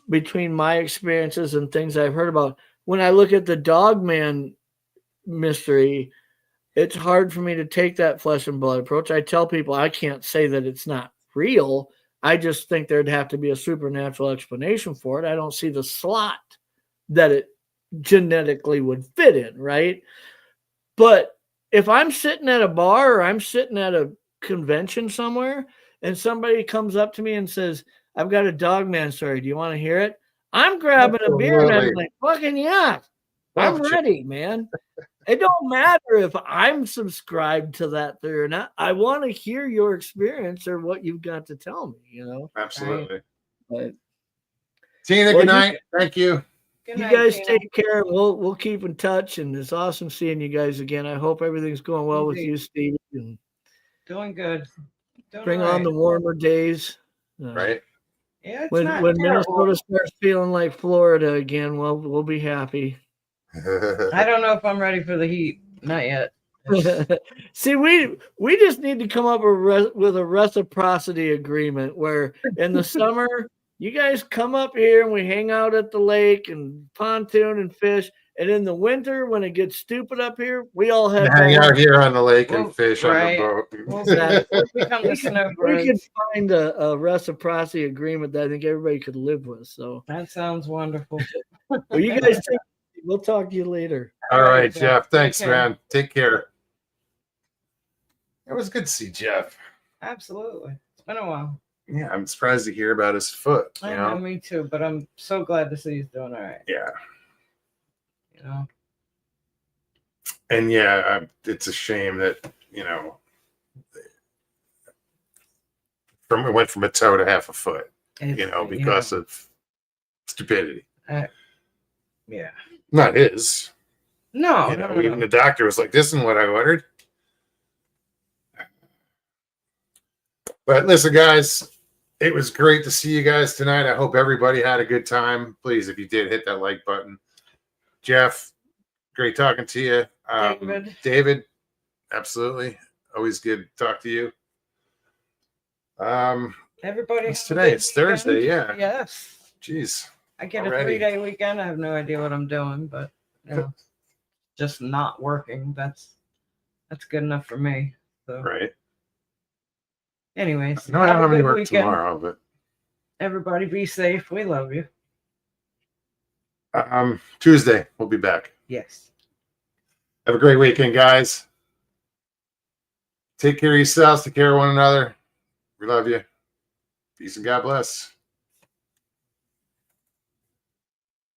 between my experiences and things I've heard about, when I look at the Dogman mystery, it's hard for me to take that flesh and blood approach. I tell people I can't say that it's not real. I just think there'd have to be a supernatural explanation for it. I don't see the slot that it genetically would fit in, right? But if I'm sitting at a bar or I'm sitting at a convention somewhere and somebody comes up to me and says, I've got a Dogman story. Do you want to hear it? I'm grabbing a beer and I'm Absolutely. like, fucking yeah, I'm Well, ready, man. It don't matter if I'm subscribed to that theory or not. I want to hear your experience or what you've got to tell me, you know? Absolutely. But Tina, Well, good you- night. Thank you. Good you night, guys Tina. take care. We'll keep in touch, and it's awesome seeing you guys again. I hope everything's going well with Indeed. you, Steve, and Doing good. Doing bring all on right. the warmer days. Right. Yeah, it's When not when terrible. Minnesota starts feeling like Florida again, we'll be happy. I don't know if I'm ready for the heat. Not yet. See, we just need to come up with a reciprocity agreement where in the summer you guys come up here and we hang out at the lake and pontoon and fish, and in the winter when it gets stupid up here, we all head Hang down. out here on the lake and Well, fish on the right. boat. We'll Exactly. become the We could snowbirds. find a reciprocity agreement that I think everybody could live with. So, That sounds wonderful. well, you guys take. We'll talk to you later. All right, Jeff. Jeff. Thanks, Take care. man. Take care. It was good to see Jeff. Absolutely. It's been a while. Yeah, I'm surprised to hear about his foot. You I know, know? me too, but I'm so glad to see he's doing all right. Yeah. You know, And yeah, it's a shame that, you know, it went from a toe to half a foot, you know, because of stupidity. yeah. Not his. No, You know, no, no, even no. the doctor was like, "This isn't what I ordered." But listen, guys, it was great to see you guys tonight. I hope everybody had a good time. Please, if you did, hit that like button. Jeff, great talking to you. David, absolutely, always good to talk to you. Everybody. It's have a today. good It's Thursday, weekend. yeah. Yes. Jeez. I get Already. a 3-day weekend. I have no idea what I'm doing, but you know, just not working. That's good enough for me. So, Right. anyways, No, I don't a have any good work weekend. tomorrow, but Everybody be safe. We love you. Tuesday we'll be back. Yes. Have a great weekend, guys. Take care of yourselves. Take care of one another. We love you. Peace and God bless.